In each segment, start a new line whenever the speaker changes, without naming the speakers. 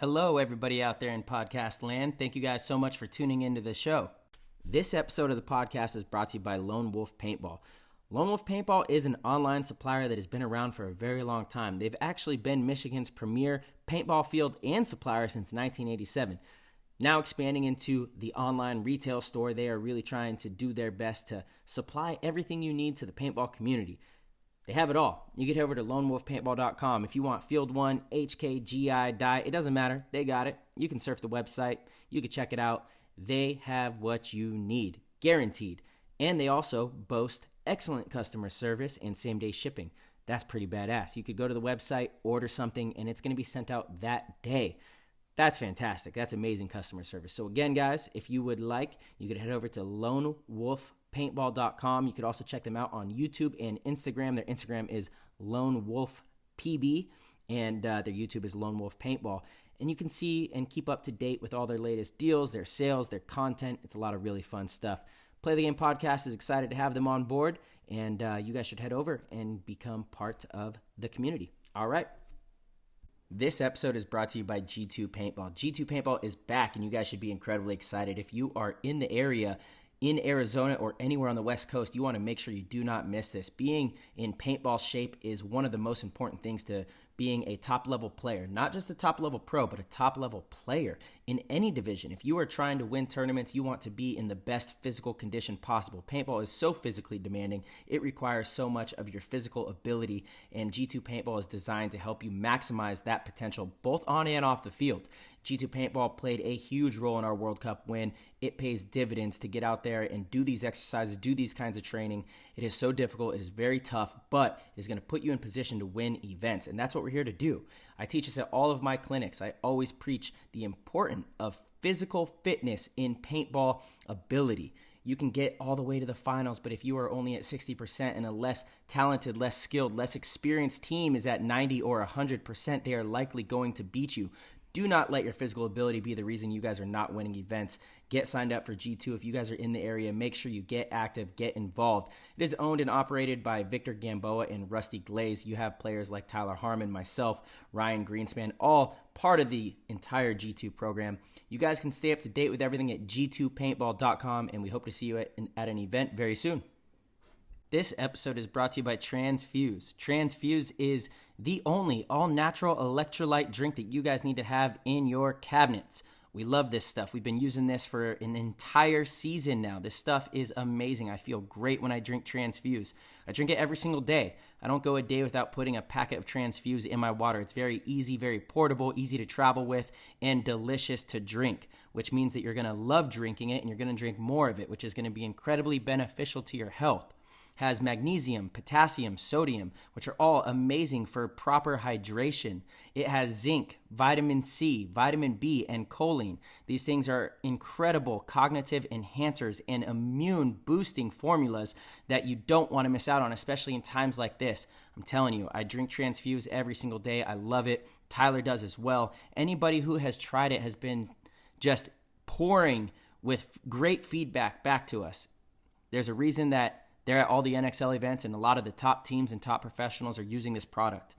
Hello, everybody out there in podcast land. Thank you guys so much for tuning into the show. This episode of the podcast is brought to you by Lone Wolf Paintball. Lone Wolf Paintball is an online supplier that has been around for a very long time. They've actually been Michigan's premier paintball field and supplier since 1987. Now expanding into the online retail store, they are really trying to do their best to supply everything you need to the paintball community. They have it all. You get over to lonewolfpaintball.com. If you want Field 1, HK, GI, Dye, it doesn't matter. They got it. You can surf the website. You can check it out. They have what you need, guaranteed. And they also boast excellent customer service and same-day shipping. That's pretty badass. You could go to the website, order something, and it's going to be sent out that day. That's fantastic. That's amazing customer service. So again, guys, if you would like, you could head over to lonewolfpaintball.com. You could also check them out on YouTube and Instagram. Their Instagram is Lone Wolf PB, and their YouTube is Lone Wolf Paintball. And you can see and keep up to date with all their latest deals, their sales, their content. It's a lot of really fun stuff. Play the Game Podcast is excited to have them on board, and you guys should head over and become part of the community. All right. This episode is brought to you by G2 Paintball. G2 Paintball is back, and you guys should be incredibly excited. If you are in the area, in Arizona or anywhere on the West Coast, you want to make sure you do not miss this. Being in paintball shape is one of the most important things to being a top-level player. Not just a top-level pro, but a top-level player in any division. If you are trying to win tournaments, you want to be in the best physical condition possible. Paintball is so physically demanding. It requires so much of your physical ability, and G2 Paintball is designed to help you maximize that potential both on and off the field. G2 Paintball played a huge role in our World Cup win. It pays dividends to get out there and do these exercises, do these kinds of training. It is so difficult. It is very tough, but it is going to put you in position to win events, and that's what we're here to do. I teach this at all of my clinics. I always preach the importance of physical fitness in paintball ability. You can get all the way to the finals, but if you are only at 60% and a less talented, less skilled, less experienced team is at 90 or 100%, they are likely going to beat you. Do not let your physical ability be the reason you guys are not winning events. Get signed up for G2. If you guys are in the area, make sure you get active, get involved. It is owned and operated by Victor Gamboa and Rusty Glaze. You have players like Tyler Harmon, myself, Ryan Greenspan, all part of the entire G2 program. You guys can stay up to date with everything at g2paintball.com, and we hope to see you at an event very soon. This episode is brought to you by Transfuse. Transfuse is the only all-natural electrolyte drink that you guys need to have in your cabinets. We love this stuff. We've been using this for an entire season now. This stuff is amazing. I feel great when I drink Transfuse. I drink it every single day. I don't go a day without putting a packet of Transfuse in my water. It's very easy, very portable, easy to travel with, and delicious to drink, which means that you're going to love drinking it and you're going to drink more of it, which is going to be incredibly beneficial to your health. Has magnesium, potassium, sodium, which are all amazing for proper hydration. It has zinc, vitamin C, vitamin B, and choline. These things are incredible cognitive enhancers and immune boosting formulas that you don't want to miss out on, especially in times like this. I'm telling you, I drink Transfuse every single day. I love it. Tyler does as well. Anybody who has tried it has been just pouring with great feedback back to us. There's a reason that they're at all the NXL events, and a lot of the top teams and top professionals are using this product.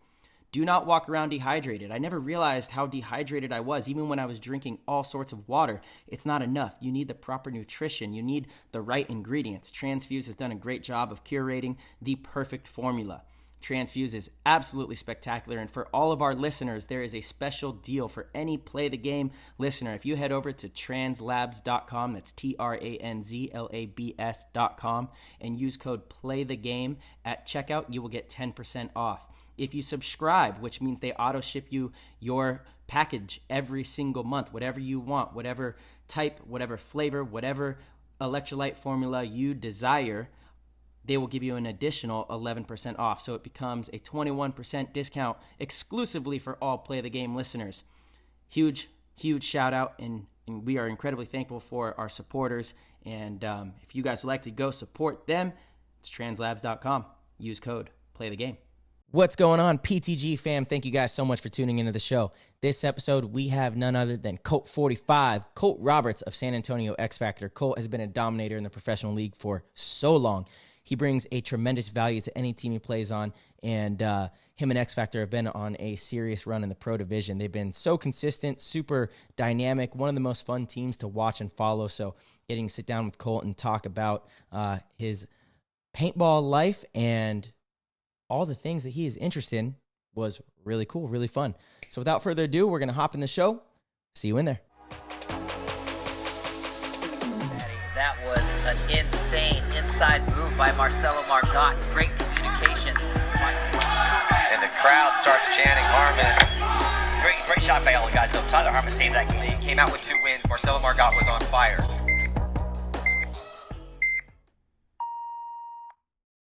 Do not walk around dehydrated. I never realized how dehydrated I was, even when I was drinking all sorts of water. It's not enough. You need the proper nutrition. You need the right ingredients. Transfuse has done a great job of curating the perfect formula. Transfuse is absolutely spectacular, and for all of our listeners, there is a special deal for any Play the Game listener. If you head over to translabs.com, that's TRANZLABS.com, and use code PLAYTHEGAME at checkout, you will get 10% off. If you subscribe, which means they auto ship you your package every single month, whatever you want, whatever type, whatever flavor, whatever electrolyte formula you desire, they will give you an additional 11% off. So it becomes a 21% discount exclusively for all Play the Game listeners. Huge shout out, and we are incredibly thankful for our supporters. And if you guys would like to go support them, it's translabs.com. Use code PLAYTHEGAME. What's going on, PTG fam? Thank you guys so much for tuning into the show. This episode, we have none other than Colt 45, Colt Roberts of San Antonio X Factor. Colt has been a dominator in the professional league for so long. he brings a tremendous value to any team he plays on. And him and X Factor have been on a serious run in the pro division. They've been so consistent, super dynamic, one of the most fun teams to watch and follow. So getting to sit down with Colt and talk about his paintball life and all the things that he is interested in was really cool, really fun. So without further ado, we're going to hop in the show. See you in there.
That was an insane inside move by Marcelo Margot. Great communication. And the crowd starts chanting Harmon. Great shot by all the guys. So Tyler Harmon saved that game. He came out with 2 wins. Marcelo Margot was on fire.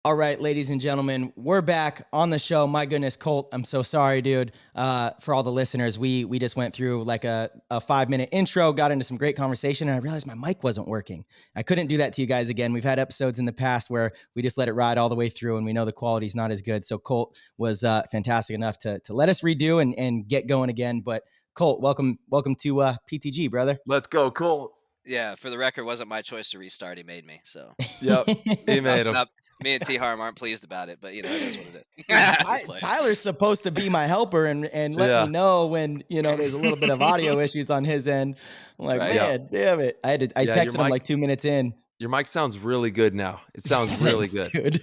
All right, ladies and gentlemen, we're back on the show. My goodness, Colt, I'm so sorry, dude. For all the listeners, we just went through like a 5-minute intro, got into some great conversation, and I realized my mic wasn't working. I couldn't do that to you guys again. We've had episodes in the past where we just let it ride all the way through, and we know the quality's not as good. So Colt was fantastic enough to let us redo and get going again. But Colt, welcome to PTG, brother.
Let's go, Colt.
Yeah, for the record, it wasn't my choice to restart. He made me. So
Yep, he made him.
Me and T-Harm aren't pleased about it, but it is what it is.
Tyler's supposed to be my helper and let me know when there's a little bit of audio issues on his end. I'm like, man, damn it! I texted him like 2 minutes in.
Your mic sounds really good now. It sounds really good,
dude.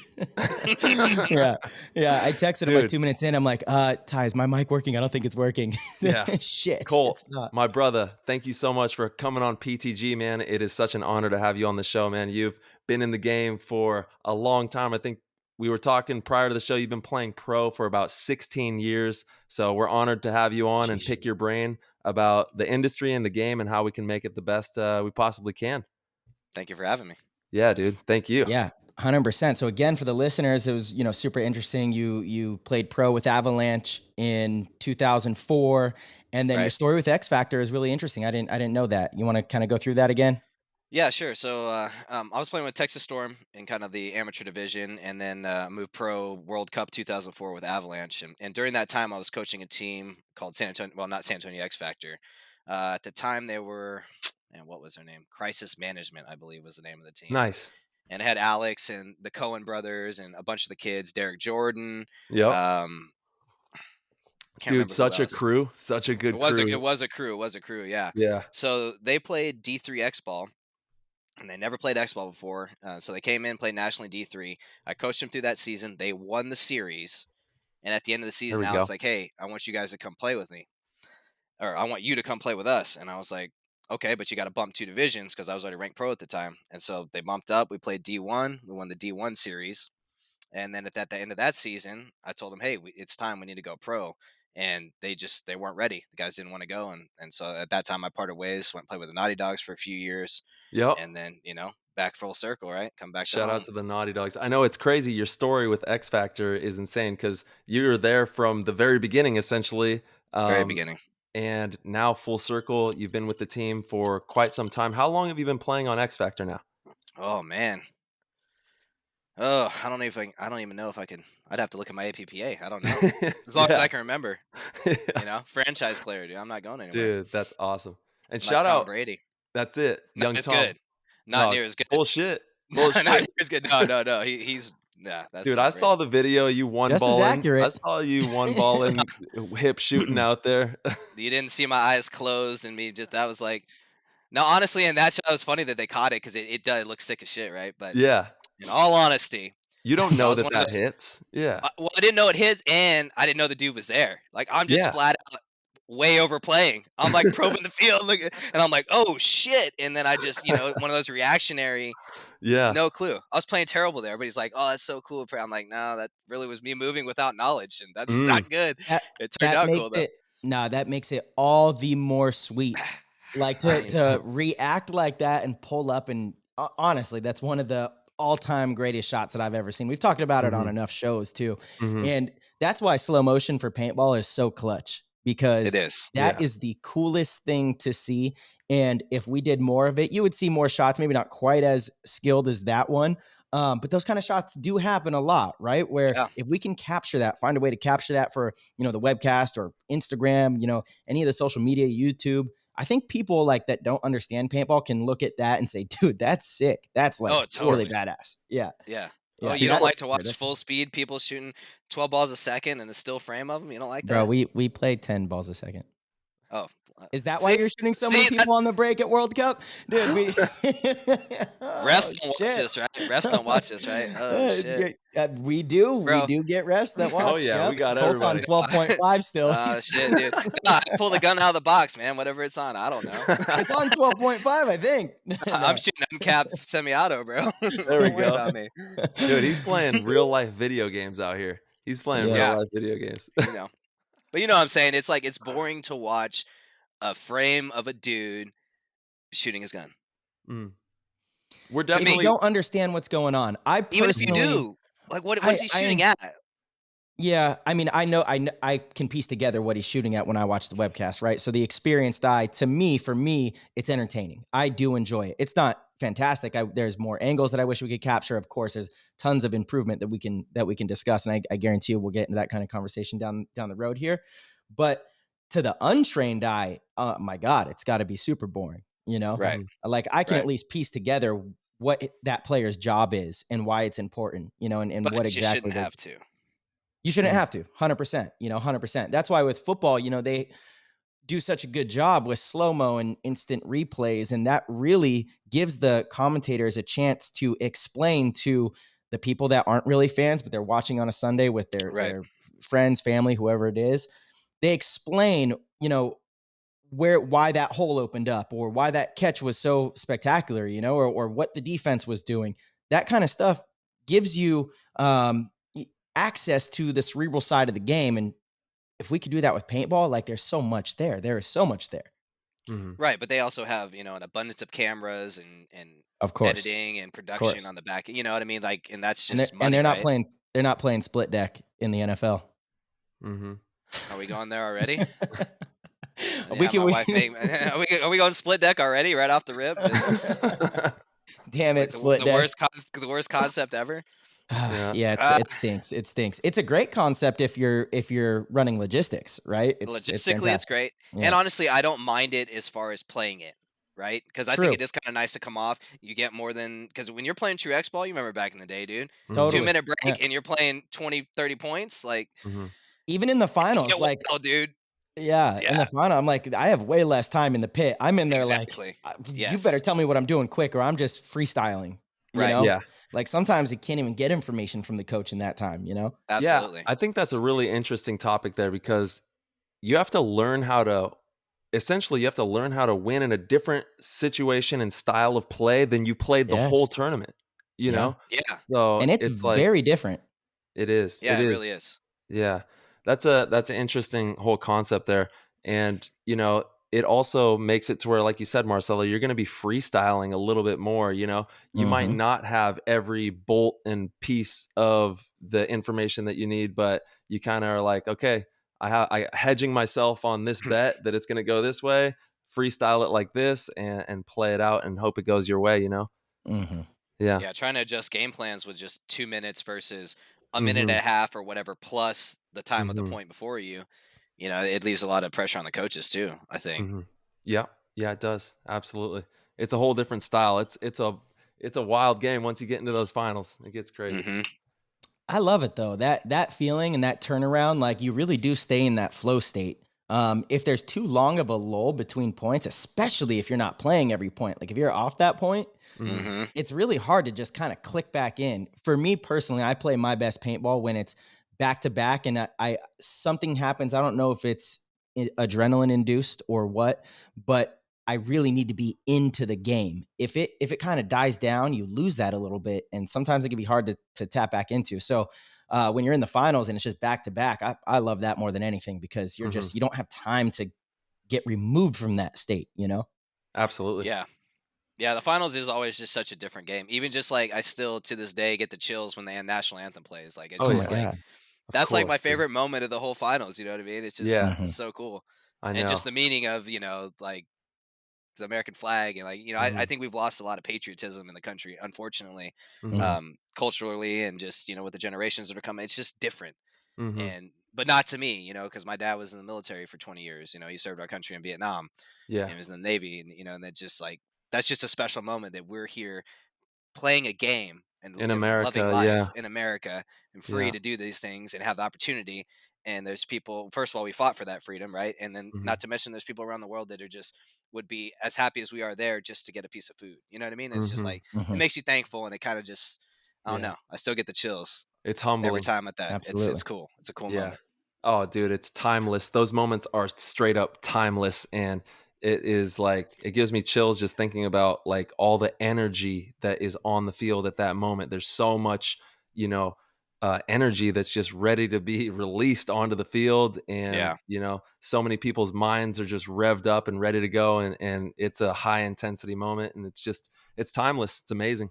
yeah. I texted him like 2 minutes in. I'm like, Ty, is my mic working? I don't think it's working.
Yeah,
shit.
Colt, my brother, thank you so much for coming on PTG, man. It is such an honor to have you on the show, man. You've been in the game for a long time. I think we were talking prior to the show. You've been playing pro for about 16 years. So we're honored to have you on and pick your brain about the industry and the game and how we can make it the best we possibly can.
Thank you for having me.
Yeah, dude. Thank you.
Yeah, 100%. So again, for the listeners, it was super interesting. You played pro with Avalanche in 2004, and then your story with X Factor is really interesting. I didn't know that. You want to kind of go through that again?
Yeah, sure. So I was playing with Texas Storm in kind of the amateur division, and then moved pro World Cup 2004 with Avalanche. And during that time, I was coaching a team called San Antonio. Well, not San Antonio X Factor. At the time, they were. And what was their name? Crisis Management, I believe, was the name of the team.
Nice.
And it had Alex and the Cohen brothers and a bunch of the kids, Derek Jordan.
Yep. Dude, such a crew, such a good crew.
It was a crew, yeah.
Yeah.
So they played D3 X-Ball, and they never played X-Ball before. So they came in, played nationally D3. I coached them through that season. They won the series. And at the end of the season, I was like, hey, I want you guys to come play with me. Or I want you to come play with us. And I was like, okay, but you got to bump 2 divisions because I was already ranked pro at the time. And so they bumped up. We played D1. We won the D1 series. And then at the end of that season, I told them, hey, it's time. We need to go pro. And they weren't ready. The guys didn't want to go. And so at that time, I parted ways, went and played with the Naughty Dogs for a few years.
Yep.
And then, back full circle, right? Come back.
Shout out to the Naughty Dogs. I know it's crazy. Your story with X Factor is insane because you were there from the very beginning, essentially.
Very beginning.
And now full circle, you've been with the team for quite some time. How long have you been playing on X Factor now?
Oh man. Oh, I don't even know if I can. I'd have to look at my APPA. I don't know. As long as I can remember. Franchise player, dude. I'm not going anywhere.
Dude, that's awesome. And
like
shout
Tom
out
Brady.
That's it. Young
Not
Tom.
Good. Not near as good.
Bullshit.
Not near as good. No. He's that's
dude. I saw the video. You one
just
balling.
as accurate.
I saw you one balling, hip shooting out there.
You didn't see my eyes closed and me just. That was like, no, honestly, and that was funny that they caught it because it does look sick as shit, right? But
yeah,
in all honesty,
you don't know that hits. Yeah.
Well, I didn't know it hits, and I didn't know the dude was there. Like I'm just flat out way overplaying. I'm like probing the field, and I'm like, oh shit! And then I just, one of those reactionary.
Yeah.
No clue. I was playing terrible there, but he's like, oh, that's so cool. I'm like, no, that really was me moving without knowledge, and that's not good. It turned out cool though.
That makes it all the more sweet. Like to react like that and pull up, and honestly, that's one of the all-time greatest shots that I've ever seen. We've talked about it on enough shows too, and that's why slow motion for paintball is so clutch. Because
it is.
That is the coolest thing to see. And if we did more of it, you would see more shots, maybe not quite as skilled as that one. But those kind of shots do happen a lot, right? Where if we can capture that, find a way to capture that for, the webcast or Instagram, any of the social media, YouTube, I think people like that don't understand paintball can look at that and say, dude, that's sick. That's like totally badass. Yeah.
Yeah. Oh, you don't like to watch full speed people shooting 12 balls a second in a still frame of them? You don't like that?
Bro, we play 10 balls a second.
Oh.
Is that why you're shooting so many people on the break at World Cup? Dude, we
refs don't watch this, right? Refs don't watch this, right? Oh, shit.
We do.
Bro.
We do get refs that watch.
Oh, yeah. We got
Colt's
everybody.
on 12.5 still.
Oh, shit, dude. I pull the gun out of the box, man. Whatever it's on. I don't know.
It's on 12.5, I think.
I'm shooting MCAP semi-auto, bro.
There we go.
About me.
Dude, he's playing real-life video games out here. He's playing real-life video games.
You know. But you know what I'm saying? It's like it's boring to watch a frame of a dude shooting his gun.
We're definitely
you don't understand what's going on. I personally,
even if you do, like what is he shooting at?
Yeah, I mean, I can piece together what he's shooting at when I watch the webcast, right? So the experienced eye, for me, it's entertaining. I do enjoy it. It's not fantastic. There's more angles that I wish we could capture. Of course, there's tons of improvement that we can discuss, and I guarantee you we'll get into that kind of conversation down the road here. But to the untrained eye, oh my God, it's got to be super boring, you know?
Right.
Like I can at least piece together what that player's job is and why it's important, you know, and what exactly.
You shouldn't have to.
You shouldn't have to, 100%, 100%. That's why with football, they do such a good job with slow-mo and instant replays. And that really gives the commentators a chance to explain to the people that aren't really fans, but they're watching on a Sunday with their friends, family, whoever it is. They explain, why that hole opened up or why that catch was so spectacular, or what the defense was doing. That kind of stuff gives you access to the cerebral side of the game. And if we could do that with paintball, like there's so much there. There is so much there.
Mm-hmm. Right. But they also have, an abundance of cameras and
of course
editing and production on the back. You know what I mean? Like, and that's just
money, and they're not playing split deck in the NFL.
Mm-hmm.
Are we going there already?
Are we
going split deck already right off the rip?
Damn it, split deck.
The worst concept ever.
It stinks. It stinks. It's a great concept if you're running logistics, right?
Logistically, it's great. Yeah. And honestly, I don't mind it as far as playing it, right? Because I think it is kind of nice to come off. You get more than, because when you're playing true X-Ball, you remember back in the day, dude,
totally.
2-minute break and you're playing 20, 30 points. Like,
even in the finals, like,
dude.
Yeah, in the final, I'm like, I have way less time in the pit. I'm in there like, you better tell me what I'm doing quick, or I'm just freestyling. You know? Yeah. Like sometimes you can't even get information from the coach in that time.
Absolutely.
Yeah, I think that's a really interesting topic there because you have to learn how to win in a different situation and style of play than you played the whole tournament. You know?
Yeah.
So and it's very different.
It is.
Yeah, it really is.
Yeah. That's an interesting whole concept there. And, it also makes it to where, like you said, Marcelo, you're going to be freestyling a little bit more, You might not have every bolt and piece of the information that you need, but you kind of are like, okay, I hedging myself on this bet that it's going to go this way, freestyle it like this and play it out and hope it goes your way,
Mm-hmm.
Yeah. Trying to adjust game plans with just 2 minutes versus a minute and a half or whatever, plus the time of the point before you, it leaves a lot of pressure on the coaches too, I think.
Yeah, it does. Absolutely. It's a whole different style. It's a wild game once you get into those finals. It gets crazy.
I love it though. That feeling and that turnaround, like you really do stay in that flow state. If there's too long of a lull between points, especially if you're not playing every point, like if you're off that point, it's really hard to just kind of click back in. For me personally, I play my best paintball when it's back to back and something happens. I don't know if it's adrenaline induced or what, but I really need to be into the game. If it kind of dies down, you lose that a little bit. And sometimes it can be hard to tap back into. So when you're in the finals and it's just back to back, I love that more than anything because you're you don't have time to get removed from that state,
Absolutely.
Yeah. Yeah, the finals is always just such a different game. Even just like I still to this day get the chills when the national anthem plays. Like it's that's like my favorite moment of the whole finals. You know what I mean? It's just it's so cool.
I know.
And just the meaning of like the American flag and I think we've lost a lot of patriotism in the country, unfortunately, culturally and just with the generations that are coming. It's just different, but not to me, because my dad was in the military for 20 years. He served our country in Vietnam.
Yeah,
and he was in the Navy, and and that's just a special moment that we're here playing a game and
in
loving
America,
life
yeah.
in America and free to do these things and have the opportunity. And there's people, first of all, we fought for that freedom, right? And then not to mention there's people around the world that are just would be as happy as we are there just to get a piece of food. You know what I mean? And it's just like, it makes you thankful, and it kind of just, I don't know. I still get the chills.
It's humbling
every time at that.
Absolutely.
It's cool. It's a cool moment.
Oh, dude, it's timeless. Those moments are straight up timeless. And it is like, it gives me chills just thinking about like all the energy that is on the field at that moment. There's so much, energy that's just ready to be released onto the field. And, so many people's minds are just revved up and ready to go. And it's a high intensity moment. And it's timeless. It's amazing.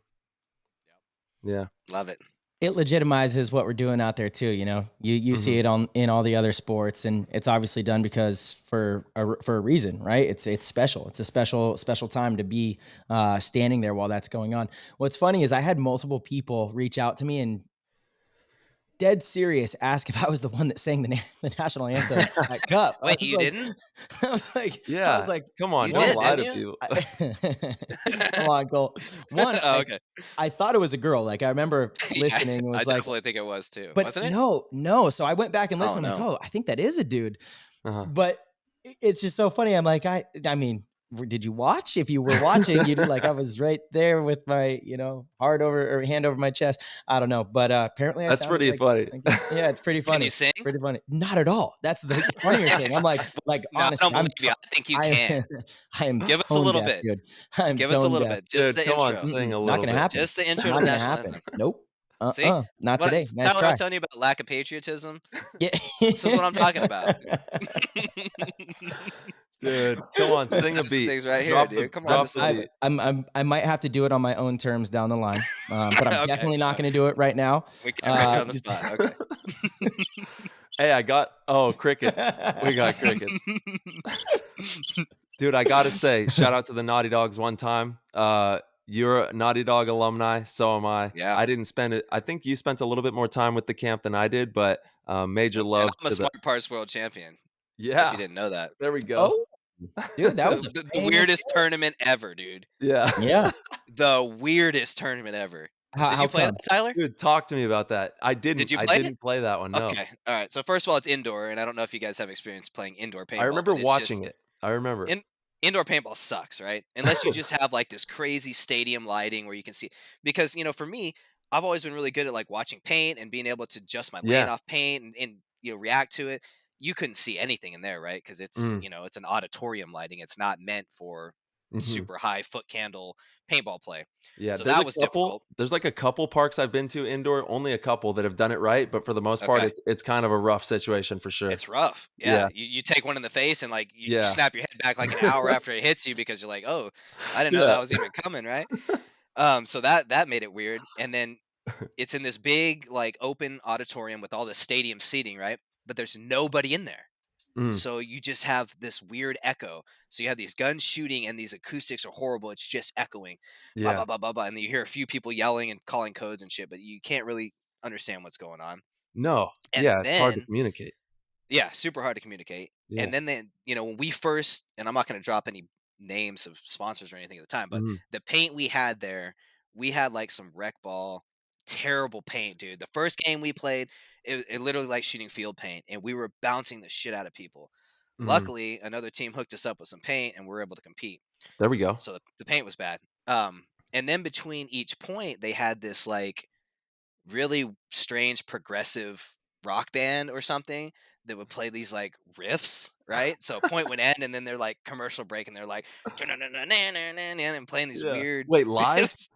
Yeah.
Love it.
It legitimizes what we're doing out there too. You see it in all the other sports, and it's obviously done because for a reason, right? It's special. It's a special time to be standing there while that's going on. What's funny is I had multiple people reach out to me and dead serious ask if I was the one that sang the national anthem at Cup.
Wait, you didn't?
I was like,
come on,
don't
lie to people.
Come on, Colt. One,
okay.
I thought it was a girl. Like I remember listening. And was
I
like,
definitely think it was too.
But
wasn't it?
No. So I went back and listened. I'm like, I think that is a dude. But it's just so funny. I'm like, I mean, did you watch? If you were watching, you'd like, I was right there with my, hand over my chest. I don't know, but apparently
that's pretty funny.
Yeah, it's pretty funny.
Can you sing?
Pretty funny. Not at all. That's the funnier thing. I'm like, honestly,
I think you can.
I am.
Give us a little bit.
Dude.
Give us a little bit. Just the intro.
On, sing a little
Not gonna
bit.
happen.
Just the intro.
Not
to
gonna
national
happen.
anthem.
Nope.
See?
Not today. Nice
Tyler,
try.
I was telling you about lack of patriotism.
Yeah.
This is what I'm talking about.
Dude, come on, sing a beat.
Things right here, dude. Come on,
I might have to do it on my own terms down the line, but I'm definitely not going to do it right now.
We can put you on the spot. Okay.
Hey, I got crickets. We got crickets. Dude, I gotta say, shout out to the Naughty Dogs one time. You're a Naughty Dog alumni, so am I.
Yeah.
I didn't spend it. I think you spent a little bit more time with the camp than I did, but major love.
And I'm a Smart Parts world champion.
Yeah.
If you didn't know that.
There we go.
Oh, dude, that was
the weirdest tournament ever, dude.
Yeah.
Yeah.
The weirdest tournament ever.
Did
you play that, Tyler?
Dude, talk to me about that. I didn't.
Did you
I
play
didn't play that one. No.
Okay. All right. So first of all, it's indoor, and I don't know if you guys have experience playing indoor paintball.
I remember watching it. I remember.
Indoor paintball sucks, right? Unless you just have like this crazy stadium lighting where you can see. Because for me, I've always been really good at like watching paint and being able to adjust my lane off paint and react to it. You couldn't see anything in there, right? Because it's it's an auditorium lighting. It's not meant for super high foot candle paintball play.
Yeah,
so that was difficult.
There's like a couple parks I've been to indoor, only a couple that have done it right, but for the most part, it's kind of a rough situation for sure.
It's rough. Yeah. You take one in the face and like you snap your head back like an hour after it hits you because you're like, oh, I didn't know that was even coming, right? So that made it weird. And then it's in this big like open auditorium with all the stadium seating, right? But there's nobody in there. So you just have this weird echo. So you have these guns shooting and these acoustics are horrible. It's just echoing. Blah, blah, blah, blah, blah. And then you hear a few people yelling and calling codes and shit, but you can't really understand what's going on.
No.
And
it's hard to communicate.
Yeah, super hard to communicate. Yeah. And then when we first, and I'm not going to drop any names of sponsors or anything at the time, but the paint we had there, we had like some rec ball, terrible paint, dude. The first game we played, it literally like shooting field paint, and we were bouncing the shit out of people. Luckily, another team hooked us up with some paint, and we were able to compete.
There we go.
So the paint was bad. And then between each point, they had this like really strange progressive rock band or something that would play these like riffs, right? So a point would end, and then they're like commercial break, and they're like and playing these weird.
Wait, live?
Riffs.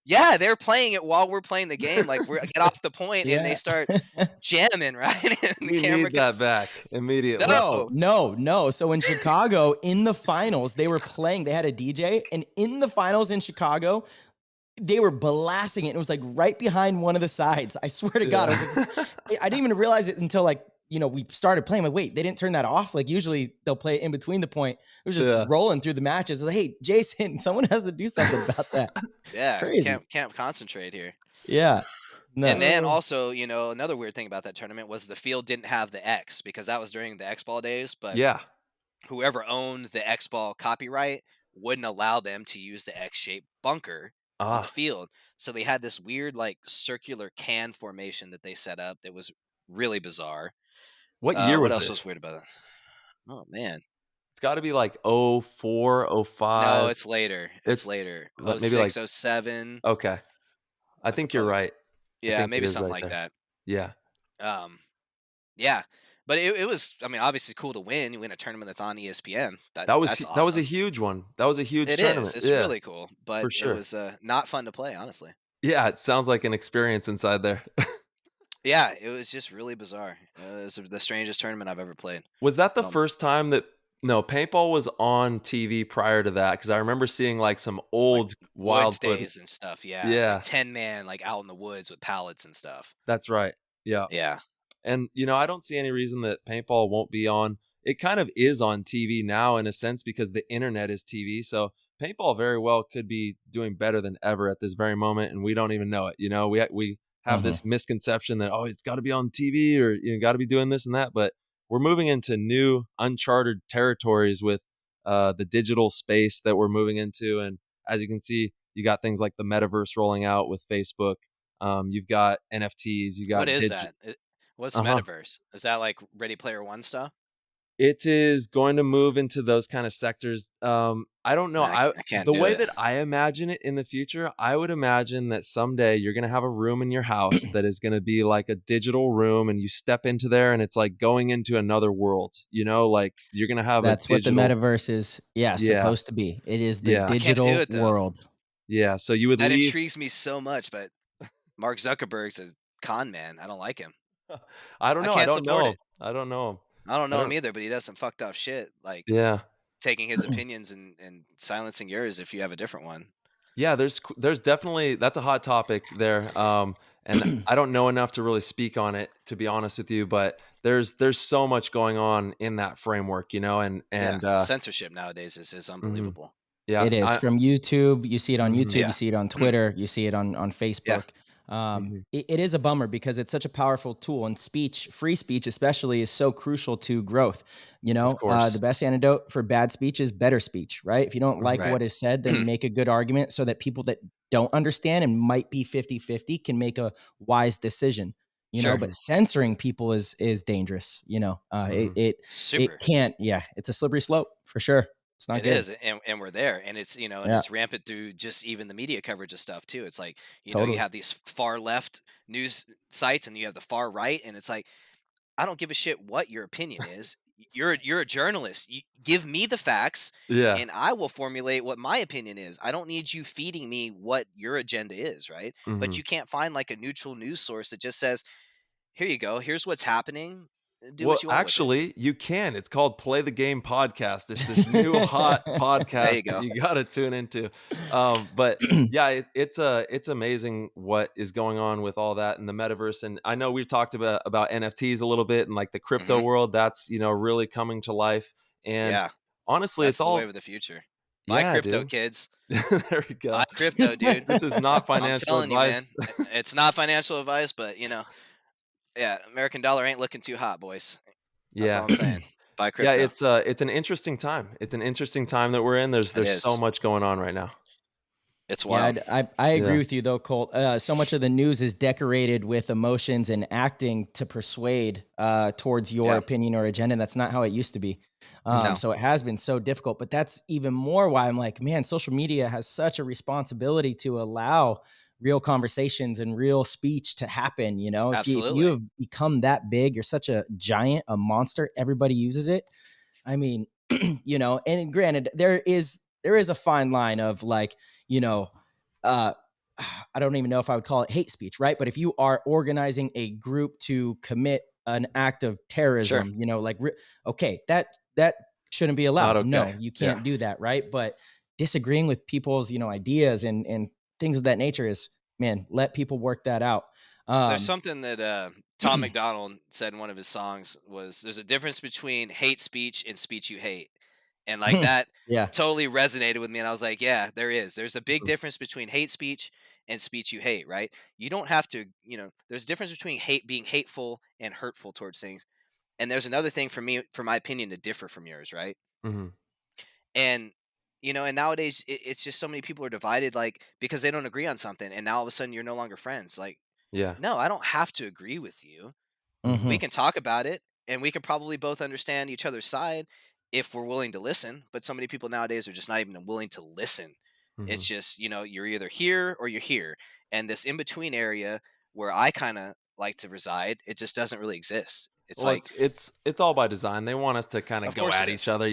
Yeah, they're playing it while we're playing the game. Like we get off the point and they start jamming, right? And
we need that back immediately.
No. So in Chicago, in the finals, they were playing. They had a DJ, and in the finals in Chicago, they were blasting it. It was like right behind one of the sides. I swear to God, I didn't even realize it until like we started playing. Like, wait, they didn't turn that off. Like usually they'll play it in between the point. It was just rolling through the matches. Like, hey, Jason, someone has to do something about that.
Yeah, crazy. Can't concentrate here.
Yeah. No.
And then also, another weird thing about that tournament was the field didn't have the X because that was during the X Ball days. But whoever owned the X Ball copyright wouldn't allow them to use the X-shaped bunker on the field. So they had this weird like circular can formation that they set up that was really bizarre.
What year
What
was
else was
this?
weird about it? Oh man.
It's got to be like 04,
No,
05.
it's later. It's
It's
later.
maybe like
06, 07.
okay. I think you're right. I
Yeah,
think it
maybe
is
something
right
like
there.
that.
Yeah.
Yeah. But it was, I mean, obviously cool to win. You win a tournament that's on ESPN. That's
That was a
awesome.
huge one. That was a huge
It is.
tournament.
It's
Yeah,
really cool. But
for
it
sure.
was not fun to play, honestly.
Yeah, it sounds like an experience inside there.
Yeah, it was just really bizarre. It was the strangest tournament I've ever played.
Was that the first time that no, paintball was on TV prior to that? Because I remember seeing like some
Like
old
woods
wild footage.
days and stuff. Yeah, like
Yeah,
10-man, like out in the woods with pallets and stuff.
that's right. Yeah.
Yeah.
And I don't see any reason that paintball won't be on. It kind of is on TV now in a sense because the internet is TV. So paintball very well could be doing better than ever at this very moment, and we don't even know it. We have this misconception that it's got to be on TV or got to be doing this and that, but we're moving into new uncharted territories with the digital space that we're moving into, and as you can see, you got things like the metaverse rolling out with Facebook. You've got NFTs, you
What
got
is
digital.
that? What's
Uh-huh.
metaverse? Is that like Ready Player One stuff?
It is going to move into those kind of sectors. I don't know.
Nah, I can't
The
do
way
it.
that I imagine it in the future, I would imagine that someday you're going to have a room in your house that is going to be like a digital room, and you step into there, and it's like going into another world. Like you're going to have a
That's what the
digital.
metaverse is,
Yeah,
supposed to be. It is the
yeah,
I can't do
digital
it though.
world.
yeah. So you would
That
leave.
intrigues me so much, but Mark Zuckerberg's a con man. I don't like him.
I don't
I
know. I
can't
don't
support
know him.
it.
I don't know him.
I don't
I
know him
don't.
either, but he does some fucked up shit, like
Yeah.
taking his opinions and silencing yours if you have a different one.
Yeah, there's definitely that's a hot topic there. And I don't know enough to really speak on it, to be honest with you, but there's so much going on in that framework,
Yeah,
and
censorship nowadays is
mhm.
unbelievable.
Yeah,
It is from YouTube. You see it on
mhm,
YouTube. You
Yeah.
see it on Twitter. You see it on
Yeah.
Facebook.
mhm.
It is a bummer because it's such a powerful tool, and speech, free speech especially, is so crucial to growth.
Of
The
course.
best antidote for bad speech is better speech, right? If you don't like
Mhm.
Right.
what is said, then make a good argument so that people that don't understand and might be 50-50 can make a wise decision.
Sure.
But censoring people is dangerous.
Mhm.
It
Super.
can't. Yeah, it's a slippery slope for sure. It's not
It
good.
is, and we're there, and it's and
Yeah,
it's rampant through just even the media coverage of stuff too. It's like you
totally.
have these far left news sites, and you have the far right, and it's like I don't give a shit what your opinion is. You're a journalist. You give me the facts,
Yeah.
and I will formulate what my opinion is. I don't need you feeding me what your agenda is, right? But
Mhm.
you can't find like a neutral news source that just says, "Here you go. Here's what's happening. Do
Well,
what you want with it."
actually, you can. It's called Play the Game Podcast. It's this new hot
There you
podcast that
go.
you got to tune into. But yeah, it's amazing what is going on with all that in the metaverse. And I know we've talked about NFTs a little bit and like the crypto
Hmm.
world. That's really coming to life. And
Yeah,
honestly, it's
that's the
all
wave of the future. Buy
yeah,
crypto,
dude.
kids.
There we
Buy
go.
crypto, dude.
This is not
I'm
financial
telling you,
advice.
man. It's not financial advice, but yeah, American dollar ain't looking too hot, boys. That's all
Yeah.
I'm saying. Buy
Yeah,
crypto.
it's an interesting time. It's an interesting time that we're in.
It
There's so
is.
much going on right now.
It's
Yeah,
wild.
I agree
Yeah.
with you though, Colt. So much of the news is decorated with emotions and acting to persuade towards your
Yeah.
opinion or agenda. And that's not how it used to be.
Mhm.
No.
So it has been so difficult. But that's even more why I'm like, man, social media has such a responsibility to allow real conversations and real speech to happen. If you
Absolutely.
have become that big, you're such a giant, a monster. Everybody uses it. I mean, and granted, there is a fine line of like, you know, uh, I don't even know if I would call it hate speech, right? But if you are organizing a group to commit an act of
Sure.
terrorism, okay, that shouldn't be
Not
allowed.
okay.
No, you
Yeah.
can't do that, right? But disagreeing with people's, ideas and things of that nature is, man, let people work that out.
There's
Um,
something that Tom McDonald said in one of his songs was there's a difference between hate speech and speech you hate. And like that
yeah,
totally resonated with me. And I was like, yeah, there is. There's a big
Mhm.
difference between hate speech and speech you hate, right? You don't have to, there's a difference between being hateful and hurtful towards things. And there's another thing for me, for my opinion, to differ from yours, right?
Mhm.
And and nowadays it's just so many people are divided, like, because they don't agree on something, and now all of a sudden you're no longer friends. Like,
Yeah.
no, I don't have to agree with you. We can talk about it, and we can probably both understand each other's side if we're willing to listen. But so many people nowadays are just not even willing to listen.
Mm-hmm.
It's just, you're either here or you're here. And this in between area where I kind of like to reside, it just doesn't really exist. It's
Well,
like,
it's all by design. They want us to kind of
of
go
course
at
it
each
is.
other,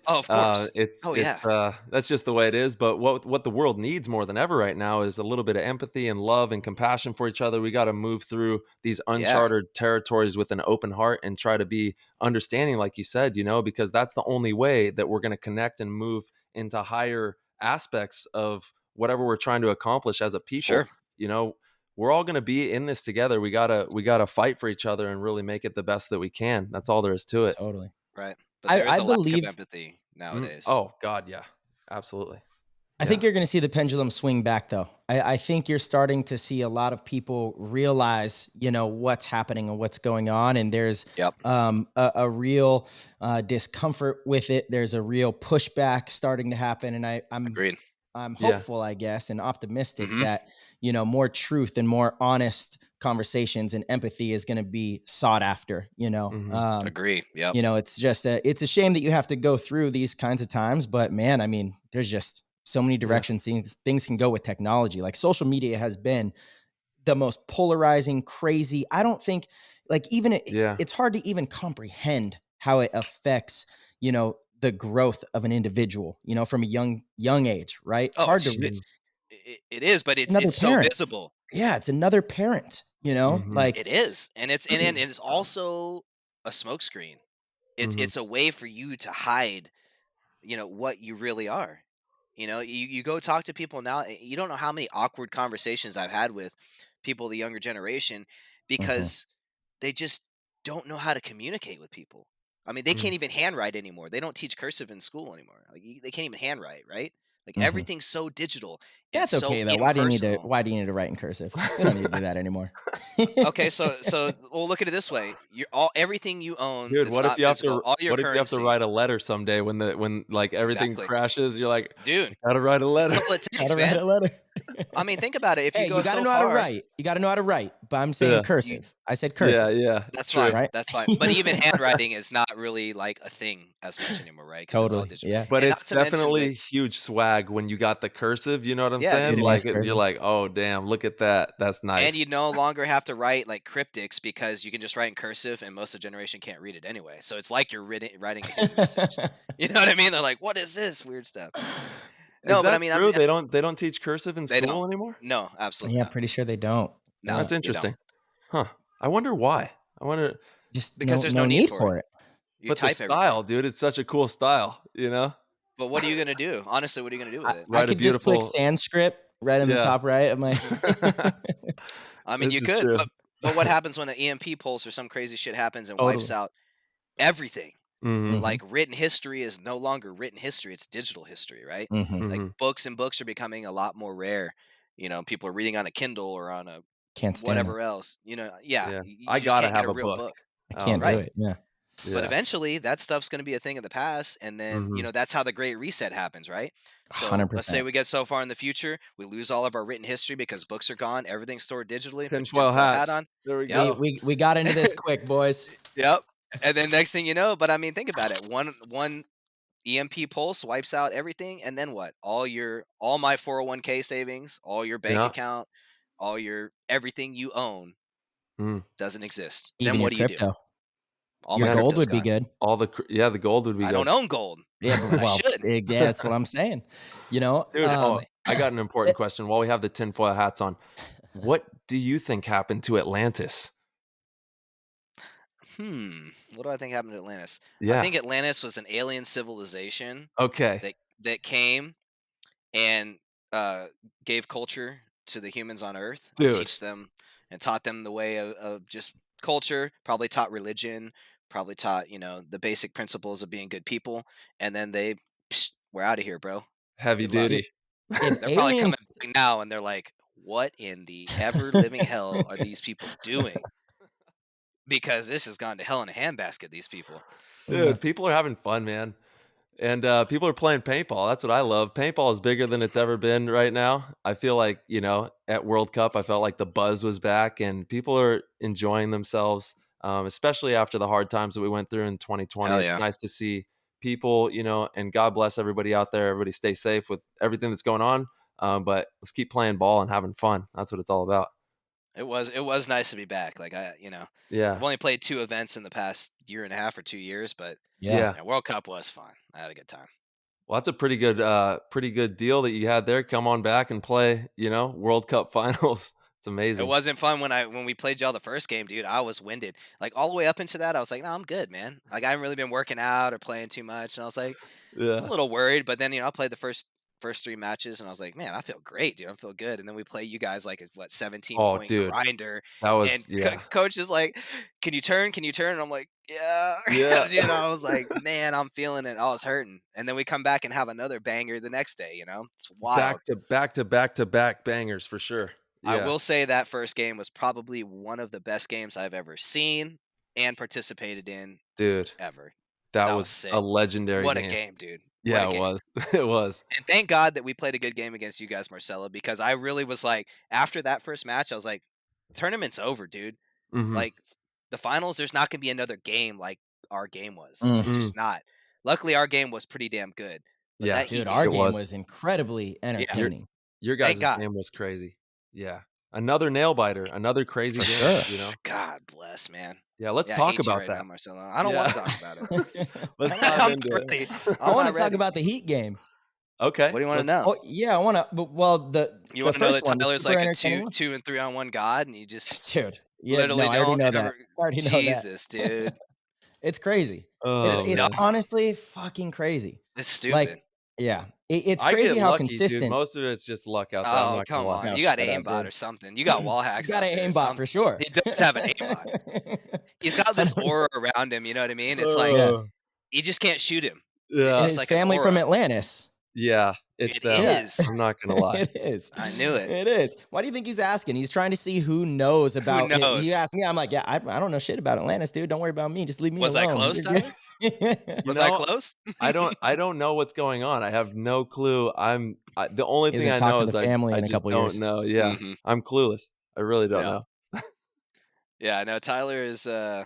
Oh, of course. Oh, yeah.
That's just the way it is. But what the world needs more than ever right now is a little bit of empathy and love and compassion for each other. We got to move through these
Yeah,
uncharted territories with an open heart and try to be understanding, like you said, because that's the only way that we're going to connect and move into higher aspects of whatever we're trying to accomplish as a people.
sure.
You know, we're all going to be in this together. We gotta fight for each other and really make it the best that we can. That's all there is to it.
Totally.
Right. But there is
I
a lack of
believe
empathy nowadays.
Oh God, yeah, absolutely.
I
Yeah.
think you're going to see the pendulum swing back, though. I think you're starting to see a lot of people realize, what's happening and what's going on, and there's
Yep.
a real discomfort with it. There's a real pushback starting to happen, and I'm
Agreed.
Yeah.
hopeful, I guess, and optimistic
Mhm.
that more truth and more honest conversations and empathy is going to be sought after.
Mhm.
Agree. Yep.
It's just it's a shame that you have to go through these kinds of times, but man, I mean, there's just so many
Yeah.
directions things can go with technology. Like social media has been the most polarizing, crazy. I don't think like even
Yeah.
it's hard to even comprehend how it affects, the growth of an individual, from a young age, right?
Oh,
Hard to
it is, but it's
another
so
parent.
visible.
Yeah, it's another parent,
Mhm.
like
It is, and it's also a smokescreen.
Mhm.
It's a way for you to hide, what you really are. You go talk to people now, you don't know how many awkward conversations I've had with people of the younger generation
mhm,
because they just don't know how to communicate with people. I mean, they
Mm.
can't even handwrite anymore. They don't teach cursive in school anymore. Like they can't even handwrite, right? Like
mhm.
everything's so digital and
That's
so
okay though.
impersonal.
Why do you need to write in cursive? We don't need to do that anymore.
Okay, so well, look at it this way: everything you own
Dude,
that's not physical, all your
what if you have to
currency.
write a letter someday when like everything
Exactly,
crashes? You're like,
dude.
I gotta write a
That's
letter.
all it takes,
Gotta write
man.
a letter.
I mean, think about it. If you
Hey, you
go
gotta
so
know how to
far,
write. You gotta know how to write. But I'm saying
Yeah.
cursive. I said
Yeah.
cursive,
Yeah.
that's
True.
fine.
right?
That's fine. But even handwriting is not really like a thing as much anymore, right? Because it's all
Totally.
digital.
Yeah.
But
And
it's
not to mention with
definitely huge swag when you got the cursive. You know what I'm
yeah,
saying?
dude.
Really
Like
nice
you're
cursive.
like, oh damn, look at that. That's
And
nice.
you no longer have to write like cryptics because you can just write in cursive, and most of the generation can't read it anyway. So it's like you're writing a hidden message. You know what I mean? They're like, "What is this weird stuff?"
Is
No, but I
that
mean,
true? They don't teach cursive in
they
school
don't.
anymore?
No, absolutely
Yeah,
not.
pretty sure they don't.
No,
Yeah.
That's
they don't.
interesting. Huh. I wonder why. I wonder.
Just
Because there's no
no
need
need
for it.
for it.
You
But the
type everything.
style, dude, it's such a cool style,
But what are you gonna do? Honestly, what are you gonna do with it?
I
Write a
could just click
beautiful
Sanskrit right in the
yeah.
top right of my
I mean, you
This is
could,
true.
but what happens when an EMP pulse or some crazy shit happens and wipes
Totally.
out everything?
Mhm.
Mhm.
Like written history is no longer written history; it's digital history, right?
Mhm.
Like
Mhm.
books are becoming a lot more rare. People are reading on a Kindle or on a
Can't stand that.
whatever else. Yeah,
Yeah.
you
I
just
gotta
can't get
have
a
a
real
book.
book,
I
Oh,
can't do
right?
man.
it. Yeah.
But
Yeah.
eventually, that stuff's going to be a thing of the past, and then
Mhm.
that's how the Great Reset happens, right? So let's say
100%.
we get so far in the future, we lose all of our written history because books are gone, everything's stored digitally. Put your
Tinfoil
tinfoil hat
hats.
on.
There we
Yep,
go.
We got into this quick, boys.
yep. And then next thing you know, but I mean, think about it. One EMP pulse wipes out everything, and then what? All my 401k savings, all your bank
Yeah.
account, all your everything you own
Mm.
doesn't exist. Then
Even your
what do you do?
crypto.
All
Your
my
Man,
gold
crypto's
would be
gone.
good.
the gold would be
I don't
good.
own gold,
Yeah,
and I
well,
should.
yeah, that's what I'm saying.
Dude,
Um,
oh,
Exactly.
I got an important
it-
question while we have the tinfoil hats on. What do you think happened to Atlantis?
What do I think happened to Atlantis? I
Yeah.
think Atlantis was an alien civilization
Okay.
that came and uh, gave culture to the humans on Earth and
Dude.
teach them and taught them the way of just culture. Probably taught religion. Probably taught the basic principles of being good people. And then we're out of here, bro.
Heavy
Good luck.
if
duty.
They're probably
aliens
coming back now, and they're like, "What in the ever living hell are these people doing?" Because this has gone to hell in a handbasket. These people.
uh,
Dude, people are having fun, man. And people are playing paintball. That's what I love. Paintball is bigger than it's ever been right now. I feel like, at World Cup, I felt like the buzz was back and people are enjoying themselves, especially after the hard times that we went through in 2020.
Hell
It's
yeah.
nice to see people, and God bless everybody out there. Everybody stay safe with everything that's going on. But let's keep playing ball and having fun. That's what it's all about.
It was nice to be back. Like
Yeah.
I've only played 2 events in the past year and a half or 2 years, but
Yeah.
World Cup was fun. I had a good time.
Well, that's a pretty good deal that you had there. Come on back and play, World Cup finals. It's
It
amazing.
wasn't fun when we played y'all the first game, dude. I was winded. Like all the way up into that, I was like, no, I'm good, man. Like I haven't really been working out or playing too much, and I was like, I'm a
Yeah.
little worried. But then I played the first 3 matches, and I was like, man, I feel great, dude. I feel good. And then we play you guys like a 17-point
dude.
grinder,
That was
and coach is like, can you turn? Can you turn? And I'm like, yeah.
Yeah.
Dude, I was like, man, I'm feeling it. I was hurting. And then we come back and have another banger the next day. It's wild.
back to back bangers for sure. Yeah.
I will say that first game was probably one of the best games I've ever seen and participated in,
dude.
ever.
That
was
was
sick.
a legendary
What
game.
a game, dude.
Yeah,
What a
it
game.
was. It was.
And thank God that we played a good game against you guys, Marcella, because I really was like, after that first match, I was like, tournament's over, dude.
Mhm.
Like the finals, there's not going to be another game like our game was.
Mm.
It's just not. Luckily, our game was pretty damn good. But
Yeah.
that Heat
Dude,
game,
our
It
game
was.
was incredibly entertaining.
Your
Thank
guys'
God.
game was crazy. Yeah. Another nail biter, another crazy
For
game,
sure.
God bless, man.
Yeah, let's
I
talk
hate you
about
right
that.
now, Marcelo. I don't want to talk about it.
Let's dive
I'm
into
not
it.
ready.
I
I'm
want
not
to talk
ready.
about the Heat game.
Okay.
What do you want to
let's-
know?
Oh yeah, I want to. Well,
You
the
want to know
first
that
one, the
Tyler's
super
like a
entertaining one?
2 and 3 on one god, and you just
Dude. Yeah,
literally
no, I already
don't
know that.
ever.
I already know that.
Jesus, dude,
It's crazy.
Oh,
It's
man.
honestly fucking crazy.
it's stupid.
Like, yeah, it's
I
crazy
get
how
lucky, dude.
consistent.
Most of it's just luck out there. I'm
Oh,
not gonna
come
lie.
on!
No,
You got
shut up,
aimbot
dude.
or something. You got wall hacks.
He's got
out
an
there or
aimbot
something.
for sure.
He does have an aimbot. He's got this
100%.
aura around him. You know what I mean? It's like
Yeah.
you just can't shoot him.
Yeah.
It's
And
just
his
like an
family from
aura.
Atlantis.
Yeah, it's
It
them.
is.
I'm not gonna lie.
It is.
I knew it.
It is. Why do you think he's asking? He's trying to see who knows about it.
knows?
He asked me. I'm like, yeah, I don't know shit about Atlantis, dude. Don't worry about me. Just leave me
Was I
alone.
close,
You're
Tyler?
good.
Was
know,
I close?
I don't know what's going on. I have no clue. The only
He
thing
hasn't
I
talked
know
to
is
the family
I
in a
just
couple
don't
years.
know. Yeah,
Mhm.
I'm clueless. I really don't
Yeah.
know.
Yeah, no, Tyler is yeah.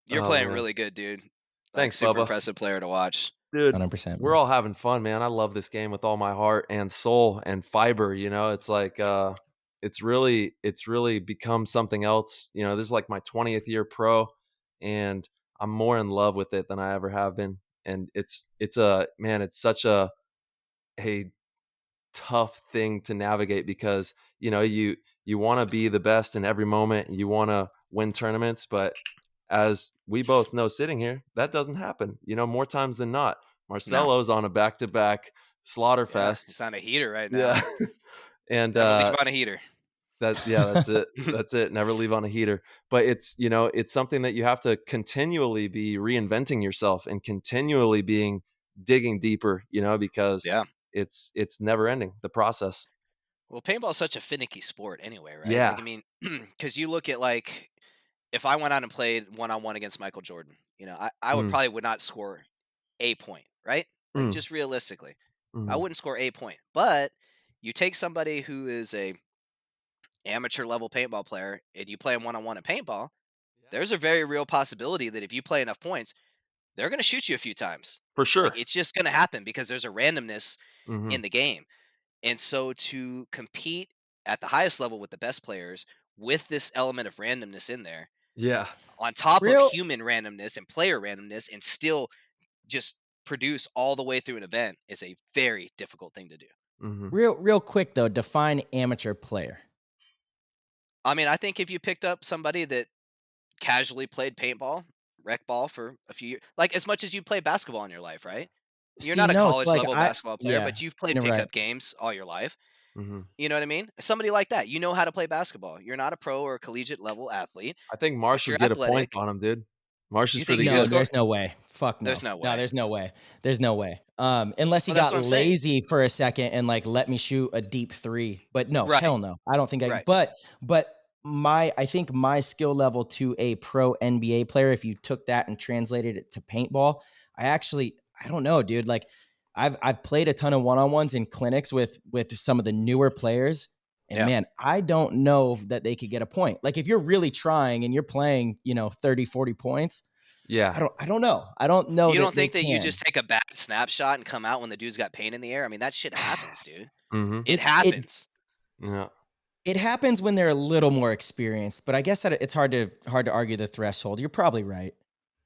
You're
Oh,
playing
man.
really good, dude. Like,
Thanks,
super
Bubba.
impressive player to watch.
Dude,
100%.
we're all having fun, man. I love this game with all my heart and soul and fiber. It's like it's really become something else. This is like my 20th year pro, and I'm more in love with it than I ever have been. And it's such a tough thing to navigate because you want to be the best in every moment. You want to win tournaments, but as we both know sitting here, that doesn't happen, more times than not. Marcelo's on a back-to-back slaughter
Yeah,
fest.
he's on a heater right now.
Yeah. And
Never leave on a heater.
that's it. That's it. Never leave on a heater. But it's, it's something that you have to continually be reinventing yourself and continually digging deeper, because
Yeah.
it's never ending, the process.
Well, paintball is such a finicky sport anyway, right?
Yeah.
Like, I mean, because you look at like if I went out and played one-on-one against Michael Jordan, I would not score a point, right? Like just realistically, I wouldn't score a point. But you take somebody who is a amateur level paintball player and you play him one-on-one at paintball, there's a very real possibility that if you play enough points, they're going to shoot you a few times.
For sure.
Like, it's just going to happen because there's a randomness
Mhm.
in the game. And so to compete at the highest level with the best players with this element of randomness in there,
Yeah.
on top
Real-
of human randomness and player randomness, and still just produce all the way through an event is a very difficult thing to do.
Mhm.
Real quick though, define amateur player.
I mean, I think if you picked up somebody that casually played paintball, rec ball for a few years, like as much as you play basketball in your life, right? You're not a college level basketball player, but you've played pickup games all your life.
Mhm.
You know what I mean? Somebody like that, you know how to play basketball. You're not a pro or a collegiate level athlete.
I think Marsh
you're
would get a point
athletic-
on him, dude. Marsh is
You think
pretty
he
No,
could
good.
score?
there's no way. Fuck no.
There's no way.
No, there's no way. There's no way. Unless he
Well, that's
got
what I'm saying.
lazy for a second and like let me shoot a deep three. But no,
Right.
hell no. I don't think I.
Right.
But I think my skill level to a pro NBA player, if you took that and translated it to paintball, I I don't know, dude. Like I've played a ton of one-on-ones in clinics with some of the newer players. And man, I don't know that they could get a point. Like if you're really trying and you're playing, 30, 40 points.
Yeah.
I don't know. I don't know.
You don't think that you just take a bad snapshot and come out when the dude's got paint in the air? I mean, that shit happens, dude. It happens.
Yeah.
It happens when they're a little more experienced, but I guess that it's hard to argue the threshold. You're probably right.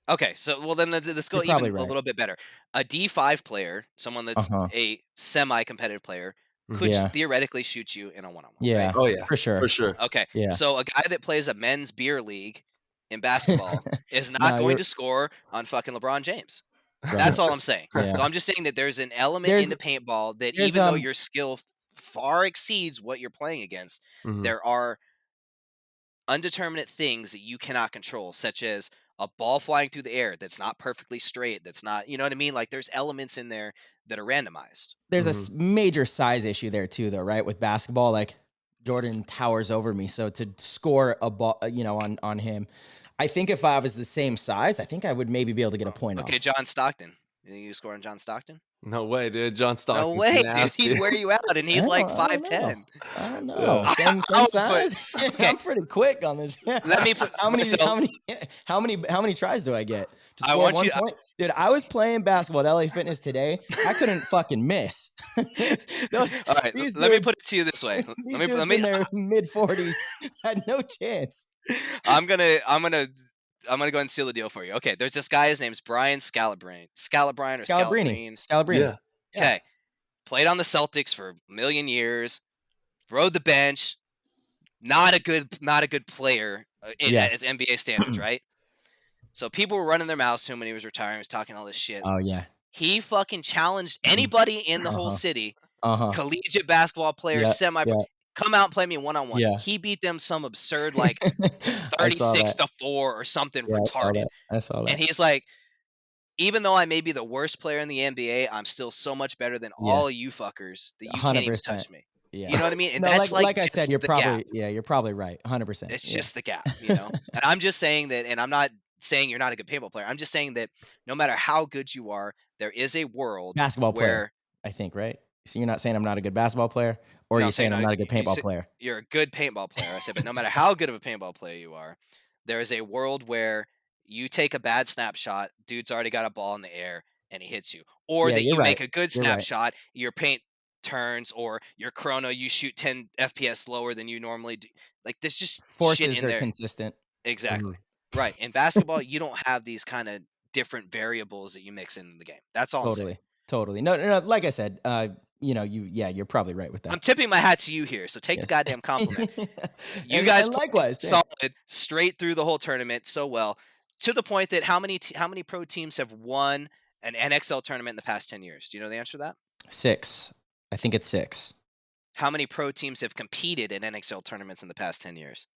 Okay, so well then let's go even a little bit better. A D5 player, someone that's a semi-competitive player, could theoretically shoot you in a one-on-one.
Yeah.
Right?
Oh yeah.
For sure.
Okay.
Yeah.
So a guy that plays a men's beer league in basketball is not going to score on fucking LeBron James. Right. That's all I'm saying. So I'm just saying that there's an element into paintball that even though your skill far exceeds what you're playing against, there are undeterminate things that you cannot control, such as a ball flying through the air that's not perfectly straight, that's not, you know what I mean? Like there's elements in there that are randomized.
There's a major size issue there too, though, right? With basketball, like Jordan towers over me, so to score a ball, on him, I think if I was the same size, I think I would maybe be able to get a point off.
Okay, John Stockton. You think you score on John Stockton?
No way, dude. John Stockton.
No way, dude. He'd wear you out, and he's like 5'10".
I don't know. Same size. Okay. I'm pretty quick on this.
Let me put
how many tries do I get? Just
I want you,
point? Dude, I was playing basketball at LA Fitness today. I couldn't fucking miss.
All right, let me put it to you this way.
Let me in their mid-40s had no chance.
I'm gonna go ahead and seal the deal for you. Okay, there's this guy. His name's Brian Scalabrine.
Scalabrini.
Yeah. Okay. Played on the Celtics for a million years. Rode the bench. Not a good player as NBA standards, right? So people were running their mouths to him when he was retiring. He was talking all this shit.
Oh yeah.
He fucking challenged anybody in the whole city. Collegiate basketball players, come out and play me one-on-one.
Yeah.
He beat them some absurd 36-4 or something retarded.
I saw that.
And he's like, even though I may be the worst player in the NBA, I'm still so much better than all you fuckers that you 100%. Can't even touch me. Yeah. You know what I mean? And that's
like I said, you're probably right. 100%.
It's just the gap, And I'm just saying that, and I'm not saying you're not a good paintball player. I'm just saying that no matter how good you are, there is a world
basketball player, I think, right? So you're not saying I'm not a good basketball player, or you're saying I'm not a good paintball player?
You're a good paintball player. I said, but no matter how good of a paintball player you are, there is a world where you take a bad snapshot, dude's already got a ball in the air, and he hits you. Or that you make a good snapshot, your paint turns, or your chrono, you shoot 10 FPS lower than you normally do. Like, there's just
forces
shit in there.
Consistent.
Exactly. Right. In basketball, you don't have these kind of different variables that you mix in the game. That's all I'm saying.
Totally. No, like I said, you're probably right with that.
I'm tipping my hat to you here, so take the goddamn compliment. You guys
likewise
solid straight through the whole tournament so well, to the point that how many pro teams have won an NXL tournament in the past 10 years? Do you know the answer to that?
6. I think it's 6.
How many pro teams have competed in NXL tournaments in the past 10 years?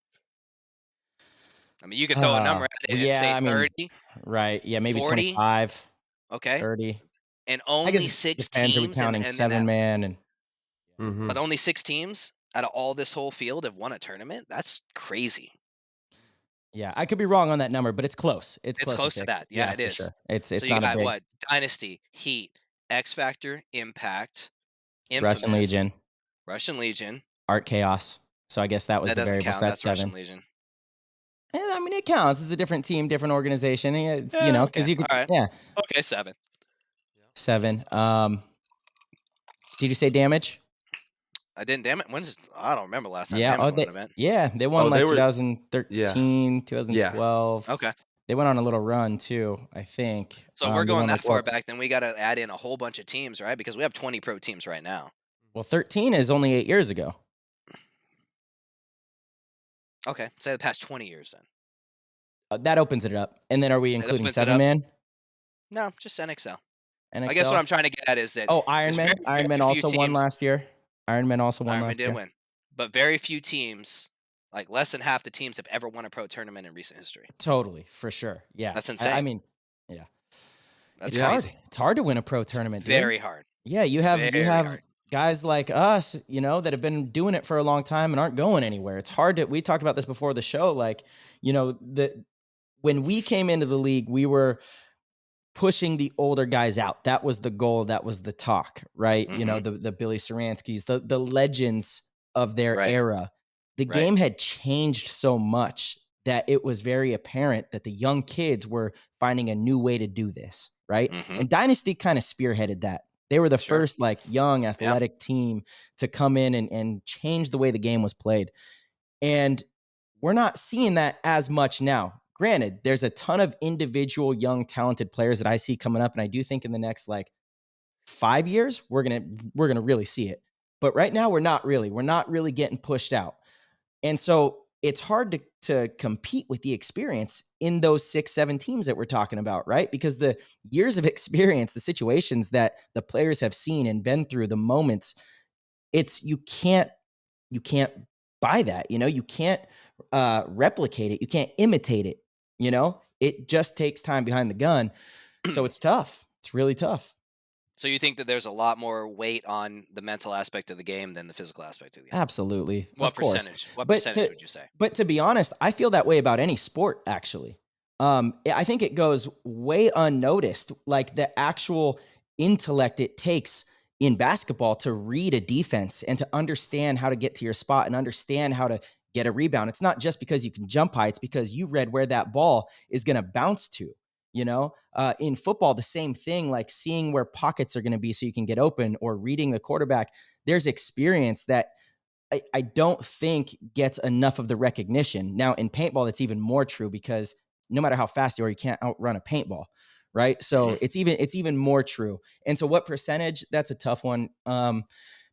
I mean, you could throw a number at it and say 30.
Right. Yeah, maybe
40?
25.
Okay.
30.
And only 6 teams.
Are we counting 7-man?
But only 6 teams out of all this whole field have won a tournament? That's crazy.
Yeah, I could be wrong on that number, but it's close. It's close
to that. Yeah, it is.
Sure. It's
so you
not
got
big...
what? Dynasty, Heat, X Factor, Impact, Infamous,
Russian Legion,
Art
Chaos. So I guess that was the variable. So that's 7.
Russian Legion.
And, I mean, it counts. It's a different team, different organization. It's because you could.
Right.
Yeah.
Okay, 7.
7. Did you say damage?
I didn't. Damn it. I don't remember last time. Damage won an event.
Yeah, they won 2013, 2012.
Yeah. Okay.
They went on a little run too, I think.
So if we're going that far back, then we got to add in a whole bunch of teams, right? Because we have 20 pro teams right now.
Well, 13 is only 8 years ago.
Okay, say the past 20 years then.
That opens it up. And then are we including 7-man?
No, just NXL.
NXL.
I guess what I'm trying to get at is that.
Oh, Iron Man also won last year. Iron Man also won last year.
Iron Man did win, but very few teams, like less than half the teams, have ever won a pro tournament in recent history.
Totally, for sure. Yeah,
that's insane.
I mean, yeah,
that's crazy.
It's hard to win a pro tournament.
Very hard.
Yeah, you have guys like us, that have been doing it for a long time and aren't going anywhere. It's hard to. We talked about this before the show. Like, when we came into the league, we were pushing the older guys out. That was the goal. That was the talk, right? You know, the Billy Saranskis, the legends of their era. The game had changed so much that it was very apparent that the young kids were finding a new way to do this, right? And Dynasty kind of spearheaded that. They were the first like young athletic team to come in and change the way the game was played. And we're not seeing that as much now. Granted, there's a ton of individual young talented players that I see coming up, and I do think in the next like 5 years we're gonna really see it. But right now we're not really getting pushed out. And so it's hard to compete with the experience in those 6-7 teams that we're talking about, right? Because the years of experience, the situations that the players have seen and been through, the moments, you can't buy that. You know, you can't replicate it. You can't imitate it. You know, it just takes time behind the gun. So it's tough. It's really tough.
So you think that there's a lot more weight on the mental aspect of the game than the physical aspect of the game?
Absolutely.
What percentage? What percentage would you say?
But to be honest, I feel that way about any sport, actually. I think it goes way unnoticed, like the actual intellect it takes in basketball to read a defense and to understand how to get to your spot and understand how to get a rebound. It's not just because you can jump high, it's because you read where that ball is going to bounce to. You know, in football, the same thing, like seeing where pockets are going to be so you can get open, or reading the quarterback. There's experience that I don't think gets enough of the recognition. Now in paintball, it's even more true because no matter how fast you are, you can't outrun a paintball, right? So it's even more true. And so what percentage? That's a tough one.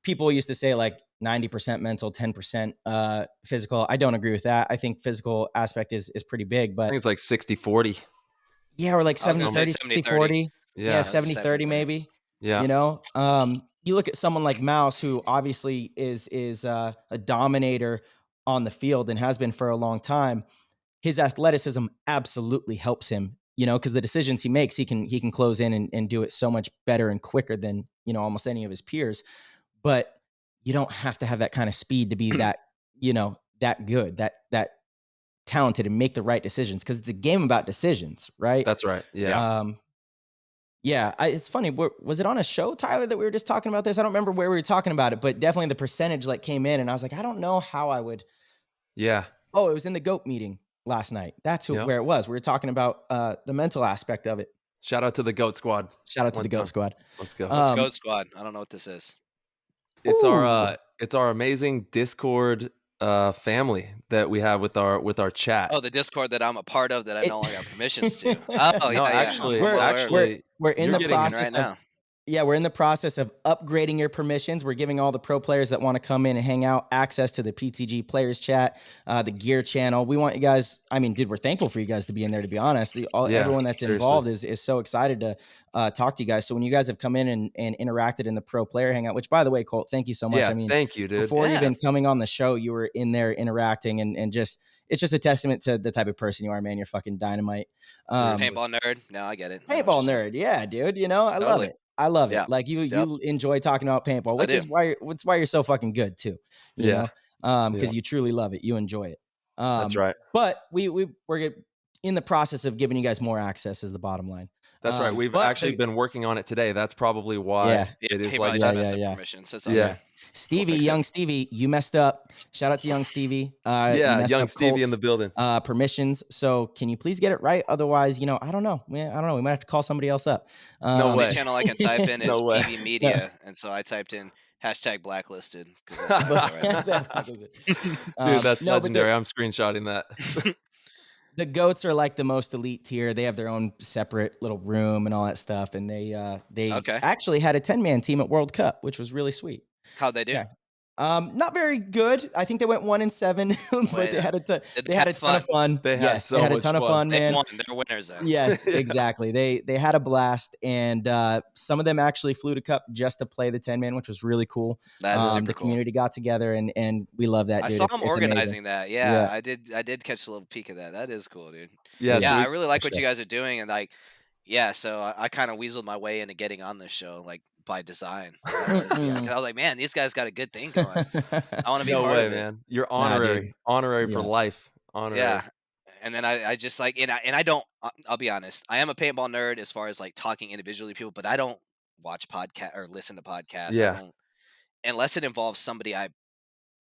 People used to say like 90% mental, 10% physical. I don't agree with that. I think physical aspect is pretty big, but
I think it's like 60-40.
Yeah, or like 70-30, 60-40. Yeah, 70-30 maybe.
Yeah.
You know, you look at someone like Mouse, who obviously is a dominator on the field and has been for a long time. His athleticism absolutely helps him, you know, because the decisions he makes, he can close in and do it so much better and quicker than, you know, almost any of his peers. But you don't have to have that kind of speed to be that, you know, that good, that talented and make the right decisions, because it's a game about decisions, right?
That's right. Yeah.
It's funny. Was it on a show, Tyler, that we were just talking about this? I don't remember where we were talking about it, but definitely the percentage like came in, and I was like, I don't know how I would.
Yeah.
Oh, it was in the GOAT meeting last night. That's where it was. We were talking about the mental aspect of it.
Shout out to the GOAT Squad.
Shout out to the GOAT Squad.
Let's go.
Let's GOAT Squad. I don't know what this is.
It's our amazing Discord family that we have with our chat.
Oh, the Discord that I'm a part of that I no longer have permissions to.
Actually,
we're in the process
right now.
Yeah, we're in the process of upgrading your permissions. We're giving all the pro players that want to come in and hang out access to the PTG players chat, the gear channel. We want you guys, I mean, dude, we're thankful for you guys to be in there, to be honest. Everyone that's involved is so excited to talk to you guys. So when you guys have come in and interacted in the pro player hangout, which by the way, Colt, thank you so much.
Yeah,
I mean,
thank you, dude.
Before even coming on the show, you were in there interacting and just, it's just a testament to the type of person you are, man. You're fucking dynamite.
Paintball nerd. No, I get it.
Paintball nerd. Yeah, dude. You know, I love it. I love it. Like you enjoy talking about paintball, which is why you're so fucking good too. You know, because you truly love it. You enjoy it.
That's right.
But we're in the process of giving you guys more access is the bottom line.
That's right. We've actually been working on it today. That's probably why it is like that.
Stevie, young Stevie, you messed up. Shout out to young Stevie.
Young Stevie in the building.
Permissions. So can you please get it right? Otherwise, you know, I don't know. We might have to call somebody else up.
No way. The channel I can type in is PV Media, and so I typed in #blacklisted.
Dude,
that's legendary. I'm screenshotting that.
The GOATs are like the most elite tier. They have their own separate little room and all that stuff. And they actually had a 10-man team at World Cup, which was really sweet.
How'd they do?
Yeah. Not very good. I think they went 1-7, but they had a ton of fun.
They had
a ton of fun, man.
They won. They're winners then.
Yes, exactly. They had a blast, and some of them actually flew to Cup just to play the 10-man, which was really cool.
That's super
the
cool.
community got together, and we love that. Dude.
I saw them organizing
amazing.
that. Yeah, I did catch a little peek of that. That is cool, dude.
Yeah,
I really like what you guys are doing, and like, so I kind of weaseled my way into getting on this show, like, by design. Cause I was like, man, these guys got a good thing going. I want to be part of it.
Man. You're honorary for life. Honorary.
Yeah. And then I just like, and I don't, I'll be honest, I am a paintball nerd as far as like talking individually to people, but I don't watch podcast or listen to podcasts. I
Yeah.
don't, unless it involves somebody I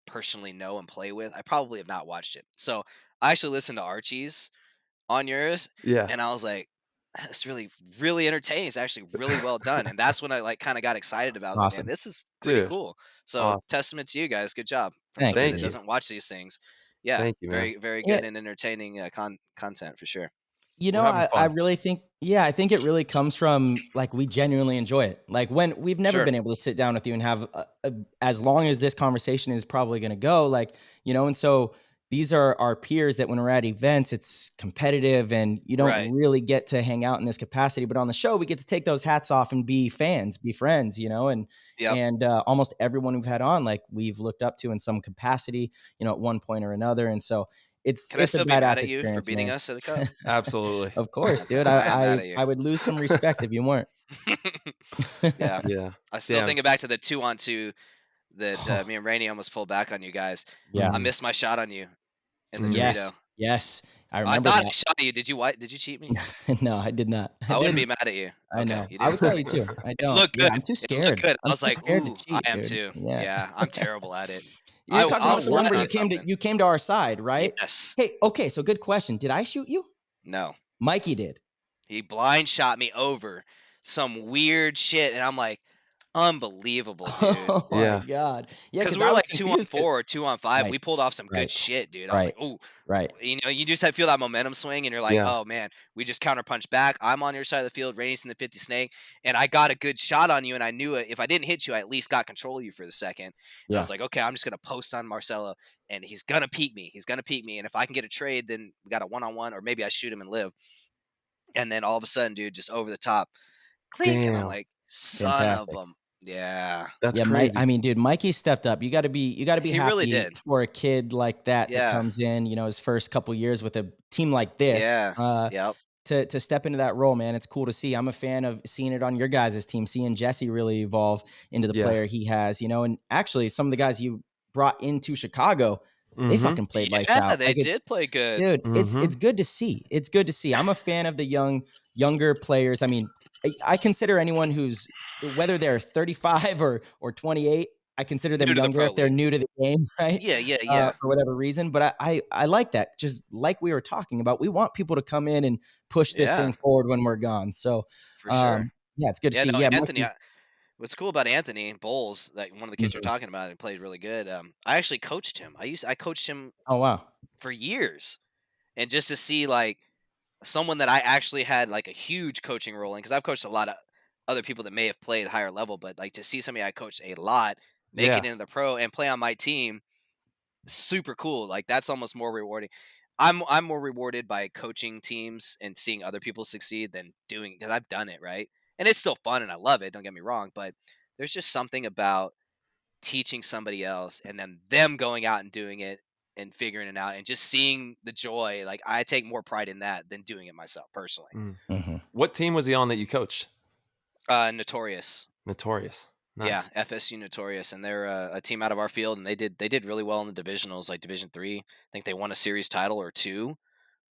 personally know and play with. I probably have not watched it. So I actually listened to Archie's on yours,
Yeah.
and I was like, it's really, really entertaining. It's actually really well done. And that's when I like kind of got excited about it. I was like, man, this is pretty
Dude.
cool. So
Awesome.
testament to you guys. Good job from
Thank
somebody
you.
that
Thank you.
doesn't watch these things. Yeah.
Thank you, man.
Very, very good and entertaining content for sure.
You
We're
know,
having
I
fun.
really think, I think it really comes from like we genuinely enjoy it. Like when we've never
Sure.
been able to sit down with you and have as long as this conversation is probably going to go, like, you know, and so these are our peers that when we're at events, it's competitive and you don't
Right.
really get to hang out in this capacity. But on the show, we get to take those hats off and be fans, be friends, you know, and
Yep.
and almost everyone we've had on, like we've looked up to in some capacity, you know, at one point or another. And so
Can I
it's a
still be mad
badass
at you for
experience,
beating
man.
us at a cup?
Absolutely.
Of course,
Okay,
dude.
I am mad at you.
I would lose some respect if you weren't.
Yeah.
Yeah.
I still
Damn.
thinking back to the 2-on-2 that me and Rainey almost pulled back on you guys.
Yeah.
I missed my shot on you in the
Mm.
Dorito.
Yes. I
I
remember
thought I
that.
shot you. Did you cheat me?
No, I did not.
I wouldn't be
didn't.
mad at you.
I
Okay,
know.
you
I
didn't
would
scare
tell
me.
you too. I
It
don't.
looked
Yeah,
good.
I'm too
It looked
scared.
good. I
I'm
was
too
like,
scared to
ooh, I
cheat,
am
dude.
too.
Yeah.
Yeah, I'm terrible at it.
You're talking
I'll
about
slide
remember
on something.
you came to our side, right?
Yes.
Hey, okay, so good question. Did I shoot you?
No.
Mikey did.
He blind shot me over some weird shit, and I'm like, unbelievable, dude.
Oh my
Yeah.
god. Yeah,
Because
because
we
I
were
was
like
confused.
2-on-4 or 2-on-5. We
Right.
pulled off some good
Right.
shit, dude. I was like, ooh.
Right.
You know, you just feel that momentum swing, and you're like,
Yeah.
oh man, we just counterpunch back. I'm on your side of the field, Rainey's in the 50 snake, and I got a good shot on you, and I knew it. If I didn't hit you, I at least got control of you for the second. And I
Yeah.
was like, okay, I'm just gonna post on Marcelo, and he's gonna peek me. And if I can get a trade, then we got a 1-on-1, or maybe I shoot him and live. And then all of a sudden, dude, just over the top, clink, and I'm
Damn.
like, son of
Fantastic.
them. Yeah.
That's
Yeah,
crazy.
I mean, dude, Mikey stepped up. You got to be
He really
happy
did.
for a kid like that
Yeah.
comes in, you know, his first couple years with a team like this.
Yeah. Yep.
To step into that role, man, it's cool to see. I'm a fan of seeing it on your guys' team, seeing Jesse really evolve into the
Yeah.
player he has, you know, and actually some of the guys you brought into Chicago, they fucking played lights
Yeah,
out.
they
Like
did play good.
dude, it's good to see. It's good to see. I'm a fan of the younger players. I mean, I consider anyone who's whether they're 35 or 28, I consider them
New to the
younger
pro
if they're
league.
new to the game, right?
Yeah.
For whatever reason. But I like that. Just like we were talking about, we want people to come in and push this thing forward when we're gone. So
For sure.
yeah, it's good to see.
No,
Yeah,
Anthony. What's cool about Anthony Bowles, that one of the kids you're
Mhm.
talking about, and played really good. I actually coached him. I coached him
Oh wow.
for years, and just to see like someone that I actually had like a huge coaching role in, because I've coached a lot of other people that may have played higher level, but like to see somebody I coached a lot make it into the pro and play on my team, super cool. Like that's almost more rewarding. I'm more rewarded by coaching teams and seeing other people succeed than doing, because I've done it, right? And it's still fun and I love it, don't get me wrong, but there's just something about teaching somebody else and then them going out and doing it and figuring it out and just seeing the joy. Like I take more pride in that than doing it myself personally.
Mm-hmm.
What team was he on that you coached?
Notorious.
Notorious. Nice.
Yeah, FSU Notorious, and they're a team out of our field, and they did really well in the divisionals, like Division 3. I think they won a series title or 2,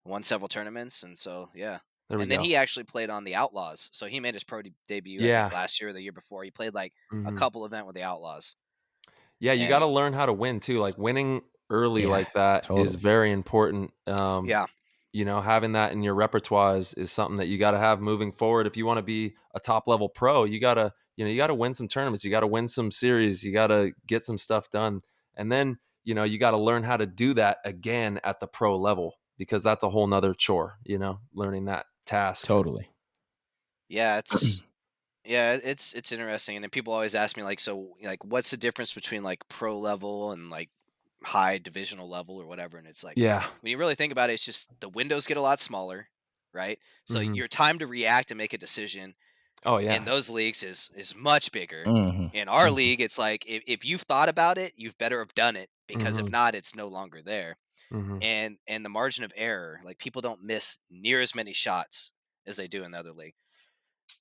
won several tournaments, and so yeah.
There we
And then
go.
he actually played on the Outlaws, so he made his pro debut I think, last year or the year before. He played like a couple event with the Outlaws.
Yeah, you got to learn how to win too. Like winning early like that is very important.
Yeah.
You know, having that in your repertoire is something that you got to have moving forward. If you want to be a top level pro, you got to win some tournaments. You got to win some series. You got to get some stuff done. And then, you know, you got to learn how to do that again at the pro level, because that's a whole nother chore, you know, learning that task.
Totally.
Yeah, it's interesting. And then people always ask me like, so like, what's the difference between like pro level and like high divisional level or whatever? And it's like,
Yeah.
when you really think about it, it's just the windows get a lot smaller, right? So your time to react and make a decision in those leagues is much bigger. In our league, it's like if you've thought about it, you've better have done it, because if not, it's no longer there. And the margin of error, like people don't miss near as many shots as they do in the other league.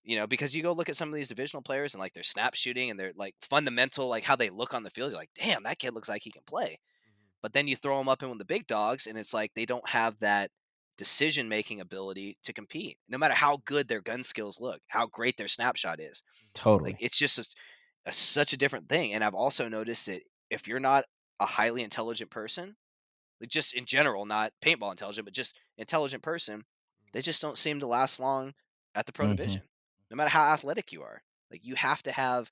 You know, because you go look at some of these divisional players and like their snap shooting and their like fundamental, like how they look on the field, you're like, damn, that kid looks like he can play. But then you throw them up in with the big dogs, and it's like they don't have that decision-making ability to compete, no matter how good their gun skills look, how great their snapshot is.
Totally.
Like, it's just such a different thing. And I've also noticed that if you're not a highly intelligent person, like just in general, not paintball intelligent, but just intelligent person, they just don't seem to last long at the pro division, no matter how athletic you are. Like, you have to have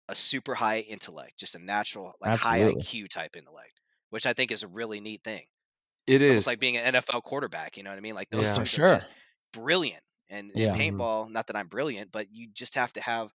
a super high intellect, just a natural, like high
Absolutely.
IQ type intellect, which I think is a really neat thing.
It
It's almost
is.
like being an NFL quarterback. You know what I mean? Like, those
Yeah.
For
dudes are
sure.
just brilliant. And in
Yeah.
paintball, not that I'm brilliant, but you just have to have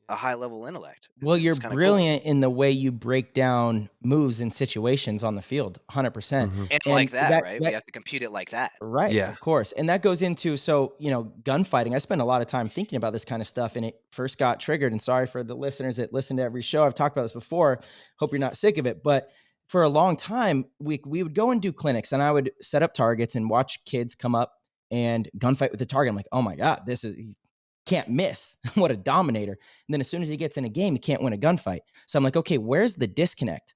a high level intellect.
Well, you're
It's kind of cool.
brilliant in the way you break down moves and situations on the field, 100%.
Mhm.
And
And
like that, right? We have to compute it like that.
right,
Yeah.
of course. And that goes into, so, gunfighting. I spend a lot of time thinking about this kind of stuff, and it first got triggered. And sorry for the listeners that listen to every show. I've talked about this before. Hope you're not sick of it. But for a long time, we would go and do clinics, and I would set up targets and watch kids come up and gunfight with the target. I'm like, oh my God, he can't miss. What a dominator. And then as soon as he gets in a game, he can't win a gunfight. So I'm like, okay, where's the disconnect?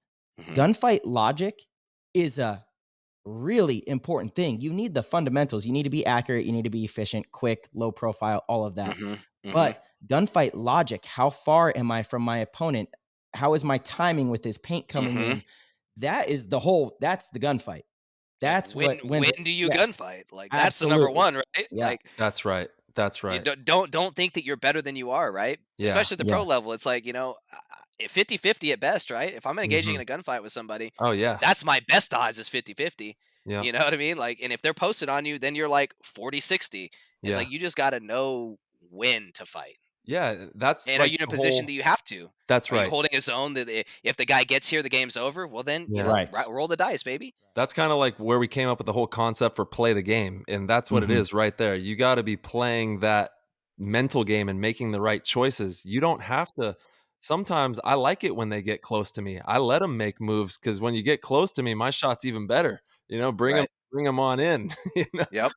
Gunfight logic is a really important thing. You need the fundamentals. You need to be accurate. You need to be efficient, quick, low profile, all of that. But gunfight logic, how far am I from my opponent? How is my timing with his paint coming in? That is that's the gunfight. That's
when do you gunfight? Like, that's the number one, right?
Yeah.
Like,
That's right. That's
you
right.
don't think that you're better than you are, right?
Yeah.
Especially at the pro level. It's like, 50-50 at best, right? If I'm engaging
Mhm.
in a gunfight with somebody,
Oh yeah.
that's my best odds is 50-50.
Yeah.
You know what I mean? Like, and if they're posted on you, then you're like 40-60. It's
Yeah.
like, you just got to know when to fight.
Yeah. That's
And
like
are you in a
the
position
whole.
that you have to?
That's
Are you
right.
holding a zone that if the guy gets here, the game's over? Well, then,
Yeah.
Right.
roll the dice, baby.
That's kind of like where we came up with the whole concept for play the game. And that's what it is right there. You got to be playing that mental game and making the right choices. You don't have to. Sometimes I like it when they get close to me. I let them make moves because when you get close to me, my shot's even better. Bring them on in.
Yep.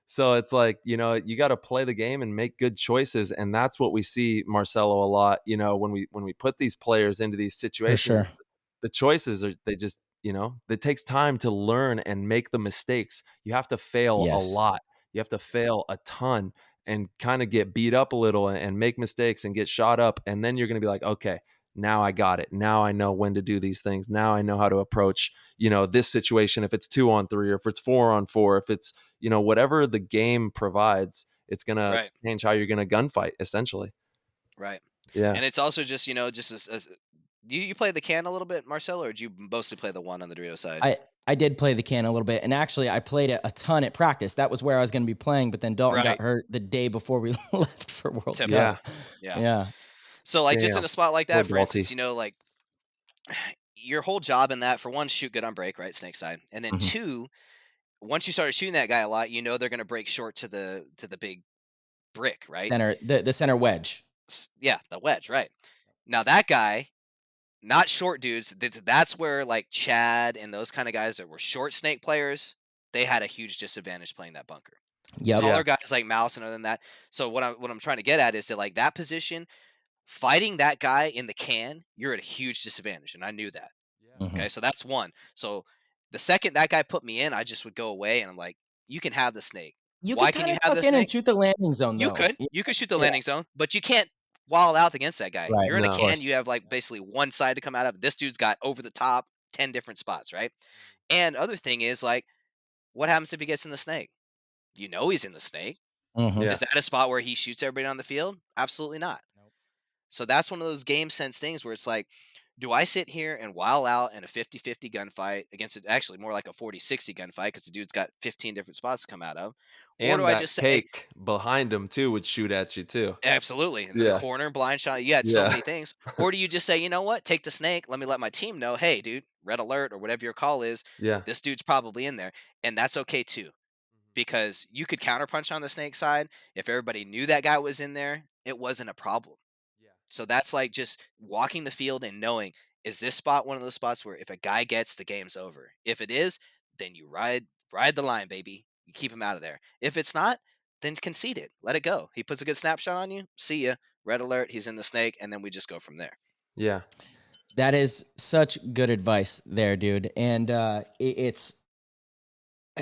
So it's like, you got to play the game and make good choices. And that's what we see, Marcelo, a lot, when we put these players into these situations, the choices are, they just, it takes time to learn and make the mistakes. You have to fail a lot. You have to fail a ton and kind of get beat up a little and make mistakes and get shot up. And then you're going to be like, okay, now I got it. Now I know when to do these things. Now I know how to approach, this situation. If it's 2-on-3 or if it's 4-on-4, if it's, whatever the game provides, it's going to change how you're going to gunfight essentially.
Right.
Yeah.
And it's also just, just as you play the can a little bit, Marcelo, or did you mostly play the one on the Dorito side?
I did play the can a little bit, and actually I played it a ton at practice. That was where I was going to be playing, but then Dalton got hurt the day before we left for World Cup. Yeah.
So, like, just in a spot like that, for
Dalty.
instance, like, your whole job in that, for one, shoot good on break, right, snake side, and then two, once you started shooting that guy a lot, they're going to break short to the big brick, right?
The center wedge.
Yeah, the wedge, right? Now that guy, not short dudes. That's where, like, Chad and those kind of guys that were short snake players, they had a huge disadvantage playing that bunker. Taller guys like Mouse and other than that. So what I'm trying to get at is that, like, that position, fighting that guy in the can, you're at a huge disadvantage, and I knew that. Okay, so that's one. So the second that guy put me in, I just would go away, and I'm like, you can have the snake. Why can you have the
in and
snake?
shoot the landing zone, though.
You could shoot the landing zone, but you can't wild out against that guy.
Right,
You're in a can, you have, like, basically one side to come out of. This dude's got over the top 10 different spots, right? And other thing is, like, what happens if he gets in the snake? He's in the snake. Is that a spot where he shoots everybody on the field? Absolutely not. So that's one of those game sense things where it's like, do I sit here and wild out in a 50-50 gunfight against it? Actually, more like a 40-60 gunfight because the dude's got 15 different spots to come out of. Or do I just say,
cake behind him too would shoot at you too?
Absolutely. And the corner, blind shot. You had so many things. Or do you just say, you know what? Take the snake. Let me let my team know, hey, dude, red alert or whatever your call is.
Yeah.
This dude's probably in there. And that's okay too. Because you could counterpunch on the snake side. If everybody knew that guy was in there, it wasn't a problem. So that's like just walking the field and knowing, is this spot one of those spots where if a guy gets, the game's over? If it is, then you ride the line, baby. You keep him out of there. If it's not, then concede it. Let it go. He puts a good snapshot on you. See ya. Red alert. He's in the snake. And then we just go from there.
Yeah.
That is such good advice there, dude. And it's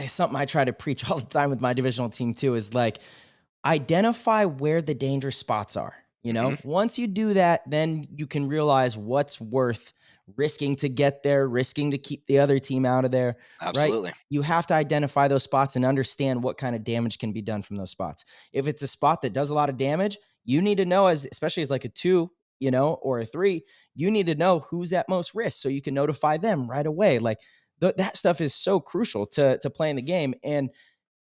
something I try to preach all the time with my divisional team too is like identify where the danger spots are. You
Hmm.
know, once you do that, then you can realize what's worth risking to get there, risking to keep the other team out of there, right?
Absolutely.
You have to identify those spots and understand what kind of damage can be done from those spots. If it's a spot that does a lot of damage, you need to know, as especially as like a 2, you know, or a 3, you need to know who's at most risk so you can notify them right away. Like that stuff is so crucial to playing the game. And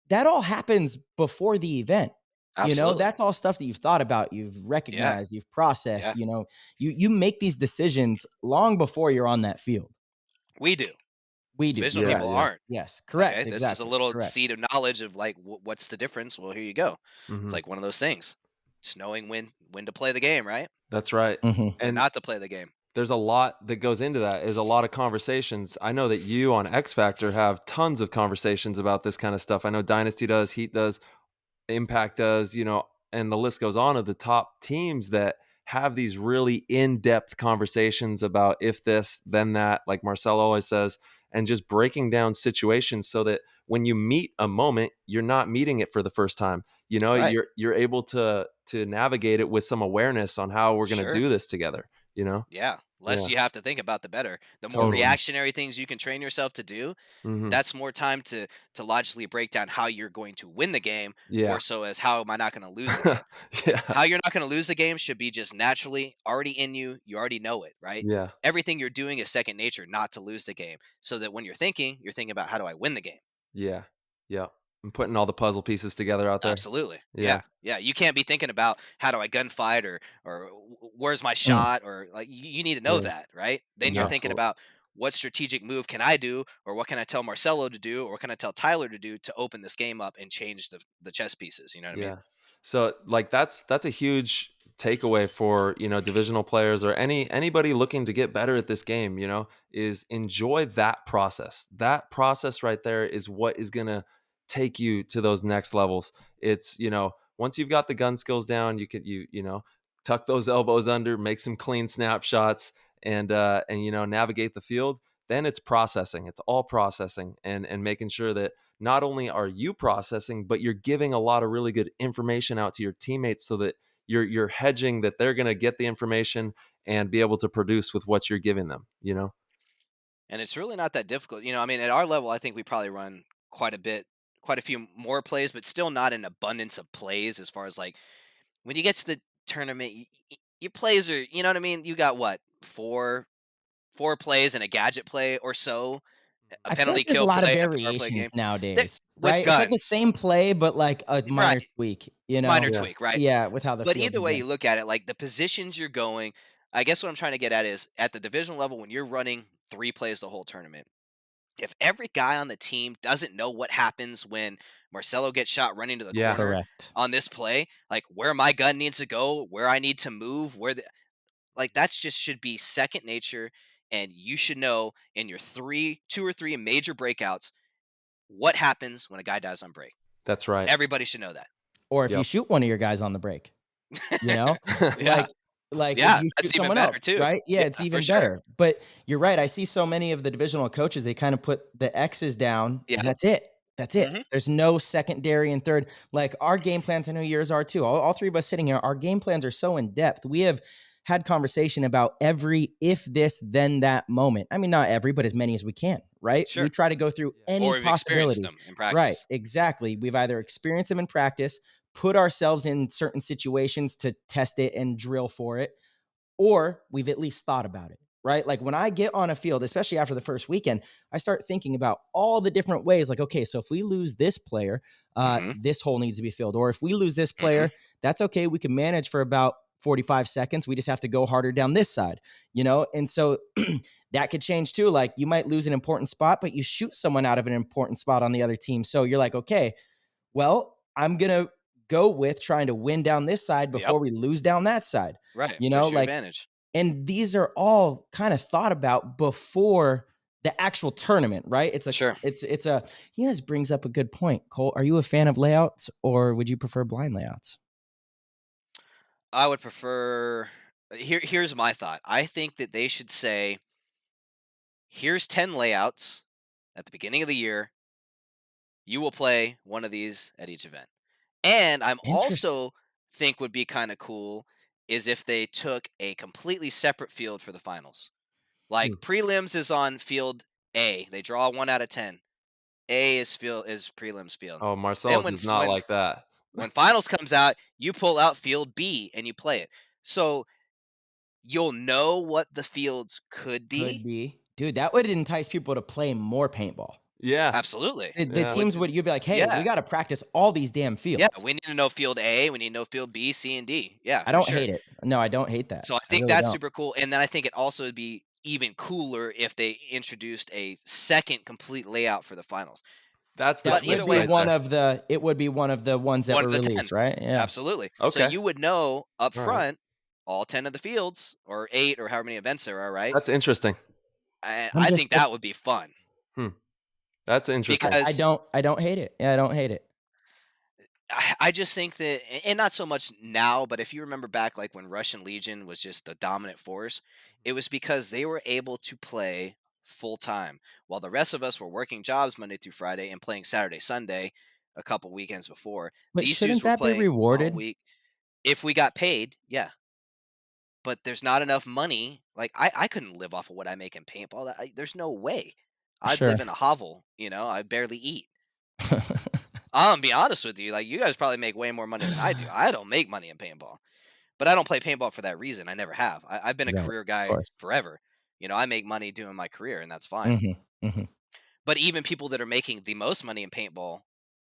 that all happens before the event. You know,
Absolutely.
that's all stuff that you've thought about, you've
Yeah.
recognized, you've processed,
Yeah.
you know. You make these decisions long before you're on that field.
We do.
We do.
Divisional
Yeah,
people
Correct.
yeah.
aren't.
Yes,
Like,
correct,
this is a
exactly,
little
correct.
seed of knowledge of like what's the difference. Well, here you go. It's
Mhm.
like one of those things. Just knowing when to play the game, right?
That's right.
Mhm.
When
And
not to play the game.
there's a lot that goes into that. Is a lot of conversations. I know that you on X Factor have tons of conversations about this kind of stuff. I know Dynasty does, Heat does, Impact does, you know, and the list goes on of the top teams that have these really in-depth conversations about if this, then that, like Marcelo always says, and just breaking down situations so that when you meet a moment, you're not meeting it for the first time. You know,
Right.
you're able to navigate it with some awareness on how we're going to
Sure.
do this together, you know?
Yeah. Less
Yeah,
you have to think about, the better. The more
totally.
reactionary things you can train yourself to do,
Mhm.
that's more time to logically break down how you're going to win the game,
Yeah.
more so as how am I not going to lose the game.
Yeah.
How you're not going to lose the game should be just naturally already in you. You already know it, right?
Yeah.
Everything you're doing is second nature not to lose the game. So that when you're thinking about how do I win the game?
Yeah. Yeah. I'm putting all the puzzle pieces together out there.
Absolutely.
Yeah.
Yeah. Yeah. You can't be thinking about how do I gunfight or where's my
Mm,
shot or like you need to know
Yeah.
that, right? Then you're
yeah.
thinking
Absolutely.
about what strategic move can I do or what can I tell Marcelo to do or what can I tell Tyler to do to open this game up and change the chess pieces. You know what I mean?
Yeah. So like that's a huge takeaway for, you know, divisional players or anybody looking to get better at this game, you know, is enjoy that process. That process right there is what is going to take you to those next levels. It's, you know, once you've got the gun skills down, you can you know, tuck those elbows under, make some clean snapshots and you know, navigate the field. Then it's processing. It's all processing and making sure that not only are you processing, but you're giving a lot of really good information out to your teammates so that you're hedging that they're going to get the information and be able to produce with what you're giving them, you know?
And it's really not that difficult. You know, I mean, at our level, I think we probably run quite a bit, quite a few more plays, but still not an abundance of plays as far as like when you get to the tournament, your plays are, you know what I mean? You got what, four plays and a gadget play or so, a
I feel
penalty
like there's a
kill
lot of
play, a power play game.
variations nowadays,
With
right? It's like the
guns,
same play, but like a minor
right?
tweak, you know?
Minor
Yeah.
tweak, right?
Yeah, with how the
But
field's
either way
been.
you look at it, like the positions you're going, I guess what I'm trying to get at is at the division level when you're running 3 plays the whole tournament. If every guy on the team doesn't know what happens when Marcelo gets shot running to the
Yeah.
corner
Correct.
on this play, like where my gun needs to go, where I need to move, where the like that's just should be second nature, and you should know in your 2 or 3 major breakouts what happens when a guy dies on break.
That's right.
Everybody should know that.
Or if you
Yep.
shoot one of your guys on the break. You know?
Yeah,
Like if
yeah,
you shoot
that's even
someone
better
else,
too.
right? Yeah,
Yeah,
it's
for
even
sure.
better. But you're right, I see so many of the divisional coaches, they kind of put the X's down
Yeah.
and that's it. That's it.
Hmm.
There's no secondary and third. Like our game plans, I know yours are too. All three of us sitting here, our game plans are so in depth. We have had conversation about every if this then that moment. I mean, not every, but as many as we can, right? We
Sure.
try to go through
Yeah.
any
Or we've experienced
possibility.
them in
Right,
practice.
exactly. We've either experienced them in practice, put ourselves in certain situations to test it and drill for it, or we've at least thought about it, right? Like when I get on a field, especially after the first weekend, I start thinking about all the different ways. Like, okay, so if we lose this player,
Hmm.
this hole needs to be filled. Or if we lose this
Hmm.
player, that's okay. We can manage for about 45 seconds. We just have to go harder down this side, you know? And so that could change too. Like you might lose an important spot, but you shoot someone out of an important spot on the other team. So you're like, okay, well, I'm going to go with trying to win down this side
Yep.
before we lose down that side.
Right.
You know,
Push your
like,
advantage.
and these are all kind of thought about before the actual tournament, right?
Sure.
It's a, he this brings up a good point. Cole, are you a fan of layouts or would you prefer blind layouts?
I would prefer. Here's my thought. I think that they should say, "Here's 10 layouts at the beginning of the year. you will play one of these at each event. And I'm
Interesting.
also think would be kind of cool is if they took a completely separate field for the finals. Like prelims is on field A. They draw 1 out of 10. A is prelims field.
Oh, Marcelo
Then
does not like that.
when finals comes out, you pull out field B and you play it. So you'll know what the fields could be.
Dude, that would entice people to play more paintball.
Yeah.
Absolutely.
The teams would, you'd be like, hey, we got to practice all these damn fields.
Yeah, we need to know field A, we need to know field B, C, and D. Yeah,
I don't hate it. No, I don't hate that.
So I think that's super cool. And then I think it also would be even cooler if they introduced a second complete layout for the finals.
That would be one of the ones that were released, right? Yeah.
Absolutely.
Okay.
So you would know up front all 10 of the fields or 8 or however many events there are, right?
That's interesting.
And I think that would be fun.
That's interesting.
Because
I don't hate it. Yeah, I don't hate it.
I just think that, and not so much now, but if you remember back, like when Russian Legion was just the dominant force, it was because they were able to play full time while the rest of us were working jobs Monday through Friday and playing Saturday, Sunday, a couple weekends before.
But
these
shouldn't
dudes were
that be
playing
rewarded?
all week. If we got paid, yeah. But there's not enough money. Like I couldn't live off of what I make in paintball. There's no way. I'd live in a hovel. I barely eat. I'm gonna be honest with you. Like, you guys probably make way more money than I do. I don't make money in paintball, but I don't play paintball for that reason. I never have. I've been a career guy forever. I make money doing my career, and that's fine. But even people that are making the most money in paintball,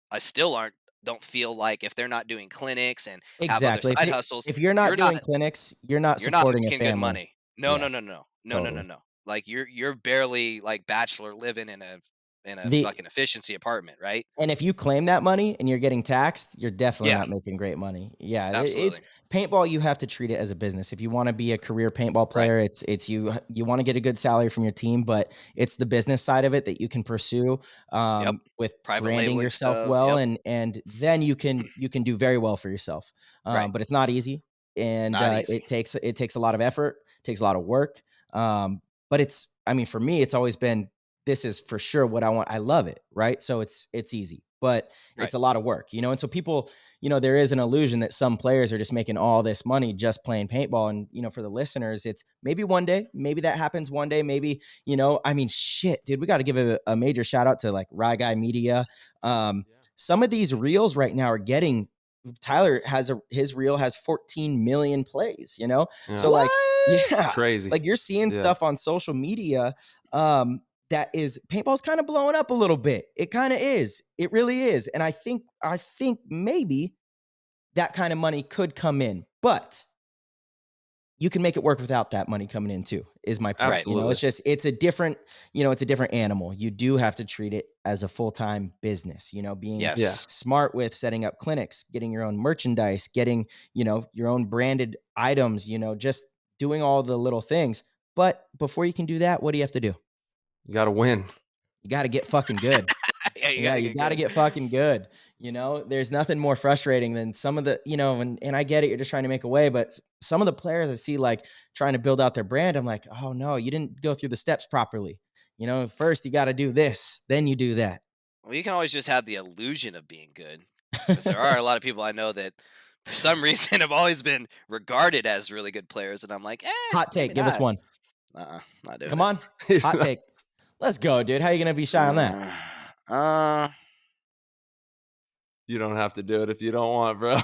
I still don't feel like if they're not doing clinics and have other side hustles.
If you're not doing clinics, you're not supporting a family.
Good money. No. Like you're barely like bachelor living in a fucking efficiency apartment, right?
And if you claim that money and you're getting taxed, you're definitely not making great money. Yeah,
absolutely.
It's paintball. You have to treat it as a business. If you want to be a career paintball player, it's you want to get a good salary from your team, but it's the business side of it that you can pursue with
private
branding yourself
stuff.
well, and then you can do very well for yourself. But it's not easy, and it takes a lot of effort, takes a lot of work. But for me, it's always been, this is for sure what I want. I love it. Right. So it's easy, but it's a lot of work, and so people, there is an illusion that some players are just making all this money just playing paintball. And, for the listeners, it's maybe one day, maybe that happens one day, maybe, shit, dude, we got to give a major shout out to like Rye Guy Media. Some of these reels right now are getting, Tyler his reel has 14 million plays, So like,
crazy.
Like you're seeing stuff on social media, that is, paintball's kind of blowing up a little bit. It kind of is. It really is. And I think maybe that kind of money could come in, but you can make it work without that money coming in too, is my point.
Absolutely.
It's a different, it's a different animal. You do have to treat it as a full-time business, being smart with setting up clinics, getting your own merchandise, getting, your own branded items, just doing all the little things. But before you can do that, what do you have to do?
You got to win.
You got to get fucking good. You got to get fucking good. There's nothing more frustrating than some of the, and I get it. You're just trying to make a way, but some of the players I see like trying to build out their brand, I'm like, oh no, you didn't go through the steps properly. First you got to do this, then you do that.
Well, you can always just have the illusion of being good. Because there are a lot of people I know that for some reason have always been regarded as really good players. And I'm like,
hot take, give us one.
Not doing it.
Come on. Hot take. Let's go, dude. How are you going to be shy on that?
You don't have to do it if you don't want, bro.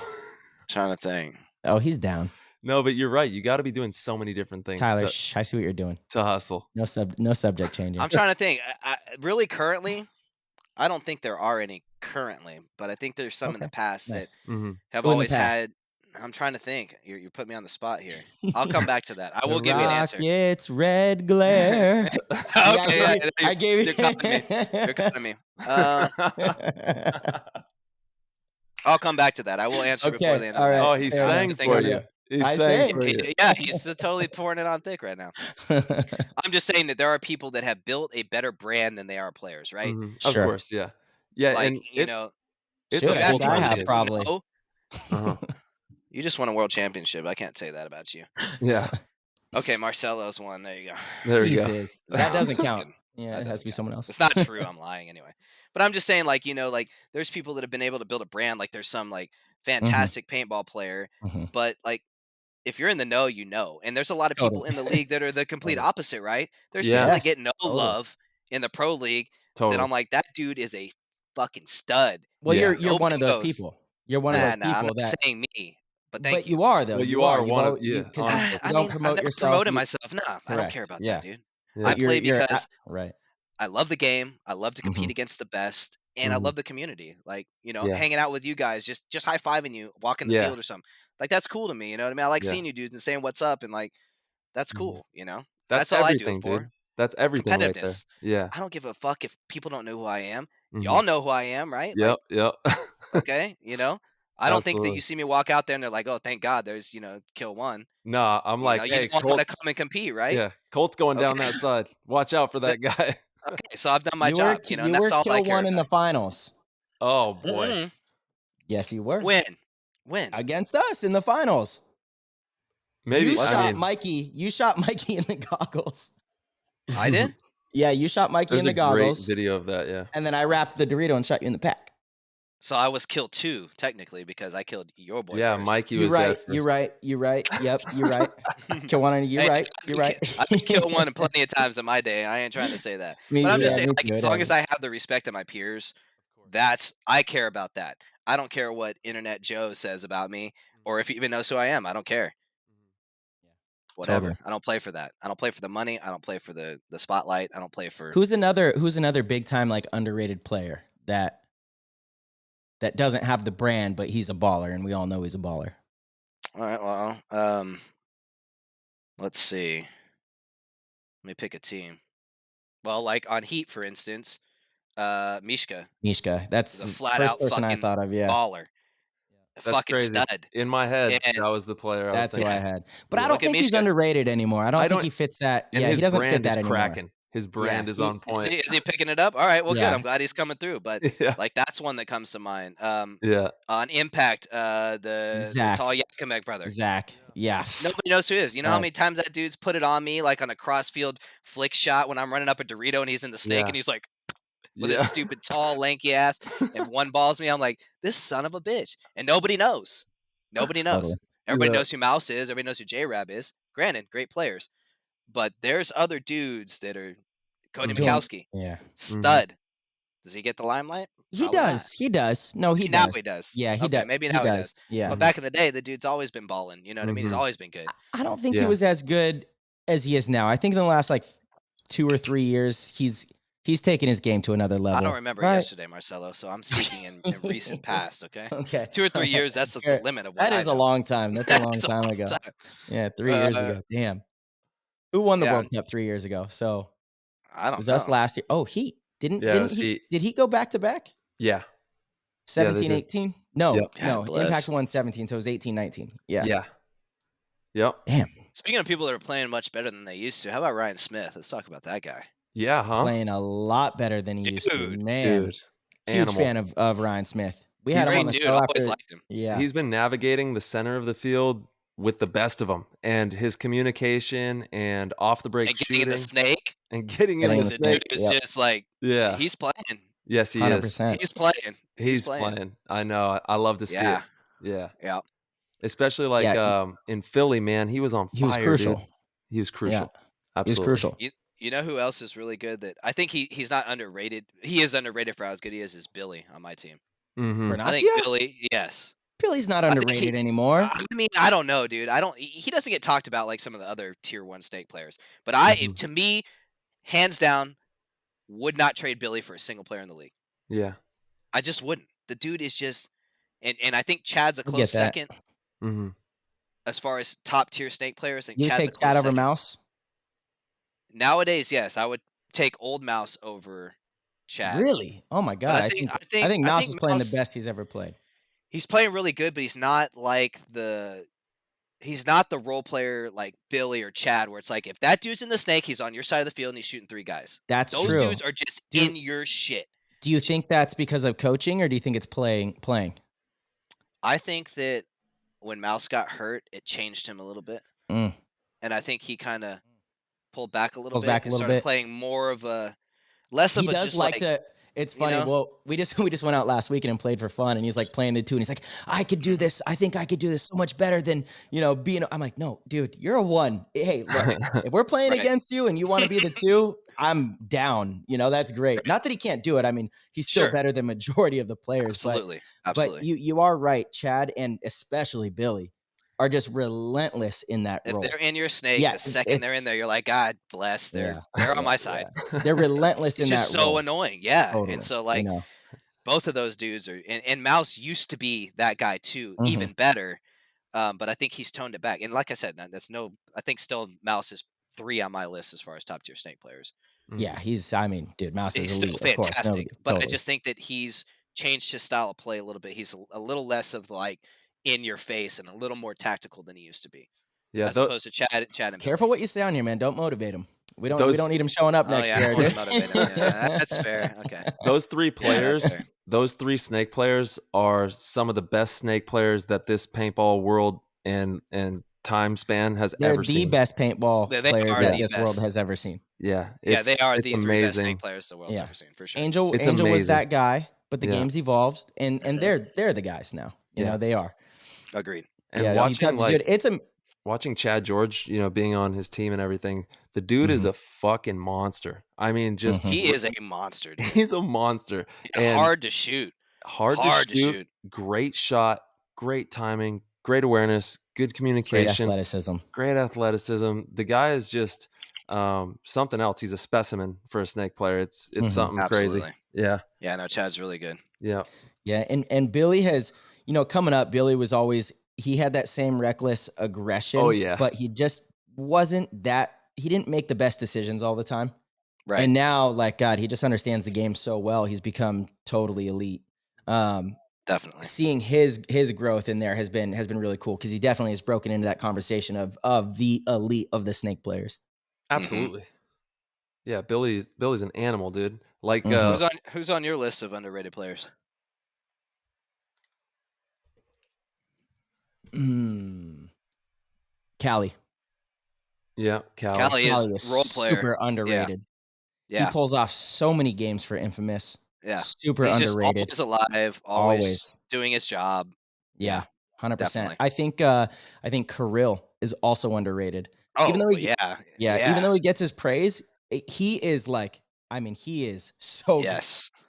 Trying to think.
Oh, he's down.
No, but you're right. You got to be doing so many different things.
Tyler, I see what you're doing.
To hustle.
No subject changing.
I'm trying to think. Really, currently, I don't think there are any currently, but I think there's some in the past that have always had. I'm trying to think. You're putting me on the spot here. I'll come back to that. I will give you an answer.
It's red glare.
Okay, I gave you. You're cutting me. I'll come back to that. I will answer before the end of
Oh, he's sang for you. He's saying for you.
Yeah, he's totally pouring it on thick right now. I'm just saying that there are people that have built a better brand than they are players, right?
Of course, yeah. Yeah,
like,
and
it's a full time probably.
You just won a world championship. I can't say that about you.
Yeah.
Okay, Marcelo's won. There you go.
There you go.
That doesn't count. Yeah, it has to be someone else.
It's not true. I'm lying anyway. But I'm just saying, like, like there's people that have been able to build a brand. Like there's some like fantastic paintball player, but like if you're in the know, and there's a lot of people in the league that are the complete opposite, right? There's people that get no love in the pro league. That I'm like, that dude is a fucking stud.
Well, you're one of those people. You're one of those people
I'm not saying me, but thank you.
You are though.
Well, you are one of
because
I
don't
mean,
promote
I've never
yourself.
promoted myself. No, I don't care about that, dude. I
Yeah.
play because
right.
I love the game. I love to compete against the best, and I love the community. Like, hanging out with you guys, just high fiving you, walking the field or something. Like that's cool to me. You know what I mean? I like seeing you dudes and saying what's up, and like that's cool. That's all I do it for.
Dude. That's everything right there.
Competitiveness.
Yeah.
I don't give a fuck if people don't know who I am. Y'all know who I am, right?
Yep.
Like,
yep.
Okay. I don't think that you see me walk out there and they're like, oh, thank God there's, kill one.
No, I'm like, hey,
you don't want to come and compete, right?
Yeah. Colt's going down that side. Watch out for that guy.
Okay. So I've done my job, and that's all I care
one
about.
in the finals.
Oh, boy.
Yes, you were.
When?
Against us in the finals.
Maybe.
You shot Mikey in the goggles.
I did?
Yeah, you shot Mikey in the goggles.
There's a great video of that, yeah.
And then I wrapped the Dorito and shot you in the pack.
So I was kill 2, technically, because I killed your boy first.
Mikey was there first.
You're right. Yep, you're right. Kill one on you. You're right.
I could kill one plenty of times in my day. I ain't trying to say that. But I'm just saying, like, as long as I have the respect of my peers, I care about that. I don't care what Internet Joe says about me, or if he even knows who I am. I don't care. Whatever. Totally. I don't play for that. I don't play for the money. I don't play for the spotlight. I don't play for.
Who's another big time like underrated player that doesn't have the brand, but he's a baller, and we all know he's a baller.
All right. Well, let's see. Let me pick a team. Well, like on Heat, for instance, Mishka.
That's
the flat
first
out
person I thought of. Yeah,
baller.
That's
fucking
crazy.
Stud.
In my head, that was the player.
That's who I had. But I don't think he's underrated anymore. I don't think he fits that.
And
he doesn't fit that anymore.
Cracking. His brand is on point.
Is he picking it up? All right, well, good. I'm glad he's coming through. But like that's one that comes to mind. On Impact, the tall Yakimek brother.
Zach. Yeah.
Nobody knows who he is. You know how many times that dude's put it on me, like on a crossfield flick shot when I'm running up a Dorito and he's in the snake and he's like with his stupid tall lanky ass and one balls me. I'm like, this son of a bitch, and nobody knows. Nobody knows. Totally. Everybody knows who Mouse is. Everybody knows who J-Rab is. Granted, great players. But there's other dudes that are Cody Mikowski.
Yeah.
Stud. Does he get the limelight?
He does. He does. No, he does.
Now he does.
Yeah, he does.
Maybe now he does.
Yeah.
But back in the day, the dude's always been balling. You know what I mean? He's always been good.
I don't think he was as good as he is now. I think in the last like 2 or 3 years, he's taken his game to another level.
I don't remember yesterday, Marcelo, so I'm speaking in recent past, okay? Okay. 2 or 3 years, that's the limit of what
That is a long time. That's a long time ago. Yeah, 3 years ago. Damn. Who won the World Cup 3 years ago? So
I don't know.
It was us last year. Oh, Heat. Did he go back to back?
Yeah.
17, 18? No,
no.
Impact won 17, so it was 18, 19. Yeah.
Yeah. Yep.
Damn.
Speaking of people that are playing much better than they used to, how about Ryan Smith? Let's talk about that guy.
Yeah, huh?
Playing a lot better than he used to. Man.
Dude.
Huge fan of Ryan Smith. We had him on the show
always liked him.
Yeah.
He's been navigating the center of the field with the best of them, and his communication and off the break shooting.
In the snake.
And getting in the snake.
Dude is just like, he's playing.
Yes, he
100%.
is.
He's playing.
He's playing. I know. I love to see it. Yeah.
Yeah.
Especially like in Philly, man, he was on fire.
He was crucial.
Dude. He was crucial.
Yeah.
Absolutely.
He was crucial.
You know who else is really good that I think he's not underrated. He is underrated for how good he is Billy on my team.
Mm-hmm.
I think Billy, yes.
Billy's not underrated anymore.
I mean, I don't know, dude. He doesn't get talked about like some of the other tier 1 snake players. But to me, hands down, would not trade Billy for a single player in the league.
Yeah.
I just wouldn't. The dude is just and I think Chad's a close second.
Mm-hmm.
As far as top tier snake players, I think
you
Chad's
take Chad over
second.
Mouse?
Nowadays, yes, I would take old Mouse over Chad.
Really? Oh my god! I think Mouse is playing the best he's ever played.
He's playing really good, but he's not like he's not the role player like Billy or Chad, where it's like if that dude's in the snake, he's on your side of the field and he's shooting 3 guys.
That's
Those
true.
Those dudes are just in your shit.
Do you think that's because of coaching, or do you think it's playing?
I think that when Mouse got hurt, it changed him a little bit, and I think he kind of pulled back a little bit and started playing more of a Less of
He
a
does
just
like the. It's funny.
know?
Well, we just went out last weekend and played for fun, and he's like playing the two, and he's like, I could do this. I think I could do this so much better than being. I'm like, no, dude, you're a 1. Hey, look, if we're playing against you and you want to be the 2, I'm down. That's great. Not that he can't do it. I mean, he's still better than majority of the players.
Absolutely.
But you are right, Chad, and especially Billy are just relentless in that role.
If they're in your snake, the second they're in there, you're like, God bless. They're on my side.
They're relentless in that role.
It's just so annoying. Yeah.
Totally.
And so like both of those dudes are, and Mouse used to be that guy too, even better. But I think he's toned it back. And like I said, I think still Mouse is 3 on my list as far as top tier snake players.
Yeah, dude, Mouse is
still
elite,
fantastic. But
totally.
I just think that he's changed his style of play a little bit. He's a little less of like in your face and a little more tactical than he used to be. Yeah, as opposed to Chad and
careful what you say on here, man. Don't motivate him. We don't need him showing up next year.
That's fair. Okay.
Those 3 players, those 3 snake players are some of the best snake players that this paintball world and time span has ever seen.
They're the best paintball players that this world has ever seen.
Yeah.
They are the
amazing.
3 best snake players the world's ever seen, for sure.
Angel was that guy, but the game's evolved, and they're the guys now. You know, they are.
Agreed.
And watching Chad George, being on his team and everything, the dude is a fucking monster. I mean, just
he is a monster. Dude.
He's a monster. And
hard to shoot.
Hard to shoot. Great shot. Great timing. Great awareness. Good communication. Great athleticism. The guy is just something else. He's a specimen for a snake player. It's something crazy. Yeah.
Yeah. No, Chad's really good.
Yeah.
Yeah. And Billy has, coming up, Billy was always. He had that same reckless aggression.
Oh, yeah.
But he just wasn't that. He didn't make the best decisions all the time.
Right.
And now, like, God, he just understands the game so well. He's become totally elite.
Definitely.
Seeing his growth in there has been really cool because he definitely has broken into that conversation of the elite of the snake players.
Absolutely. Yeah, Billy's an animal, dude. Like,
who's on your list of underrated players?
Callie.
Yeah,
Callie is role player.
Super underrated.
Yeah.
He pulls off so many games for Infamous.
Yeah.
Super
He's
underrated.
Just always alive, always doing his job.
Yeah. 100%. I think Kirill is also underrated.
Oh,
even though
even
though he gets his praise, he is he is so
good.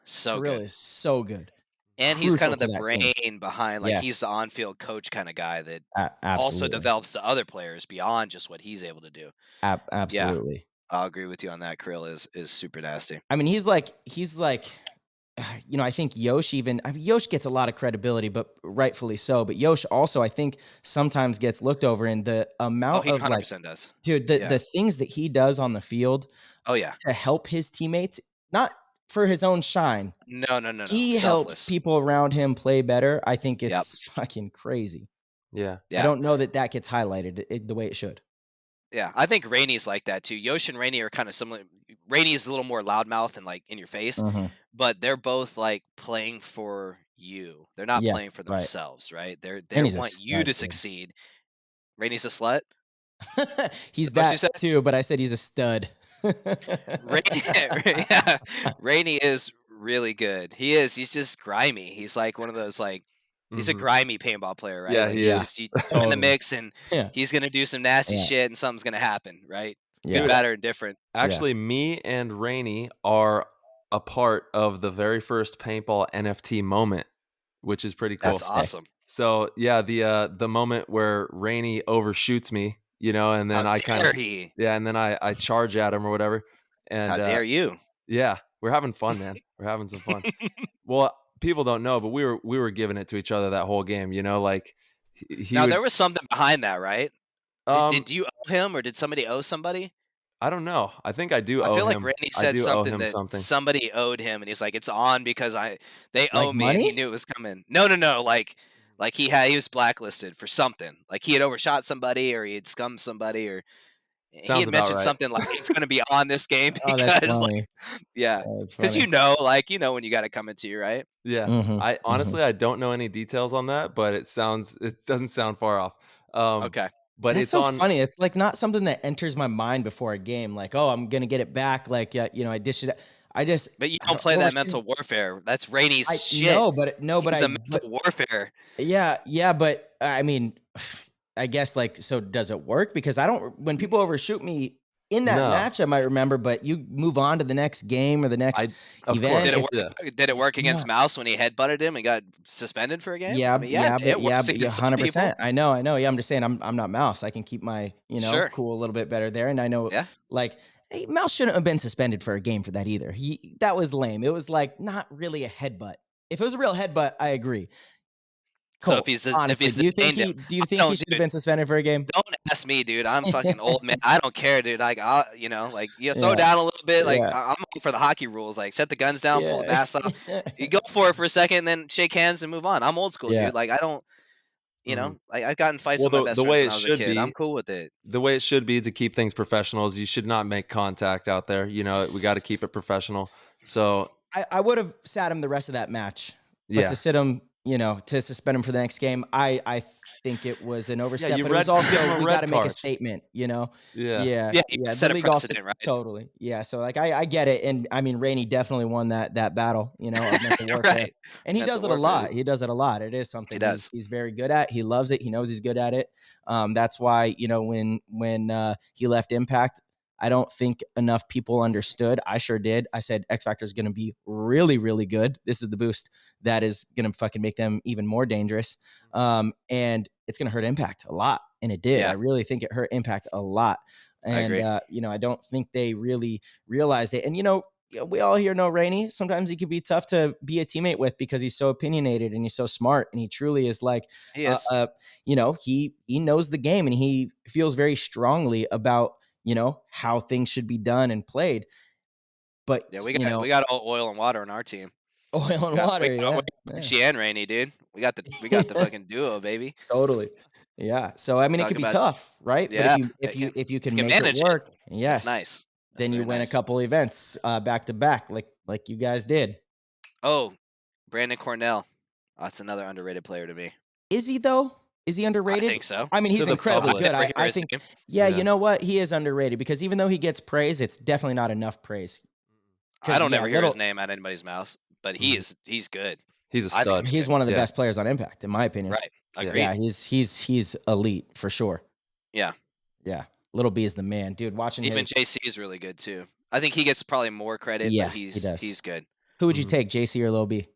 So
Kirill
good.
Is so good.
And he's kind of the brain behind, he's the on-field coach kind of guy that also develops the other players beyond just what he's able to do.
Absolutely.
Yeah, I'll agree with you on that. Kirill is super nasty.
I mean, he's like, I think Yosh Yosh gets a lot of credibility, but rightfully so. But Yosh also, I think, sometimes gets looked over in the amount
he
of
100% does.
Dude, the things that he does on the field.
Oh yeah,
to help his teammates, not for his own shine.
No.
He helps people around him play better. I think it's fucking crazy.
Yeah.
I don't know that gets highlighted the way it should.
Yeah, I think Rainey's like that too. Yosh and Rainey are kind of similar. Rainey's a little more loudmouth and like in your face, but they're both like playing for you. They're not playing for themselves, right? They want you to succeed. Rainey's a slut.
He's that too, but I said he's a stud.
Rainey is really good. He is. He's just grimy. He's like one of those like. He's a grimy paintball player, right?
Yeah,
like
he is.
Just, you throw him in the mix, and he's gonna do some nasty shit, and something's gonna happen, right? Good, bad, or indifferent.
Actually, me and Rainey are a part of the very first paintball NFT moment, which is pretty cool.
That's awesome.
So yeah, the moment where Rainey overshoots me, and then and then I charge at him or whatever. And
how dare you?
Yeah, we're having fun, man. We're having some fun. Well, people don't know, but we were giving it to each other that whole game. Like
there was something behind that, right? Did you owe him, or did somebody owe somebody?
I don't know. I think I do owe him.
I feel like Randy said something somebody owed him, and he's like, "It's on because they owe me," and he knew it was coming. No. Like he was blacklisted for something. Like he had overshot somebody, or he had scummed somebody, or he had mentioned something like it's going to be on this game because, because when you got it coming to you, right?
Yeah. I honestly I don't know any details on that, but it doesn't sound far off.
Okay.
But
it's
it's
so funny. It's like not something that enters my mind before a game. Like, oh, I'm gonna get it back. Like, I dish it.
But you don't play that mental warfare. That's Rainey's shit.
No, but
He's a mental warfare.
Yeah, but I mean, I guess like, so does it work? Because when people overshoot me in that match, I might remember, but you move on to the next game or the next event.
Did it work against Mouse when he headbutted him and got suspended for a game?
Yeah,
I mean, it works against
100%. I know. Yeah, I'm just saying, I'm not Mouse. I can keep my cool a little bit better there, and I know like. Hey, Mouse shouldn't have been suspended for a game for that either. That was lame. It was like not really a headbutt. If it was a real headbutt, I agree.
Colt, so if he's honestly,
do you think he should have been suspended for a game?
Don't ask me, dude. I'm fucking old, man. I don't care, dude. Like, you throw down a little bit. Like, I'm for the hockey rules. Like, set the guns down, pull the mask off. You go for it for a second, then shake hands and move on. I'm old school, dude. Like, I don't. I've gotten fights with my best friends when I was a kid. I'm cool with it.
The way it should be to keep things professional is you should not make contact out there. We got to keep it professional. So
I would have sat him the rest of that match, but to sit him, to suspend him for the next game, I think it was an overstep. But it was also we got to make a statement, Yeah.
Set a precedent, right?
Totally. Yeah. So like I get it, and I mean Rainey definitely won that battle, of mental warfare.
Right.
And he does it a lot. He does it a lot. It is something he's very good at. He loves it. He knows he's good at it. That's why when he left Impact, I don't think enough people understood. I sure did. I said X Factor is going to be really, really good. This is the boost that is going to fucking make them even more dangerous. And it's going to hurt Impact a lot. And it did. Yeah. I really think it hurt Impact a lot. And, I don't think they really realized it. And, we all here know Rainey. Sometimes he can be tough to be a teammate with because he's so opinionated and he's so smart. And he truly is like, he knows the game and he feels very strongly about, how things should be done and played. But
we got all oil and water on our team.
Oil and water,
Archie and Rainey, dude. We got the fucking duo, baby.
Totally. Yeah. So I mean, it could be tough, right?
Yeah.
But if you can make it work, yes,
it's nice.
Then you win a couple events back to back, like you guys did.
Oh, Brandon Cornell. That's another underrated player to me.
Is he though? Is he underrated?
I think so.
I mean, he's incredibly good. I think. Yeah, you know what? He is underrated because even though he gets praise, it's definitely not enough praise.
I don't ever hear his name out of anybody's mouth, but he's good.
He's a stud.
He's one of the best players on Impact, in my opinion.
Right. Agreed.
Yeah, he's elite for sure.
Yeah.
Yeah. Little B is the man, dude. Watching
even JC is really good too. I think he gets probably more credit.
Yeah,
but he's good.
Who would you take, JC or Lil B?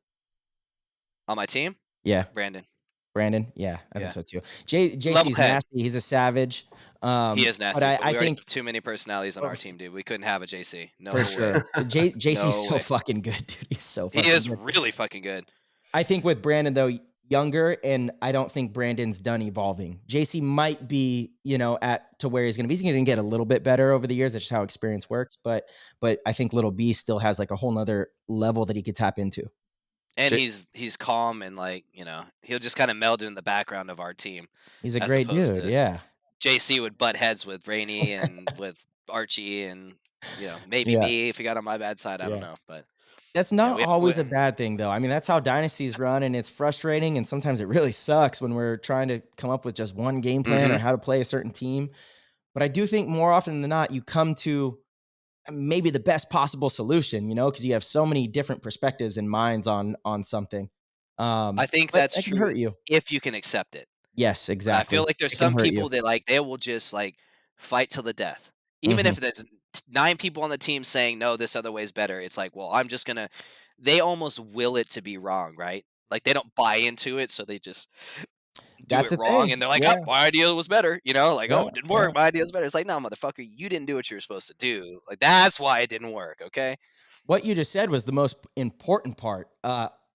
On my team?
Yeah,
Brandon.
Yeah, I think so too. JC's nasty. He's a savage.
He is nasty.
But I think
too many personalities on our team, dude. We couldn't have a JC. No
for
way.
Sure. JC's so fucking good, dude. He's so fucking good.
He is really fucking good.
I think with Brandon though, younger, and I don't think Brandon's done evolving. JC might be, at to where he's going to be. He's going to get a little bit better over the years. That's just how experience works. But I think Little B still has like a whole nother level that he could tap into.
And he's calm and he'll just kind of meld in the background of our team.
He's a great dude. Yeah.
JC would butt heads with Rainey and with Archie and maybe me if he got on my bad side. I don't know, but
that's not always a bad thing though. I mean, that's how dynasties run, and it's frustrating, and sometimes it really sucks when we're trying to come up with just one game plan or how to play a certain team. But I do think more often than not, you come to maybe the best possible solution, because you have so many different perspectives and minds on something.
I think that's
true. Can hurt you
if you can accept it.
Yes, exactly.
I feel like there's some people that they will just fight till the death, even if there's 9 people on the team saying no, this other way is better. It's like, well, I'm just gonna. They almost will it to be wrong, right? Like they don't buy into it, so they just do it wrong, and they're like, "Oh, my idea was better," oh, it didn't work. My idea was better. It's like, no, motherfucker, you didn't do what you were supposed to do. Like that's why it didn't work. Okay.
What you just said was the most important part.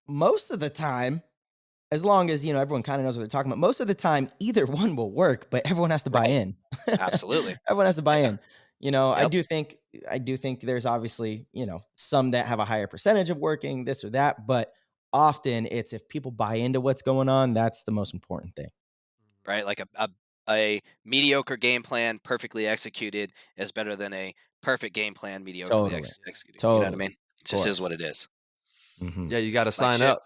Most of the time, as long as everyone kind of knows what they're talking about, most of the time either one will work, but everyone has to buy in.
Absolutely,
everyone has to buy in. I do think there's obviously some that have a higher percentage of working this or that, but often it's if people buy into what's going on, that's the most important thing.
Right, like a mediocre game plan perfectly executed is better than a perfect game plan mediocrely executed.
Totally.
You know what I mean? It just is what it is.
Mm-hmm. Yeah, you got to sign up.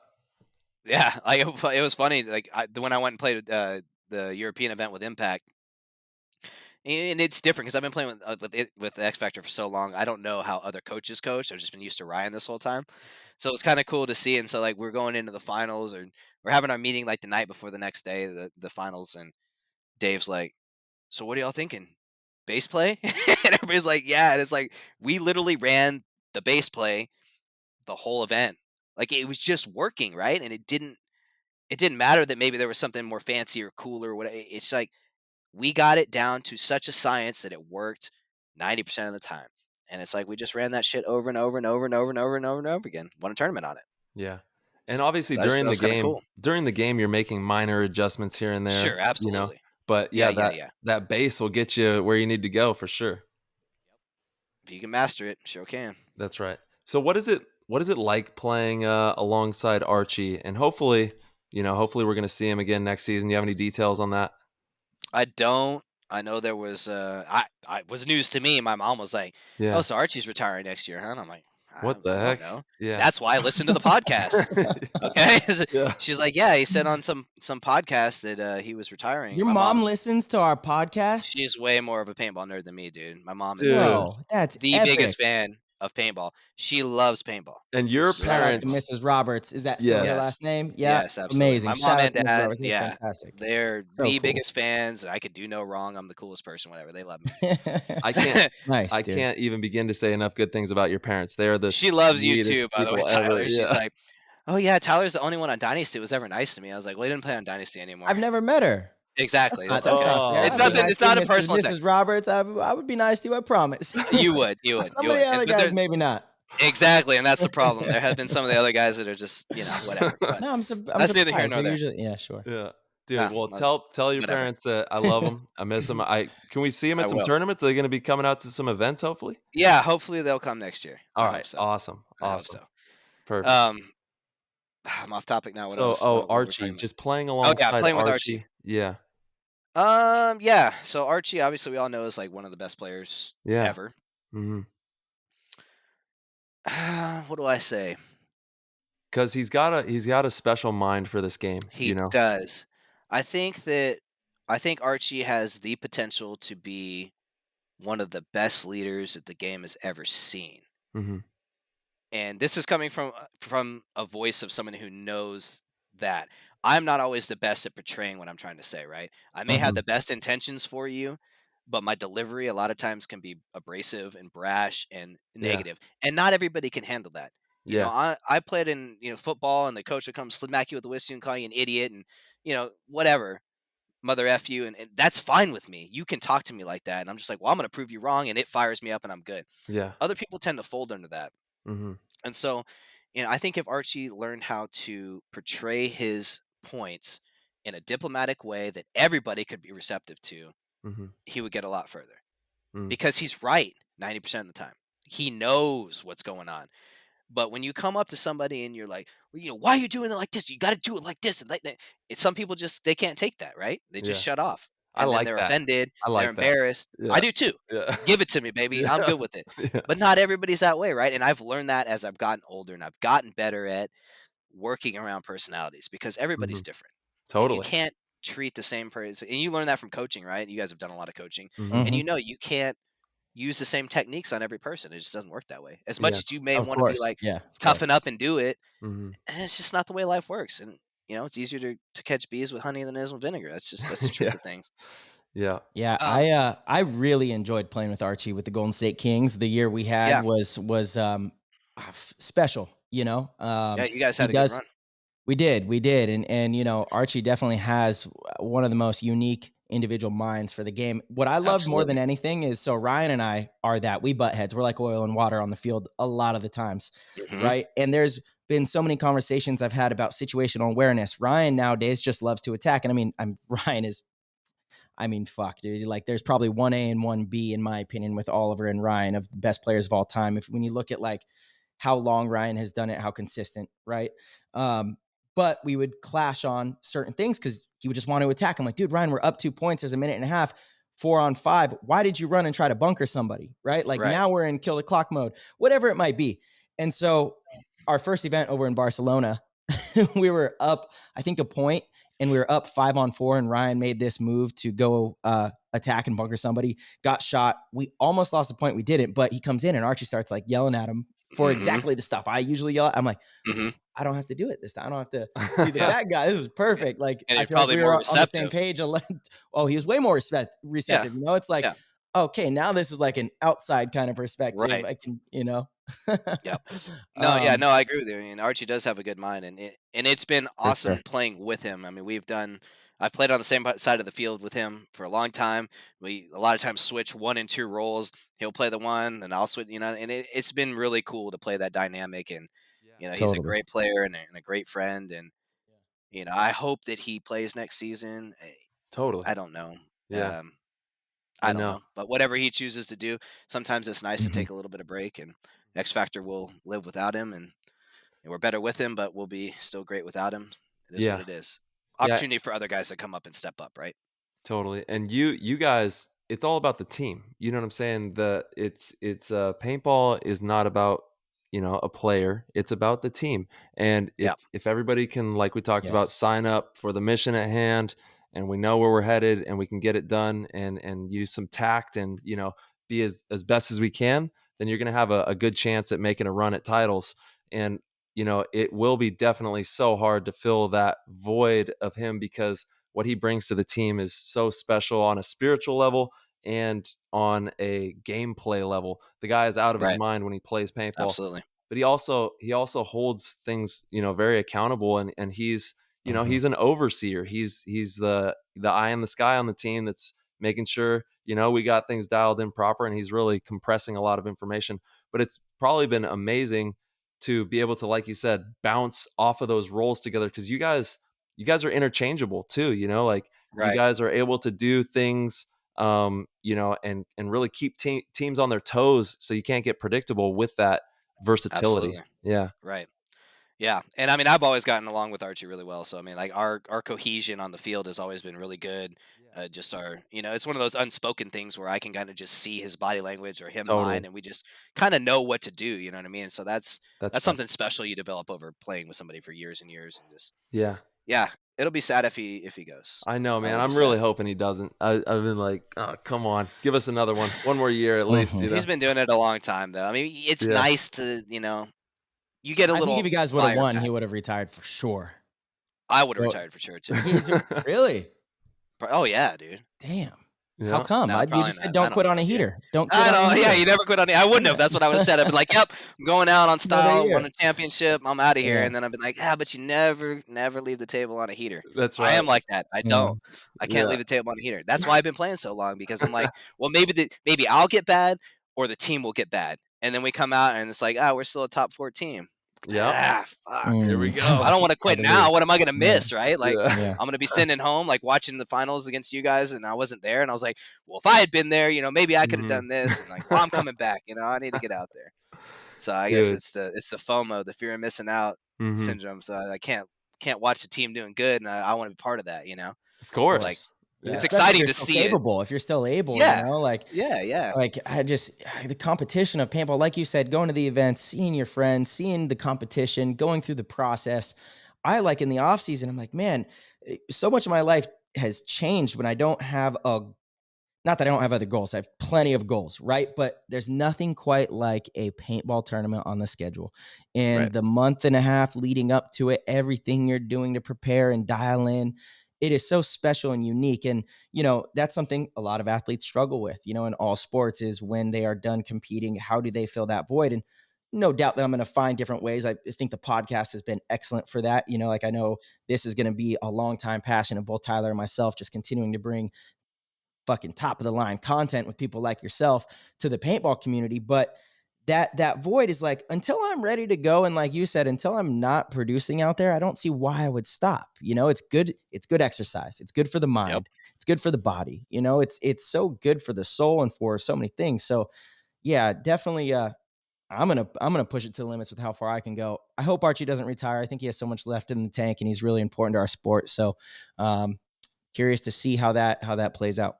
Yeah, it was funny. When I went and played the European event with Impact, And it's different because I've been playing with the X Factor for so long. I don't know how other coaches coach. I've just been used to Ryan this whole time, so it's kind of cool to see. And so like we're going into the finals, or we're having our meeting like the night before the next day, the finals, and Dave's like, "So what are y'all thinking? Base play?" And everybody's like, "Yeah." And it's like we literally ran the base play the whole event. Like it was just working, right? And it didn't matter that maybe there was something more fancy or cooler or whatever. It's like we got it down to such a science that it worked 90% of the time. And it's like we just ran that shit over and over and over and over and over and over and over again. Won a tournament on it.
Yeah. And obviously
That
during the
was kinda
game,
cool.
you're making minor adjustments here and there,
Sure, absolutely.
But
Yeah,
that base will get you where you need to go for sure.
If you can master it, sure can.
That's right. So what is it like playing alongside Archie? And hopefully we're going to see him again next season. Do you have any details on that?
I don't. I know there was I was news to me. My mom was like,
Yeah.
"Oh, so Archie's retiring next year, huh?" And I'm like,
What the
I
heck?
don't know.
Yeah.
That's why I listened to the podcast. Okay.
Yeah.
She's like, "Yeah, he said on some podcast that he was retiring."
Your
My
mom
mom's
listens to our podcast?
She's way more of a paintball nerd than me, dude. My mom
Dude.
is
Whoa, that's
the
epic.
biggest fan of paintball. She loves paintball.
And your
Shout out to
parents,
Mrs. Roberts. Is that still her
Yes.
last name? Yeah.
Yes, absolutely.
Amazing.
My
Shout
mom
out
and
to Mrs.
dad,
Roberts. That's
yeah,
fantastic.
they're
So
the
cool.
biggest fans. I could do no wrong. I'm the coolest person, whatever. They love me.
I can't
Nice,
I
dude.
can't even begin to say enough good things about your parents. They're the
She loves you
sweetest
too, by the way,
people
Tyler.
ever.
She's
Yeah.
like, "Oh yeah, Tyler's the only one on Dynasty that was ever nice to me." I was like, "Well, he didn't play on Dynasty anymore."
I've never met her.
Exactly. That's
That's
okay.
not fair.
It's
I'd be
nothing.
nice
It's
to
not a
Mrs.
personal thing.
Mrs. Roberts, I would be nice to you, I promise.
You would. You would.
Some of the other
But
guys,
there's-
maybe not.
Exactly, and that's the problem. There have been some of the other guys that are just, whatever. But
No, I'm
that's neither here
surprised.
nor
They're
there.
usually, yeah, sure.
Yeah. Dude,
Ah,
well,
well,
tell your
whatever.
parents that I love them. I miss them. Can we see them
I
at some
will.
tournaments? Are they going to be coming out to some events, hopefully?
Yeah, hopefully they'll come next year.
All
I
right.
hope so.
Awesome.
I hope
Awesome.
so.
Perfect.
I'm off topic now. What
So,
else? What were we
Archie,
talking about?
just playing
Oh yeah,
alongside
playing with
Archie.
Archie.
Yeah.
Yeah. So Archie, obviously, we all know is like one of the best players
Yeah.
ever.
Mm-hmm.
What do I say?
Because he's got a special mind for this game.
He does. I think Archie has the potential to be one of the best leaders that the game has ever seen.
Mm-hmm.
And this is coming from a voice of someone who knows that I'm not always the best at portraying what I'm trying to say, right? I may have the best intentions for you, but my delivery a lot of times can be abrasive and brash and negative. And not everybody can handle that. You know, I played in, football, and the coach would come smack you with the whistle and call you an idiot and, whatever, mother F you. And that's fine with me. You can talk to me like that. And I'm just like, well, I'm going to prove you wrong. And it fires me up and I'm good.
Yeah.
Other people tend to fold under that.
Mm-hmm.
And so, I think if Archie learned how to portray his points in a diplomatic way that everybody could be receptive to, he would get a lot further. Because he's right 90% of the time. He knows what's going on. But when you come up to somebody and you're like, well, why are you doing it like this? You got to do it like this and like that. Some people they can't take that, right? They just shut off. And then they're offended. They're embarrassed.
Yeah.
I do too.
Yeah.
Give it to me, baby.
Yeah.
I'm good with it.
Yeah.
But not everybody's that way, right? And I've learned that as I've gotten older, and I've gotten better at working around personalities because everybody's different.
Totally.
And you can't treat the same person. And you learn that from coaching, right? You guys have done a lot of coaching.
Mm-hmm.
And you can't use the same techniques on every person. It just doesn't work that way. As much as you may want to be like, toughen up and do it, it's just not the way life works. And it's easier to catch bees with honey than it is with vinegar. That's the truth of things.
Yeah.
Yeah. I really enjoyed playing with Archie with the Golden State Kings. The year we had was special,
yeah, you guys had a good run.
We did. And Archie definitely has one of the most unique individual minds for the game. What I love more than anything is, so Ryan and I are that we butt heads. We're like oil and water on the field a lot of the times, right? And there's been so many conversations I've had about situational awareness. Ryan nowadays just loves to attack. And fuck, dude. Like, there's probably 1A and 1B, in my opinion, with Oliver and Ryan, of the best players of all time. When you look at like how long Ryan has done it, how consistent, right? But we would clash on certain things because he would just want to attack. I'm like, dude, Ryan, we're up 2 points. There's a minute and a half, 4-on-5. Why did you run and try to bunker somebody, right? Like, now we're in kill the clock mode, whatever it might be. And so our first event over in Barcelona, we were up, I think, a point, and we were up 5-on-4, and Ryan made this move to go attack and bunker somebody, got shot. We almost lost the point. We didn't, but he comes in and Archie starts like yelling at him for exactly the stuff I usually yell at. I'm like, I don't have to do it this time. I don't have to be the bad guy. This is perfect. Like,
And
I feel like we were on the same page. Oh, he was way more receptive. You know, it's like, okay, now this is like an outside kind of perspective.
Right.
I can, you know.
Yep. No, I agree with you. I mean, Archie does have a good mind, and it's been awesome playing with him. I mean, I've played on the same side of the field with him for a long time. We a lot of times switch 1 and 2 roles. He'll play the one, and I'll switch. You know, and it's been really cool to play that dynamic. And you know, he's a great player and a great friend. And you know, I hope that he plays next season.
Totally.
I don't know.
Yeah.
I don't know, but whatever he chooses to do, sometimes it's nice to take a little bit of break, and X Factor will live without him, and we're better with him, but we'll be still great without him. It is what it is. Opportunity for other guys to come up and step up, right?
Totally. And you guys, it's all about the team. You know what I'm saying? It's paintball is not about, you know, a player. It's about the team. And if everybody can, like we talked about, sign up for the mission at hand, and we know where we're headed, and we can get it done, and use some tact, and you know, be as best as we can, then you're going to have a good chance at making a run at titles. And you know, it will be definitely so hard to fill that void of him, because what he brings to the team is so special on a spiritual level and on a gameplay level. The guy is out of his mind when he plays paintball.
Absolutely.
But he also holds things, you know, very accountable, and he's, you know, he's an overseer. He's the eye in the sky on the team that's making sure, you know, we got things dialed in proper, and he's really compressing a lot of information. But it's probably been amazing to be able to, like you said, bounce off of those roles together, because you guys are interchangeable too, you know, like you guys are able to do things, you know, and really keep teams on their toes, so you can't get predictable with that versatility.
Absolutely.
Yeah.
Right. Yeah. And I mean, I've always gotten along with Archie really well. So, I mean, like our cohesion on the field has always been really good. Just our, you know, it's one of those unspoken things where I can kind of just see his body language or him mine, and we just kind of know what to do. You know what I mean? So that's something special you develop over playing with somebody for years and years, and just, yeah, it'll be sad if he goes.
I know, man. I'm really hoping he doesn't. I've been like, oh, come on, give us another one more year at least. You know?
He's been doing it a long time, though. I mean, it's nice to, you know, you get a little.
I think if you guys would have won, he would have retired for sure.
I would have retired for sure too.
Really?
Oh yeah, dude.
Damn. Yeah. How come?
No,
you just said don't quit on a heater. Don't quit
I
on a heater.
Yeah, you never quit on it. I wouldn't have. That's what I would have said. I'd be like, yep, I'm going out on style, won a championship, I'm out of here. And then I've been like, but you never leave the table on a heater.
That's right.
I am like that. I don't. I can't leave the table on a heater. That's why I've been playing so long, because I'm like, well, maybe I'll get bad, or the team will get bad. And then we come out and it's like, we're still a top 4 team.
Yeah.
Fuck.
Here we go.
I don't want to quit now. What am I going to miss, right? Like, I'm going to be sitting home, like watching the finals against you guys, and I wasn't there. And I was like, well, if I had been there, you know, maybe I could have done this. And like, well, I'm coming back. You know, I need to get out there. So I guess it's the FOMO, the fear of missing out syndrome. So I can't watch the team doing good, and I want to be part of that. You know,
of course.
Like, it's exciting to see it.
If you're still able, you know, like, like the competition of paintball, like you said, going to the events, seeing your friends, seeing the competition, going through the process. I like in the off season, I'm like, man, so much of my life has changed when I don't have not that I don't have other goals. I have plenty of goals, right? But there's nothing quite like a paintball tournament on the schedule. And the month and a half leading up to it, everything you're doing to prepare and dial in, it is so special and unique. And, you know, that's something a lot of athletes struggle with, you know, in all sports, is when they are done competing, how do they fill that void? And no doubt that I'm going to find different ways. I think the podcast has been excellent for that. You know, like, I know this is going to be a long time passion of both Tyler and myself, just continuing to bring fucking top of the line content with people like yourself to the paintball community. But that void is like, until I'm ready to go, and like you said, until I'm not producing out there, I don't see why I would stop. You know, it's good exercise. It's good for the mind. It's good for the body. You know, it's so good for the soul and for so many things. So yeah, definitely I'm gonna push it to the limits with how far I can go. I hope Archie doesn't retire. I think he has so much left in the tank, and he's really important to our sport. So curious to see how that plays out.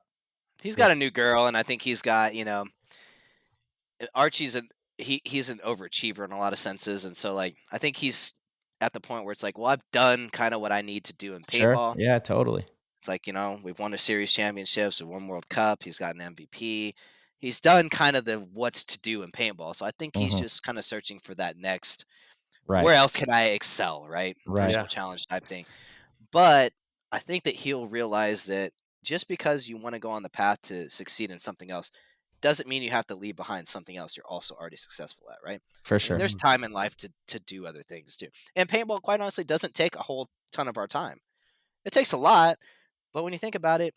He's got a new girl, and I think he's got, you know, Archie's he's an overachiever in a lot of senses, and so like I think he's at the point where it's like, well, I've done kind of what I need to do in
Sure.
paintball.
Yeah, totally.
It's like, we've won a series championships, we've won World Cup, he's got an MVP. He's done kind of the what's to do in paintball. So I think he's just kind of searching for that next,
Right.
where else can I excel, right?
Right.
Personal challenge type thing. But I think that he'll realize that just because you want to go on the path to succeed in something else doesn't mean you have to leave behind something else you're also already successful at, right?
For
I mean,
sure.
there's time in life to do other things too. And paintball, quite honestly, doesn't take a whole ton of our time. It takes a lot, but when you think about it,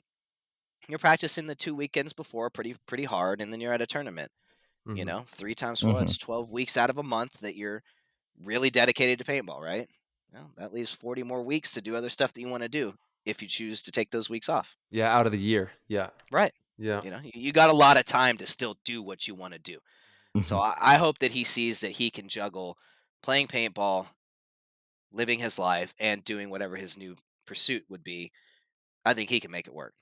you're practicing the 2 weekends before pretty hard, and then you're at a tournament. 3 times 4, that's 12 weeks out of a month that you're really dedicated to paintball, right? Well, that leaves 40 more weeks to do other stuff that you want to do if you choose to take those weeks off.
Yeah, out of the year. Yeah.
Right.
Yeah.
You got a lot of time to still do what you want to do. So I hope that he sees that he can juggle playing paintball, living his life, and doing whatever his new pursuit would be. I think he can make it work.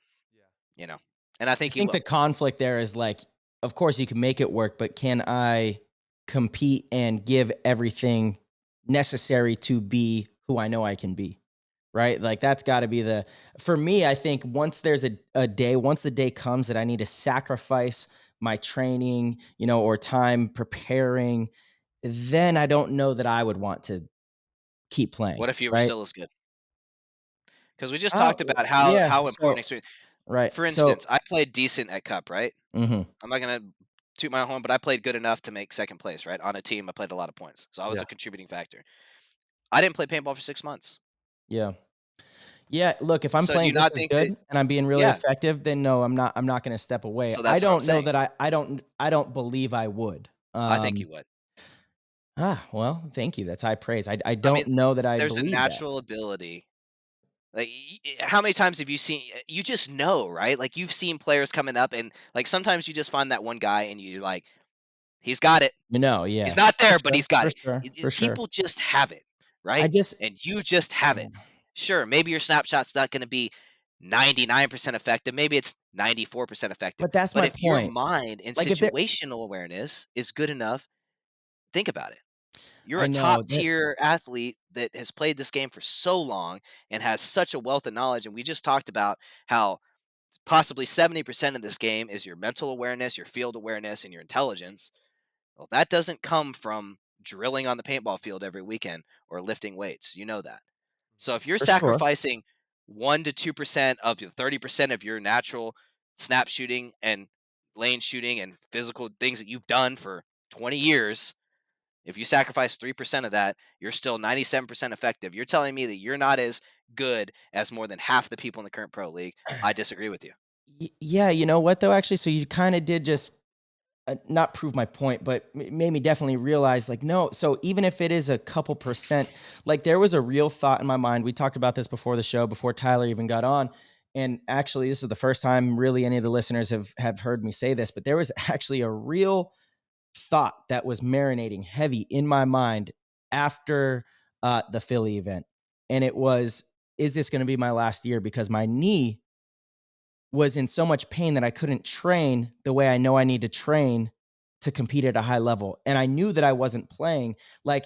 And I think he will.
The conflict there is like, of course you can make it work, but can I compete and give everything necessary to be who I know I can be? Right? Like that's got to be for me, I think once there's once the day comes that I need to sacrifice my training, or time preparing, then I don't know that I would want to keep playing.
What if you were
right?
still as good? Because we just talked about how important experience.
Right.
For instance, I played decent at Cup, right?
Mm-hmm.
I'm not going to toot my horn, but I played good enough to make second place, right? On a team, I played a lot of points. So I was a contributing factor. I didn't play paintball for 6 months.
Yeah. Yeah, look, if I'm playing just as good and I'm being really effective, then no, I'm not going to step away.
So
I don't know that I don't believe I would.
I think you would.
Well, thank you. That's high praise. I don't know that I
there's
believe
a natural ability. Like, how many times have you seen, you just know, right? Like, you've seen players coming up and like sometimes you just find that one guy and you're like, he's got it.
Yeah.
He's not there, but he's got it.
For sure.
People just have it, right? And you just have it. Sure, maybe your snapshot's not going to be 99% effective. Maybe it's 94% effective.
But that's my
point. If your
point.
mind and situational awareness is good enough, think about it. You're a top-tier athlete that has played this game for so long and has such a wealth of knowledge, and we just talked about how possibly 70% of this game is your mental awareness, your field awareness, and your intelligence. Well, that doesn't come from drilling on the paintball field every weekend or lifting weights. You know that. So if you're sacrificing 1 to 2% of your 30% of your natural snap shooting and lane shooting and physical things that you've done for 20 years, if you sacrifice 3% of that, you're still 97% effective. You're telling me that you're not as good as more than half the people in the current pro league. I disagree with you.
Yeah, you know what though, actually? So you kind of did just not prove my point, but made me definitely realize like, no. So even if it is a couple percent, like there was a real thought in my mind. We talked about this before the show, before Tyler even got on. And actually, this is the first time really any of the listeners have heard me say this, but there was actually a real thought that was marinating heavy in my mind after the Philly event. And it was, is this going to be my last year? Because my knee was in so much pain that I couldn't train the way I know I need to train to compete at a high level. And I knew that I wasn't playing. Like,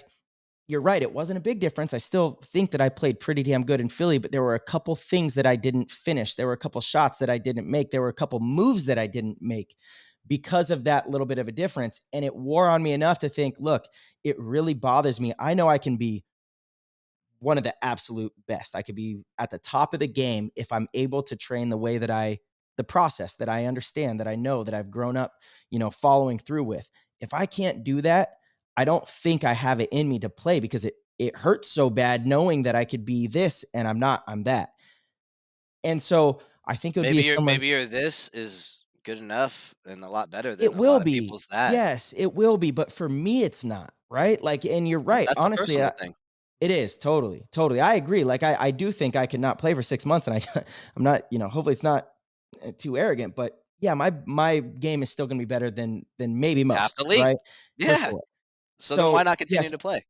you're right, it wasn't a big difference. I still think that I played pretty damn good in Philly, but there were a couple things that I didn't finish. There were a couple shots that I didn't make. There were a couple moves that I didn't make because of that little bit of a difference. And it wore on me enough to think, look, it really bothers me. I know I can be one of the absolute best. I could be at the top of the game if I'm able to train the way that the process that I understand, that I know, that I've grown up, following through with. If I can't do that, I don't think I have it in me to play, because it hurts so bad knowing that I could be this and I'm not, I'm that. And so I think it would
maybe your this is good enough and a lot better than
it will
a lot
be.
of people's that.
Yes, it will be. But for me, it's not, right? Like, and you're right.
That's
honestly,
a personal thing.
It is totally. I agree. Like I do think I could not play for 6 months, and I'm not, hopefully it's not too arrogant, but yeah, my game is still going to be better than maybe most, right?
Yeah. Sure. So then why not continue to play?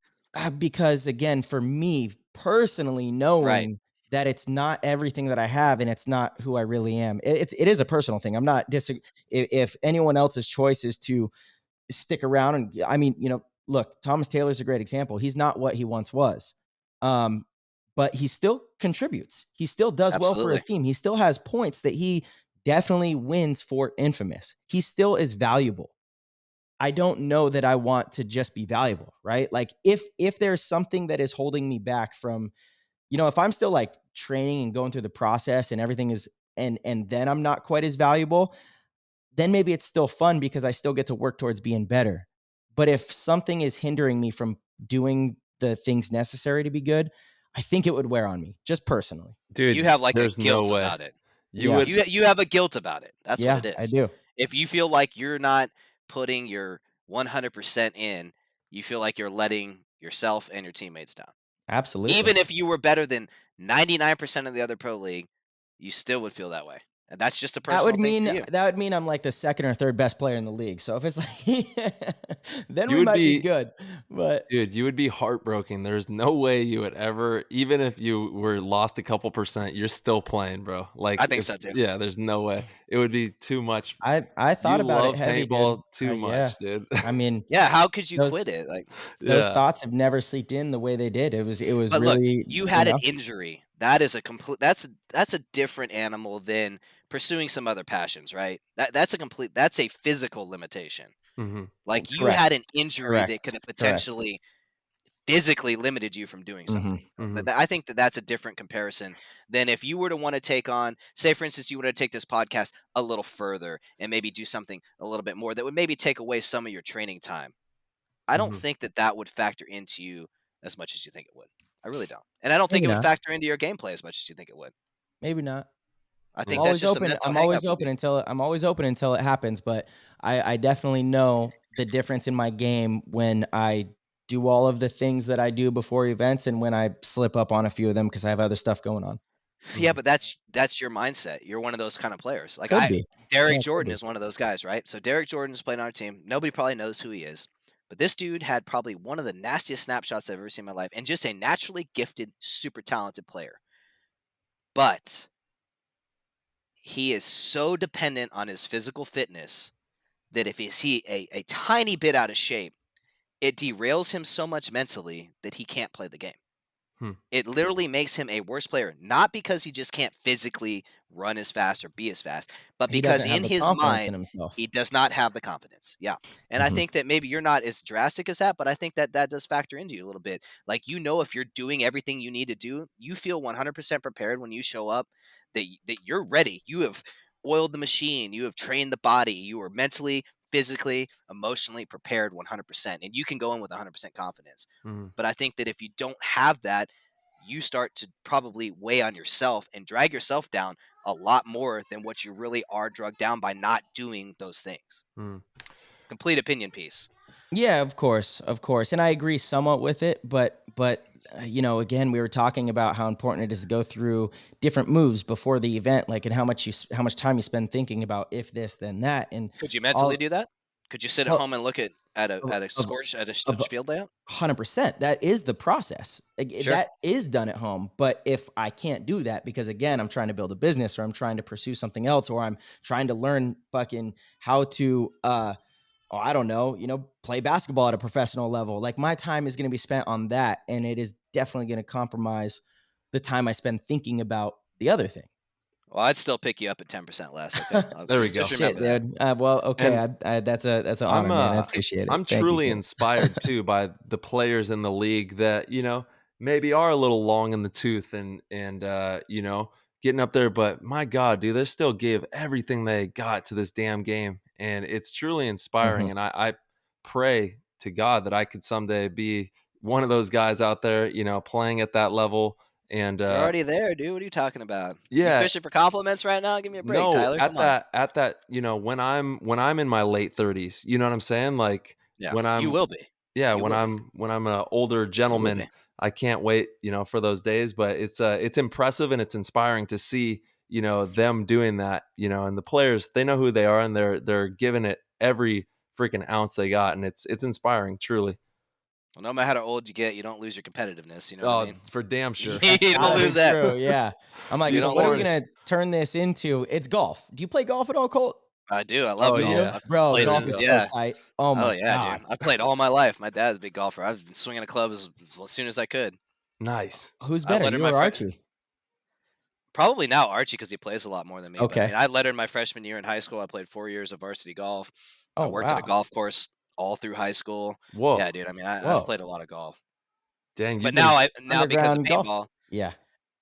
Because again, for me personally, knowing that it's not everything that I have and it's not who I really am. It is a personal thing. I'm not if anyone else's choice is to stick around, and I mean, look, Thomas Taylor's a great example. He's not what he once was. But he still contributes. He still does well for his team. He still has points that he definitely wins for Infamous. He still is valuable. I don't know that I want to just be valuable, right? Like if there's something that is holding me back from, if I'm still like training and going through the process and everything is, and then I'm not quite as valuable, then maybe it's still fun because I still get to work towards being better. But if something is hindering me from doing the things necessary to be good, I think it would wear on me, just personally.
Dude,
you have like a
there's no
guilt
way.
about it.
You
You have a guilt about it. That's what it is.
I do.
If you feel like you're not putting your 100% in, you feel like you're letting yourself and your teammates down.
Absolutely.
Even if you were better than 99% of the other pro league, you still would feel that way. And that's just a personal thing for you.
That would mean I'm like the second or third best player in the league. So if it's like, then
You
we
would
might be
be-
good. But
Dude, you would be heartbroken. There's no way you would ever, even if you were lost a couple percent, you're still playing, bro. Like
I think so too.
Yeah, there's no way. It would be too much.
I thought
You
about
love
it heavy,
paintball
dude.
too much, dude.
I mean,
Yeah, how could you
those-
quit it? Like
those
Yeah.
thoughts have never seeped in the way they did. It was
But
really.
look, you had an injury. That is a complete. That's a different animal than pursuing some other passions, right? That's a physical limitation.
Mhm.
Like you
Correct.
had an injury
Correct.
that could have potentially physically limited you from doing something.
Mhm.
I think that's a different comparison than if you were to want to take on, say, for instance, you were to take this podcast a little further and maybe do something a little bit more that would maybe take away some of your training time. I don't
Mhm.
think that would factor into you as much as you think it would. I really don't. And I don't think
Maybe
it would
not.
factor into your gameplay as much as you think it would.
Maybe not.
I
I'm
think that's
always
just a
open.
mental
I'm
hang-up
always
with
open
you.
until it happens. But I definitely know the difference in my game when I do all of the things that I do before events and when I slip up on a few of them because I have other stuff going on.
Yeah, but that's your mindset. You're one of those kind of players. Like
Could be.
Derek
Yeah, could
Jordan
be.
is one of those guys, right? So Derek Jordan's playing on our team. Nobody probably knows who he is. But this dude had probably one of the nastiest snapshots I've ever seen in my life and just a naturally gifted, super talented player. But he is so dependent on his physical fitness that if he's a tiny bit out of shape, it derails him so much mentally that he can't play the game. It literally makes him a worse player, not because he just can't physically run as fast or be as fast, but
He
because
doesn't have
in
the
his
confidence in
mind,
himself.
he does not have the confidence. Yeah. And I
Mhm.
think that maybe you're not as drastic as that, but I think that does factor into you a little bit. Like, if you're doing everything you need to do, you feel 100% prepared when you show up, that you're ready. You have oiled the machine, you have trained the body, you are mentally, physically, emotionally prepared 100%, and you can go in with 100% confidence. But I think that if you don't have that, you start to probably weigh on yourself and drag yourself down a lot more than what you really are drugged down by not doing those things. Complete opinion piece.
Yeah, of course, and I agree somewhat with it, but again, we were talking about how important it is to go through different moves before the event, like, and how much time you spend thinking about if this, then that, and
could you mentally do that? Could you sit at home and look at a field layout?
100%. That is the process.
Sure.
That is done at home. But if I can't do that because, again, I'm trying to build a business or I'm trying to pursue something else or I'm trying to learn fucking how to, I don't know, play basketball at a professional level, like, my time is going to be spent on that. And it is definitely going to compromise the time I spend thinking about the other thing.
Well, I'd still pick you up at 10% less. Okay,
There we go.
Just remember that.
Dude. Well, okay. That's an honor, man. I appreciate it.
I'm
Thank
truly
you.
inspired too by the players in the league that maybe are a little long in the tooth and getting up there, but my God, dude, they still give everything they got to this damn game, and it's truly inspiring.
Mhm.
And I pray to God that I could someday be one of those guys out there, playing at that level. And
You're already there, dude. What are you talking about?
Yeah.
You fishing for compliments right now? Give me a break,
No,
Tyler. Come on.
at that, when I'm in my late 30s, you know what I'm saying? Like
Yeah,
when I'm
you will be.
yeah,
You
when
will be.
I'm an older gentleman,
be.
I can't wait, for those days. But it's impressive and it's inspiring to see, them doing that, and the players, they know who they are and they're giving it every freaking ounce they got, and it's inspiring, truly.
Well, no matter how old you get, you don't lose your competitiveness. You know what I mean?
For damn sure.
You don't lose that.
True, yeah. I'm like,
You
so
don't
what are we
lose.
gonna turn this into? It's golf. Do you play golf at all, Colt?
I do. I love
Oh,
golf.
yeah.
I've
Bro,
played
golf
since-
is
yeah.
so tight. Oh my
yeah,
God.
dude. I've played all my life. My dad's a big golfer. I've been swinging a club as soon as I could.
Nice.
Who's
I
better,
lettered
you
my
or Archie?
Probably now Archie because he plays a lot more than me. But I
Okay.
mean, I lettered my freshman year in high school. I played 4 years of varsity golf. I
Oh,
worked at a
wow.
golf course all through high school.
Whoa.
Yeah, dude. I mean, I've
Whoa.
played a lot of golf.
Dang,
But
you've been
now because of
Underground golf.
paintball,
Yeah.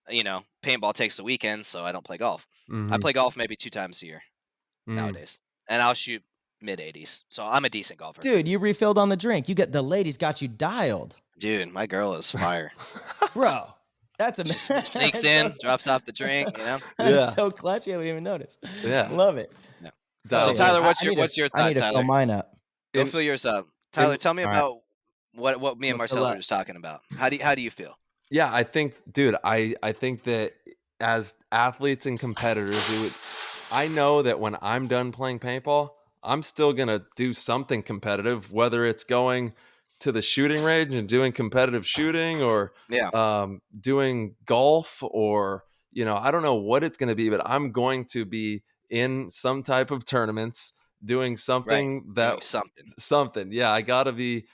you know, paintball takes the weekends, so I don't play golf. I
Mhm.
play golf maybe 2 times a year nowadays, and I'll shoot mid-80s. So I'm a decent golfer.
Dude, you refilled on the drink. The ladies got you dialed.
Dude, my girl is fire.
Bro, that's
She
amazing.
sneaks in, drops off the drink, you know?
Yeah.
That's so clutch. You haven't even noticed.
Yeah.
Love it.
No.
Dialed
So
in.
Tyler, what's
I
your
need to-
what's your
I
thought,
need to fill
Tyler?
mine up.
Go
In-
fill yours up. Tyler, tell me
all right.
about what me and
I'ma
Marcelo
fill
were just talking about. How do you feel?
Yeah, I think, dude, I think that as athletes and competitors, I know that when I'm done playing paintball, I'm still gonna do something competitive, whether it's going to the shooting range and doing competitive shooting, or doing golf, or I don't know what it's gonna be, but I'm going to be in some type of tournaments doing something
Doing
something. Yeah, I gotta be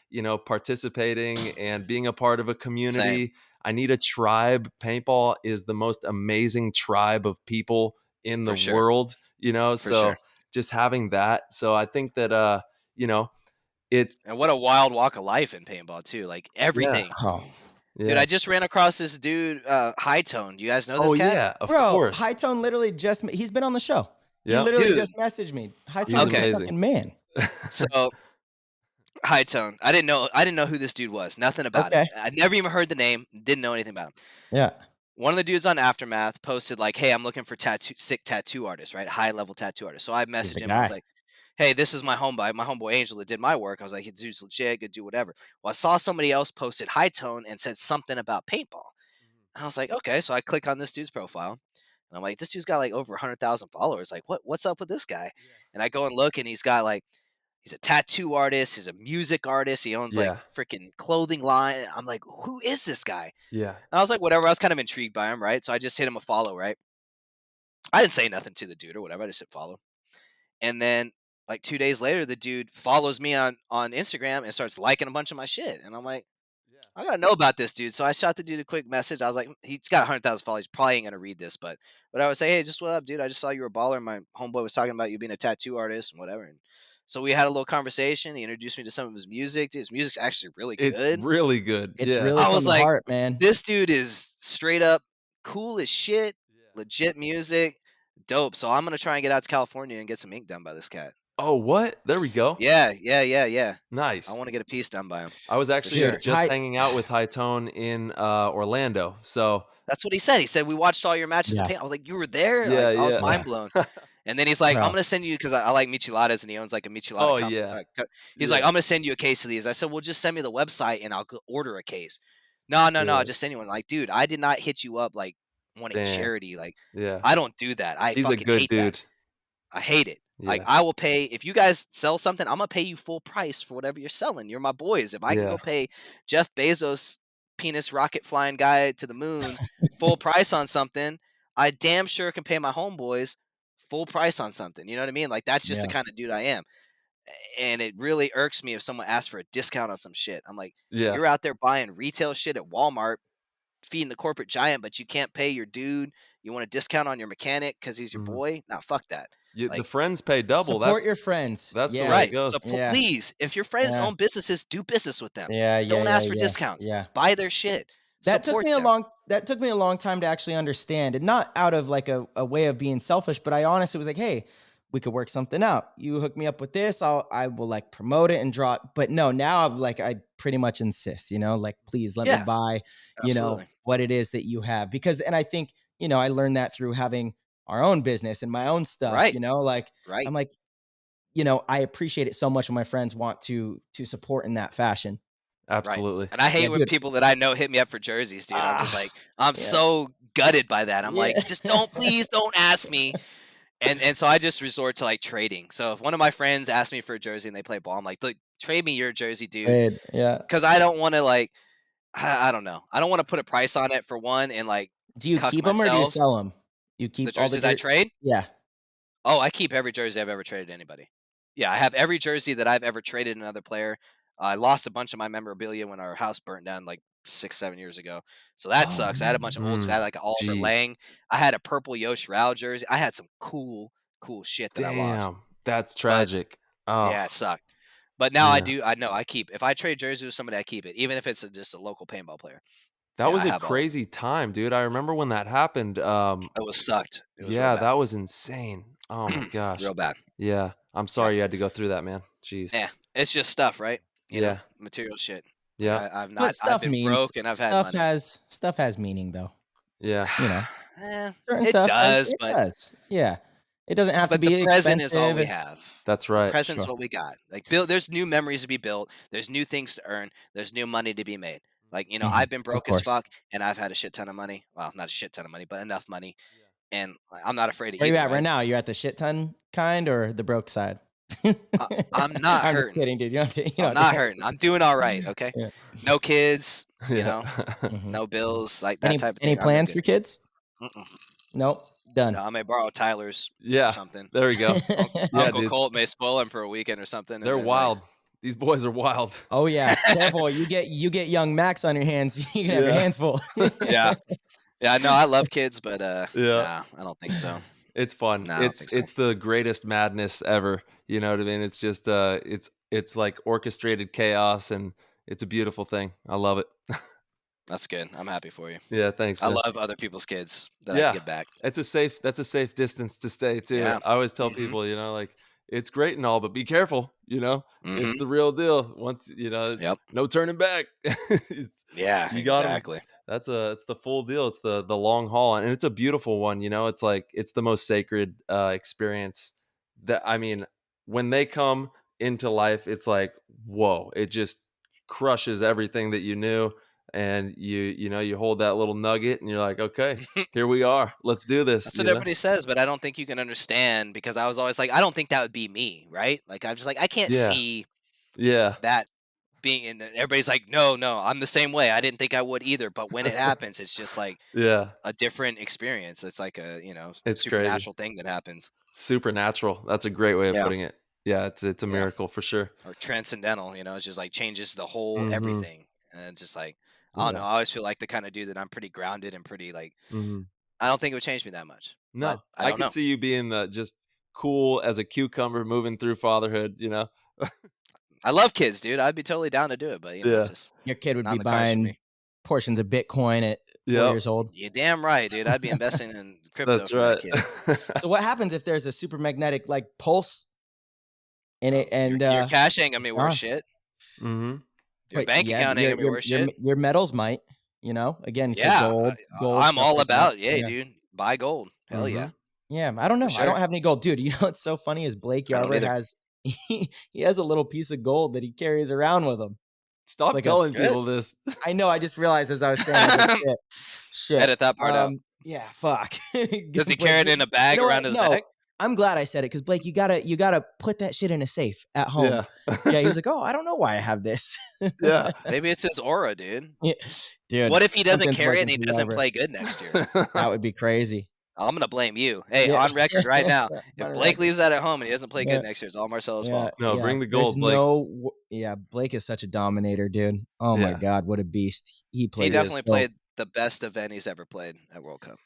participating and being a part of a community. I need a tribe. Paintball is the most amazing tribe of people in the world, so just having that. So I think that it's
And what a wild walk of life in paintball too. Like everything.
Oh,
yeah.
Dude, I just ran across this dude, High Tone. Do you guys know this cat?
Yeah, of
bro,
course.
High Tone literally he's been on the show.
Yeah,
He literally
dude.
just messaged me. High
He's
Tone's a
amazing.
fucking man.
So High Tone. I didn't know who this dude was. Nothing about him. I never even heard the name. Didn't know anything about him.
Yeah.
One of the dudes on Aftermath posted like, "Hey, I'm looking for sick tattoo artists, right? High level tattoo artists." So I messaged him. I was like, "Hey, this is my homeboy Angel that did my work." I was like, "His dude's legit, could do whatever." Well, I saw somebody else posted High Tone and said something about paintball. And I was like, "Okay." So I click on this dude's profile, and I'm like, "This dude's got like over 100,000 followers. Like, what's up with this guy?" And I go and look, and he's a tattoo artist. He's a music artist. He owns like freaking clothing line. I'm like, who is this guy?
Yeah.
And I was like, whatever. I was kind of intrigued by him, right? So I just hit him a follow, right? I didn't say nothing to the dude or whatever. I just hit follow. And then like 2 days later, the dude follows me on Instagram and starts liking a bunch of my shit. And I'm like, I gotta know about this dude. So I shot the dude a quick message. I was like, he's got 100,000 followers. He's probably ain't gonna read this, but I would say, hey, just what up, dude? I just saw you were a baller. My homeboy was talking about you being a tattoo artist and whatever. And so we had a little conversation. He introduced me to some of his music. Dude, his music's actually really good.
It's really good.
It's really
I
from
was
the
like,
heart, man.
this dude is straight up cool as shit. Legit music, dope. So I'm gonna try and get out to California and get some ink done by this cat.
Oh, what? There we go.
Yeah.
Nice.
I want to get a piece done by him.
I was actually just hanging out with High Tone in Orlando. So
that's what he said. He said we watched all your matches of paint. I was like, you were there?
Yeah,
I was mind blown. And then he's like, I'm gonna send you, because I like micheladas, and he owns like a michelada. He's like, I'm gonna send you a case of these. I said, well, just send me the website and I'll order a case. No, I'll just send you one. Like, dude, I did not hit you up like wanting charity. Like, I don't do that.
He's a good dude.
That. I hate it. Like, I will pay, if you guys sell something, I'm gonna pay you full price for whatever you're selling. You're my boys. If I can go pay Jeff Bezos, penis rocket flying guy to the moon, full price on something, I damn sure can pay my homeboys full price on something. You know what I mean? Like, that's just the kind of dude I am. And it really irks me if someone asks for a discount on some shit. I'm like, you're out there buying retail shit at Walmart, feeding the corporate giant, but you can't pay your dude. You want a discount on your mechanic because he's your boy? Nah, fuck that.
The friends pay double.
Support your friends.
That's the way it goes.
So please, if your friends own businesses, do business with them. Don't ask for discounts. Buy their shit.
That took me a long time to actually understand, and not out of like a way of being selfish, but I honestly was like, hey, we could work something out. You hook me up with this, I will like promote it and draw it. But no, now I'm like, I pretty much insist, like, please let me buy, what it is that you have. Because, and I think, I learned that through having our own business and my own stuff, I'm like, I appreciate it so much when my friends want to support in that fashion.
Absolutely.
Right. And I hate when people that I know hit me up for jerseys, dude. I'm just like, I'm so gutted by that. I'm like, just please don't ask me. And so I just resort to like trading. So if one of my friends asks me for a jersey and they play ball, I'm like, look, trade me your jersey, dude. Because I don't want to like, I don't know. I don't want to put a price on it for one and like.
Do you keep them or do you sell them? You keep
the jerseys I trade?
Yeah.
Oh, I keep every jersey I've ever traded to anybody. Yeah, I have every jersey that I've ever traded another player. I lost a bunch of my memorabilia when our house burnt down like 6-7 years ago. So that sucks. I had a bunch of old school. I had like an Oliver Lang. I had a purple Yosh Rao jersey. I had some cool shit that I lost.
Damn, that's tragic.
Yeah, it sucked. But now I keep. If I trade jerseys with somebody, I keep it, even if it's just a local paintball player.
That was a crazy time, dude. I remember when that happened.
It was sucked. It was
that was insane. Oh my gosh,
real bad.
Yeah, I'm sorry you had to go through that, man. Jeez.
Yeah, it's just stuff, right? You know, material shit.
Yeah,
I've been broke and I've had money.
Stuff has meaning, though.
Yeah,
you know,
certain stuff does, but
it does. Yeah, it doesn't have to be
the present
expensive.
Is all we have.
That's right.
The present's what we got. Like, there's new memories to be built. There's new things to earn. There's new money to be made. Like, you know, I've been broke as fuck, and I've had a shit ton of money. Well, not a shit ton of money, but enough money. And I'm not afraid of
Where
either.
Where you at right now? You're at the shit ton kind or the broke side?
I'm not hurting.
I'm just kidding, dude.
I'm not hurting. I'm doing all right. Okay.
Yeah.
No kids. You know, no bills. Like that type of thing.
Any plans for kids? Nope. Done.
No, I may borrow Tyler's.
Yeah.
Or something.
There we go.
Uncle Colt may spoil him for a weekend or something.
They're wild. These boys are wild.
Oh yeah, careful! You get young Max on your hands. You can have your hands full.
Yeah. No, I love kids, but nah, I don't think so.
It's fun.
No,
it's the greatest madness ever. You know what I mean? It's just it's like orchestrated chaos, and it's a beautiful thing. I love it.
That's good. I'm happy for you.
Yeah, thanks, man.
I love other people's kids that I can get back.
That's a safe distance to stay too. Yeah. I always tell people, you know, like, it's great and all, but be careful, you know. It's the real deal. Once, you know, no turning back.
You got exactly.
It's the full deal. It's the long haul, and it's a beautiful one, you know. It's like, it's the most sacred experience that, I mean, when they come into life, it's like, whoa, it just crushes everything that you knew. And you know, you hold that little nugget and you're like, okay, here we are. Let's do this.
That's what everybody says, but I don't think you can understand, because I was always like, I don't think that would be me, right? Like, I'm just like, I can't see that being in the, everybody's like, no, I'm the same way. I didn't think I would either. But when it happens, it's just like a different experience. It's like a, you know, it's supernatural thing that happens.
Supernatural. That's a great way of putting it. Yeah, it's a miracle for sure.
Or transcendental, you know, it's just like changes the whole everything. And it's just like, I don't know. I always feel like the kind of dude that I'm pretty grounded and pretty like, I don't think it would change me that much.
No, I could see you being just cool as a cucumber moving through fatherhood, you know?
I love kids, dude. I'd be totally down to do it, but you know, just
your kid would be buying portions of Bitcoin at 4 years old.
You're damn right, dude. I'd be investing in crypto.
That's right.
That kid.
So what happens if there's a super magnetic like pulse in it, and
your cash ain't gonna be worth shit. Your bank account ain't gonna be worth shit.
Your metals might, you know. Again, so gold.
I'm all about dude. Buy gold. Hell yeah.
Yeah, I don't know.
Sure.
I don't have any gold, dude. You know what's so funny is Blake Yarber has he has a little piece of gold that he carries around with him.
Stop telling people this.
I know. I just realized as I was saying, like, shit.
Edit that part out.
Yeah, fuck.
Does he carry it in a bag around his neck?
I'm glad I said it, because Blake, you gotta put that shit in a safe at home. Yeah, he was like, oh, I don't know why I have this.
Yeah,
maybe it's his aura, dude.
Yeah. Dude,
what if he doesn't carry it and he doesn't play good next year?
That would be crazy.
I'm gonna blame you. Hey, on record right now, if Blake leaves that at home and he doesn't play good next year, it's all Marcelo's fault.
No, bring the gold, Blake.
Blake is such a dominator, dude. Oh my God, what a beast he played.
He definitely played the best event he's ever played at World Cup.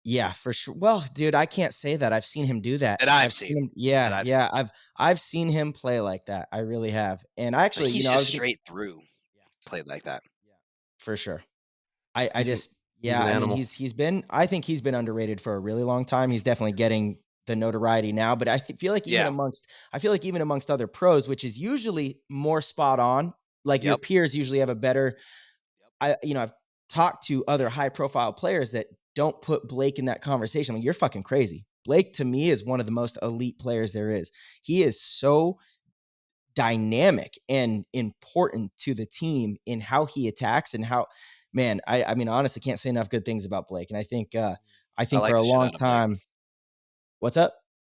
Yeah, for sure. Well, dude, I can't say that. I've seen him do that.
And I've seen him.
Yeah. I've seen him play like that. I really have. And I actually,
he's just straight through played like that.
Yeah, for sure. I mean, I think he's been underrated for a really long time. He's definitely getting the notoriety now, but I feel like even amongst other pros, which is usually more spot on, like your peers usually have a better, I've talked to other high profile players that don't put Blake in that conversation. I mean, you're fucking crazy. Blake, to me, is one of the most elite players there is. He is so dynamic and important to the team in how he attacks and how, man, I mean, honestly, can't say enough good things about Blake. And I think for a long time, what's up?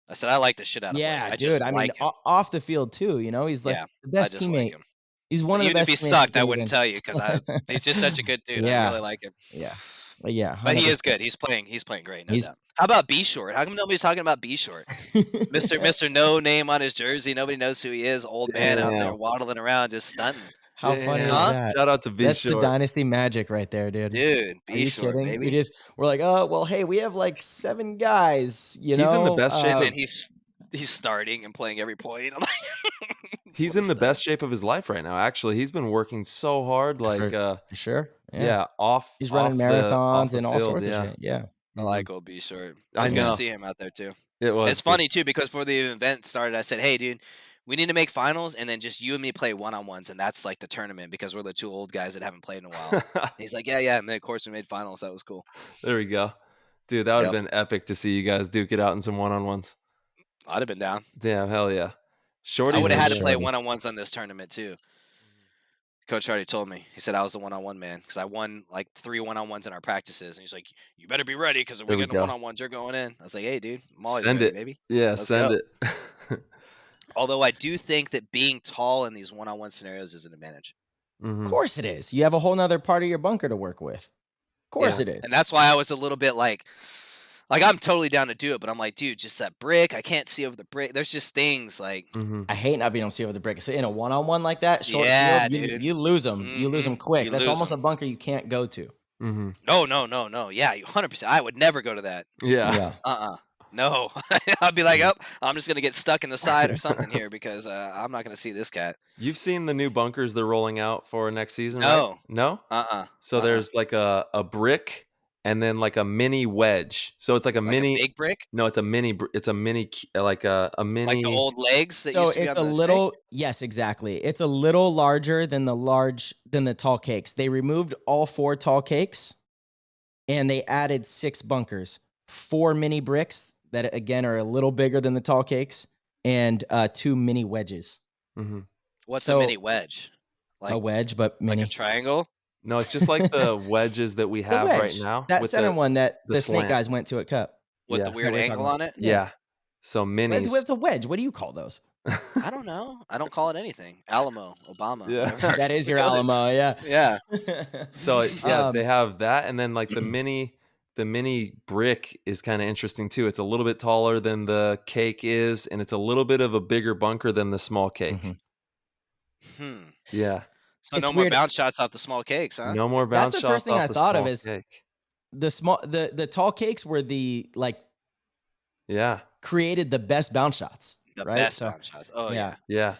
I said, I like the shit out of Blake.
Yeah, dude. I mean, off the field too, you know, he's like the best teammate.
Like
he's one of the best.
Even if he sucked, I wouldn't tell you, because he's just such a good dude. I really like him.
Yeah. Yeah, 100%.
But he is good. He's playing great. No doubt. How about B Short? How come nobody's talking about B Short? Mr. No name on his jersey. Nobody knows who he is. Old man out there waddling around, just stunting.
How funny is that?
Shout out to Be
That's
Short.
the Dynasty magic right there, dude.
Dude,
Are
Be
you
Short,
kidding?
baby.
We're like, oh, well, hey, we have like 7 guys, you
He's
know?
in the best shape
And he's starting and playing every point. I'm like,
he's in the best shape of his life right now. Actually, he's been working so hard, like
for sure.
yeah, off.
He's running marathons and all sorts of shit. Yeah.
I like old Be Short. It
I
was good
know.
to see him out there too.
It was.
It's funny too because before the event started, I said, "Hey, dude, we need to make finals, and then just you and me play one-on-ones, and that's like the tournament because we're the 2 old guys that haven't played in a while." And he's like, "Yeah," and then of course we made finals. That was cool.
There we go, dude. That would have been epic to see you guys duke it out in some one-on-ones.
I'd have been down.
Damn, hell yeah. Shorty,
I would have had to play one-on-ones on this tournament too. Coach already told me. He said I was the one-on-one man because I won like 3 one-on-ones in our practices, and he's like, "You better be ready because if we get into one-on-ones, you're going in." I was like, "Hey, dude, I'm always ready, baby."
Yeah,
Let's
send
go.
it.
Although I do think that being tall in these one-on-one scenarios is an advantage.
Of course it is. You have a whole nother part of your bunker to work with. Of course it is.
And that's why I was a little bit like I'm totally down to do it, but I'm like, dude, just that brick. I can't see over the brick. There's just things like
I hate not being able to see over the brick. So in a one-on-one like that, short
Yeah,
field,
dude.
you lose them. You lose them quick.
You
That's
lose
almost
'em.
a bunker you can't go to.
No. Yeah, 100%. I would never go to that.
Yeah.
No. I'd be like, oh, I'm just gonna get stuck in the side or something here because I'm not gonna see this cat.
You've seen the new bunkers they're rolling out for next season,
No.
right? No? So
Uh-uh.
there's like a brick and then like a mini wedge. So it's like a mini
a big brick?
No, it's a mini like a mini
Like the old legs that
So
used to be
it's
on
a
the
little
snake?
yes, exactly. It's a little larger than the tall cakes. They removed all 4 tall cakes and they added 6 bunkers. 4 mini bricks that again are a little bigger than the tall cakes and 2 mini wedges.
What's a mini wedge?
Like a wedge, but mini.
Like a triangle?
No, it's just like the wedges that we have right now.
That
with
center one that the
slant.
snake guys went to at Cup.
With the weird angle on it?
Yeah. So minis.
What's a wedge? What do you call those?
I don't know. I don't call it anything. Alamo, Obama.
Yeah.
whatever.
That is your Alamo, yeah.
Yeah.
So they have that, and then like the mini brick is kind of interesting too. It's a little bit taller than the cake is, and it's a little bit of a bigger bunker than the small cake. Yeah.
So no more bounce shots off the small cakes, huh?
No more bounce shots.
That's the first thing I thought of is
cake.
the tall cakes were the created the best bounce shots.
The
right?
best bounce shots. Oh yeah.
Yeah.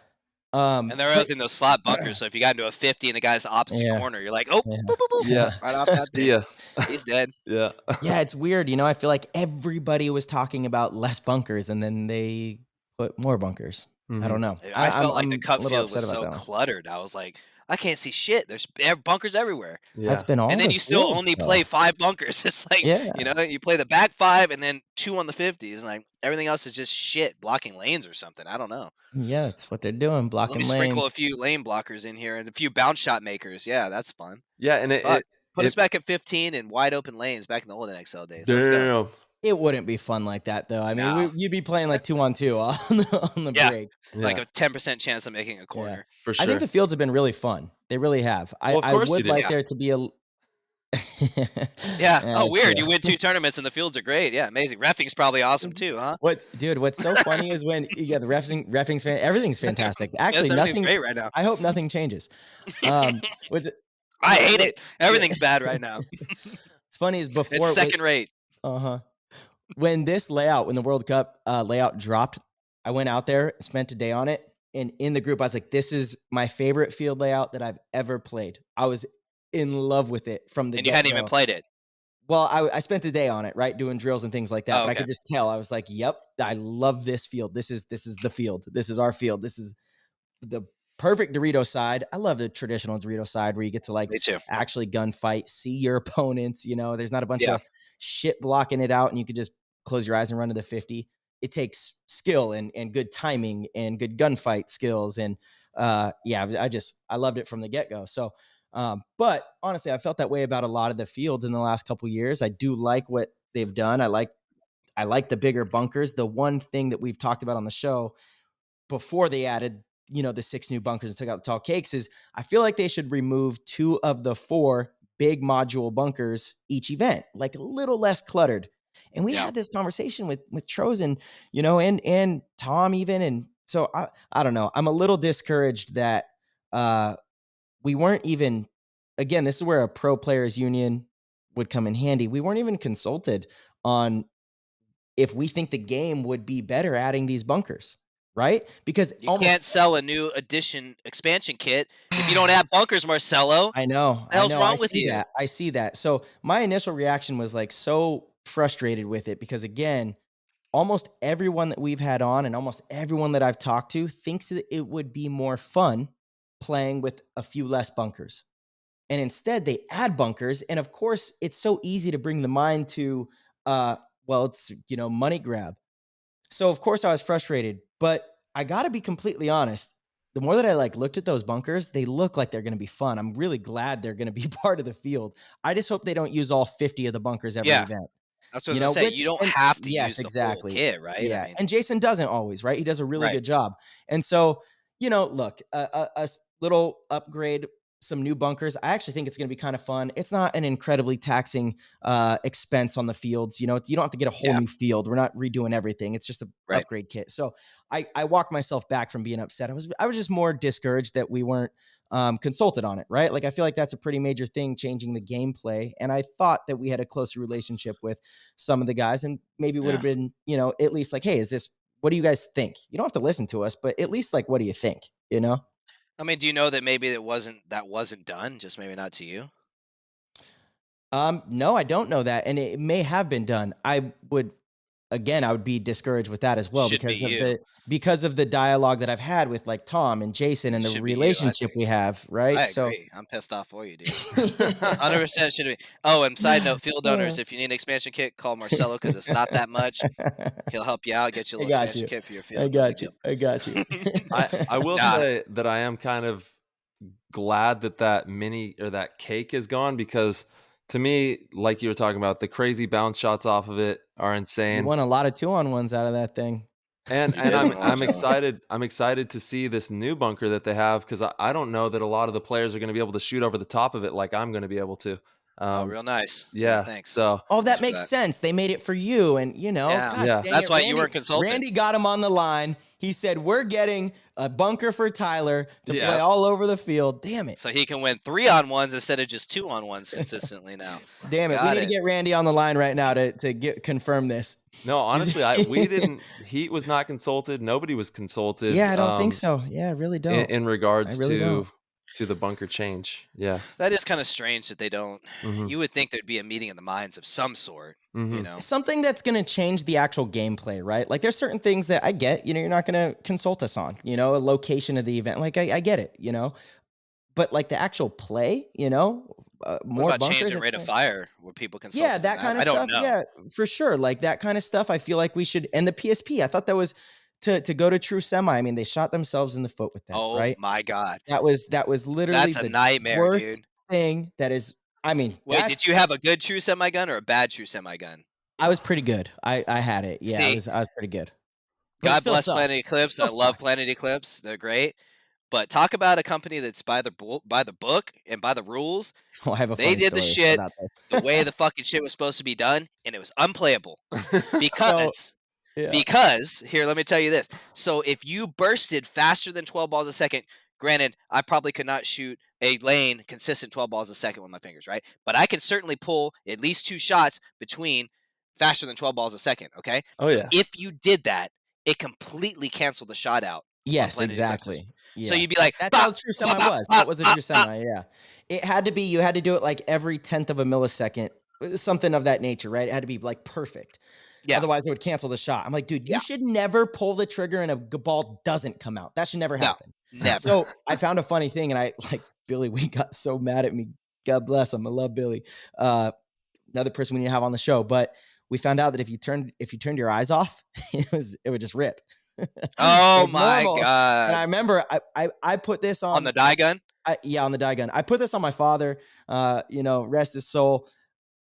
And they're always in those slot bunkers. So if you got into a 50 in the guy's opposite corner, you're like, oh, boop, boop, boop,
Yeah.
right off that thing. He's dead.
Yeah.
Yeah, it's weird. You know, I feel like everybody was talking about less bunkers and then they put more bunkers. I don't know.
I felt like the
I'm
cup
a little
field was
upset about
so
that one.
cluttered. I was like, I can't see shit. There's bunkers everywhere.
That's been all.
And then
the
you still
field,
only
though.
play 5 bunkers. It's like, you know, you play the back 5 and then 2 on the 50s. And like everything else is just shit, blocking lanes or something. I don't know.
Yeah, that's what they're doing, blocking
Let me
lanes.
sprinkle a few lane blockers in here and a few bounce shot makers. Yeah, that's fun.
Yeah, and
put us back at 15 and wide open lanes back in the old NXL days. Let's go.
No.
It wouldn't be fun like that, though. I mean,
No.
you'd be playing like 2-on-2 on the break.
Like a 10% chance of making a corner.
For sure.
I think the fields have been really fun. They really have.
Well, of
I
course
would
you did.
like there to be a.
Oh, weird. You win 2 tournaments and the fields are great. Yeah, amazing. Reffing's probably awesome too, huh?
What's so funny is when the reffing's everything's fantastic. Actually,
everything's
nothing
great right now.
I hope nothing changes.
I hate it. Everything's bad right now.
It's funny is before
It's second rate.
When this layout, when the World Cup layout dropped, I went out there, spent a day on it, and in the group I was like, "This is my favorite field layout that I've ever played." I was in love with it from the.
And you hadn't even played it.
Well, I spent a day on it, right, doing drills and things like that.
Oh,
But I
okay.
could just tell. I was like, "Yep, I love this field. This is the field. This is our field. This is the perfect Dorito side. I love the traditional Dorito side where you get to like
Me too.
actually gunfight, see your opponents. You know, there's not a bunch of shit blocking it out, and you could just close your eyes and run to the 50. It takes skill and good timing and good gunfight skills. And I loved it from the get-go. So, but honestly, I felt that way about a lot of the fields in the last couple of years. I do like what they've done. I like the bigger bunkers. The one thing that we've talked about on the show before they added, the 6 new bunkers and took out the tall cakes is I feel like they should remove 2 of the 4 big module bunkers each event, like a little less cluttered. And we had this conversation with Trozen, and Tom even. And so I don't know. I'm a little discouraged that we weren't even, again, this is where a pro players union would come in handy. We weren't even consulted on if we think the game would be better adding these bunkers, right? Because
You can't sell a new expansion kit if you don't have bunkers, Marcelo.
I know.
What the hell's wrong with you?
I see that. So my initial reaction was like so frustrated with it because, again, almost everyone that we've had on and almost everyone that I've talked to thinks that it would be more fun playing with a few less bunkers. And instead they add bunkers. And of course, it's so easy to bring the mind to, well, it's, money grab. So of course I was frustrated, but I got to be completely honest. The more that I looked at those bunkers, they look like they're going to be fun. I'm really glad they're going to be part of the field. I just hope they don't use all 50 of the bunkers every event.
That's what I was going to say. You don't have to use the full kit, right?
Yeah, and Jason doesn't always, right? He does a really good job. And so, look, a little upgrade, some new bunkers. I actually think it's going to be kind of fun. It's not an incredibly taxing expense on the fields. You don't have to get a whole new field. We're not redoing everything. It's just an upgrade kit. So I walked myself back from being upset. I was just more discouraged that we weren't consulted on it, right? I feel like that's a pretty major thing, changing the gameplay. And I thought that we had a closer relationship with some of the guys, and maybe would have been, at least hey, what do you guys think? You don't have to listen to us, but at least what do you think?
I mean, do you know that maybe that wasn't done, just maybe not to you?
No, I don't know that, and it may have been done. I would be discouraged with that as well because of the dialogue that I've had with Tom and Jason and the relationship we have, right?
I agree. I'm pissed off for you, dude. 100% should be. Oh, and side note, field owners, if you need an expansion kit, call Marcelo because it's not that much. He'll help you out, get you a little expansion kit for your field.
I got you.
I will say that I am kind of glad that that cake is gone, because to me, like you were talking about, the crazy bounce shots off of it are insane.
You won a lot of 2-on-1s out of that thing.
And I'm excited. I'm excited to see this new bunker that they have, because I don't know that a lot of the players are going to be able to shoot over the top of it like I'm going to be able to.
Real nice.
Yeah,
thanks.
So
that makes sense. They made it for you, and gosh,
that's why you weren't consulted.
Randy got him on the line. He said, "We're getting a bunker for Tyler to play all over the field." Damn it!
So he can win 3-on-1s instead of just 2-on-1s consistently now.
Damn it! We need to get Randy on the line right now to confirm this.
No, honestly, we didn't. He was not consulted. Nobody was consulted.
Yeah, I don't think so. Yeah, I really don't.
In regards to the bunker change. Yeah.
That is kind of strange that they don't. You would think there'd be a meeting of the minds of some sort,
Something that's going to change the actual gameplay, right? There's certain things that I get, you're not going to consult us on, a location of the event. I get it, but the actual play, more
what about
bunkers,
changing rate of fire where people consult?
Yeah, that kind of stuff. Yeah, for sure. That kind of stuff. I feel like we should, and the PSP, I thought that was to go to true semi. I mean, they shot themselves in the foot with that.
Oh my God.
That was literally
a nightmare,
worst
dude.
Thing that is, I mean,
wait, did you have a good true semi gun or a bad true semi gun?
I was pretty good. I had it. Yeah, I was pretty good.
But God bless Planet Eclipse. I love Planet Eclipse. They're great. But talk about a company that's by the book and by the rules.
Oh, I have a
they did the shit the way the fucking shit was supposed to be done, and it was unplayable because. Because here, let me tell you this. So if you bursted faster than 12 balls a second, granted, I probably could not shoot a lane consistent 12 balls a second with my fingers, right? But I can certainly pull at least 2 shots between faster than 12 balls a second, okay? If you did that, it completely canceled the shot out.
Yes, exactly. Yeah.
So you'd be like,
that's how the true semi was. That was a true semi, yeah. It had to be, you had to do it every 10th of a millisecond, something of that nature, right? It had to be perfect. Yeah. Otherwise, it would cancel the shot. I'm like, dude, you should never pull the trigger and a ball doesn't come out. That should never happen.
Never.
So I found a funny thing, and Billy, we got so mad at me. God bless him. I love Billy. Another person we need to have on the show. But we found out that if you turned your eyes off, it would just rip.
Oh my God.
And I remember I put this on
the die gun.
On the die gun. I put this on my father. Rest his soul.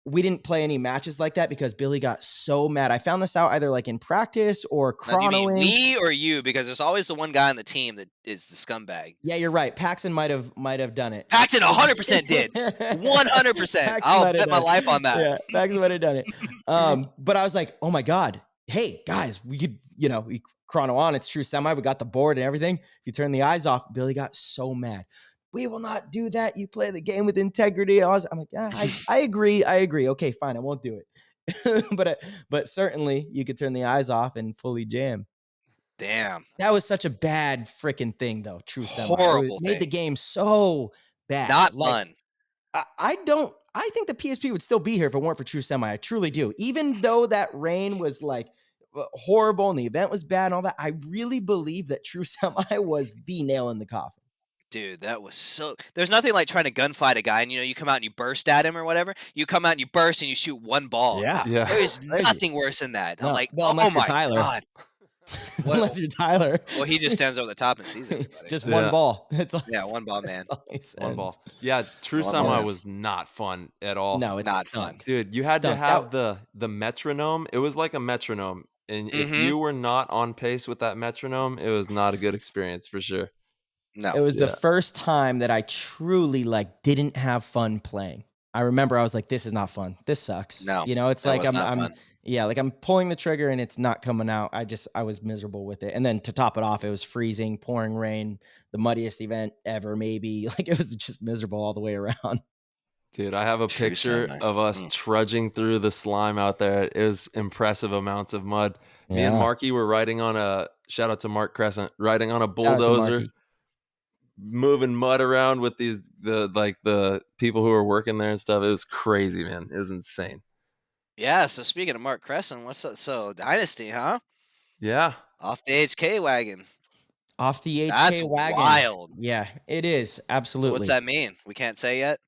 We didn't play any matches like that because Billy got so mad. I found this out either in practice or chronoing.
You mean me or you? Because there's always the one guy on the team that is the scumbag.
Yeah, you're right. Paxton might have done it.
Paxton 100% did. 100%. I'll bet my life on that.
Yeah, Paxton might have done it. But I was like, oh my God. Hey, guys, we could, we chrono on. It's true semi. We got the board and everything. If you turn the eyes off, Billy got so mad. we will not do that. You play the game with integrity. I'm like, I agree. Okay, fine. I won't do it. But certainly you could turn the eyes off and fully jam.
Damn.
That was such a bad freaking thing, though. True Semi.
Horrible
It made the
thing.
game so bad.
Not fun.
I think the PSP would still be here if it weren't for True Semi. I truly do. Even though that rain was like horrible and the event was bad and all that, I really believe that True Semi was the nail in the coffin.
Dude, that was so... There's nothing like trying to gunfight a guy and, you come out and you burst at him or whatever. You come out and you burst and you shoot one ball.
Yeah.
There's nothing worse than that.
No.
I'm like,
well,
oh my
Tyler.
God.
Unless you're Tyler.
Well, he just stands over the top and sees everybody.
Just one ball.
One ball, man.
One ball. Yeah, True Semi was not fun at all.
No, it's
not fun.
Dude, you had to have the metronome. It was like a metronome. And if you were not on pace with that metronome, it was not a good experience for sure.
No.
It was the first time that I truly didn't have fun playing. I remember I was like, this is not fun. This sucks.
No.
It's like I'm pulling the trigger and it's not coming out. I was miserable with it. And then to top it off, it was freezing, pouring rain, the muddiest event ever, maybe. It was just miserable all the way around.
Dude, I have a picture of us trudging through the slime out there. It was impressive amounts of mud. Yeah. Me and Marky were riding on shout out to Mark Crescent, riding on a bulldozer, moving mud around with the people who were working there and stuff. It was crazy, man. It was insane.
Yeah, so speaking of Mark Crescent, what's up? So Dynasty, huh?
Yeah.
Off the HK wagon.
Off the HK
That's
wagon.
Wild.
Yeah, it is. Absolutely.
So what's that mean? We can't say yet?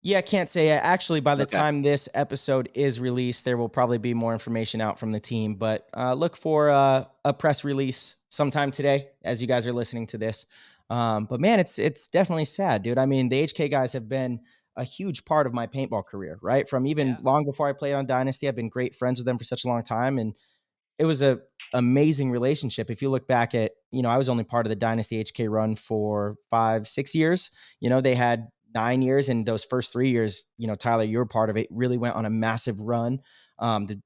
Yeah, can't say yet. Actually, by the time this episode is released, there will probably be more information out from the team. But look for a press release sometime today as you guys are listening to this. But man, it's definitely sad, dude. I mean, the HK guys have been a huge part of my paintball career, right? From even long before I played on Dynasty, I've been great friends with them for such a long time. And it was a amazing relationship. If you look back at, I was only part of the Dynasty HK run for 5-6 years. They had 9 years, and those first 3 years, Tyler, you were part of it, really went on a massive run. They've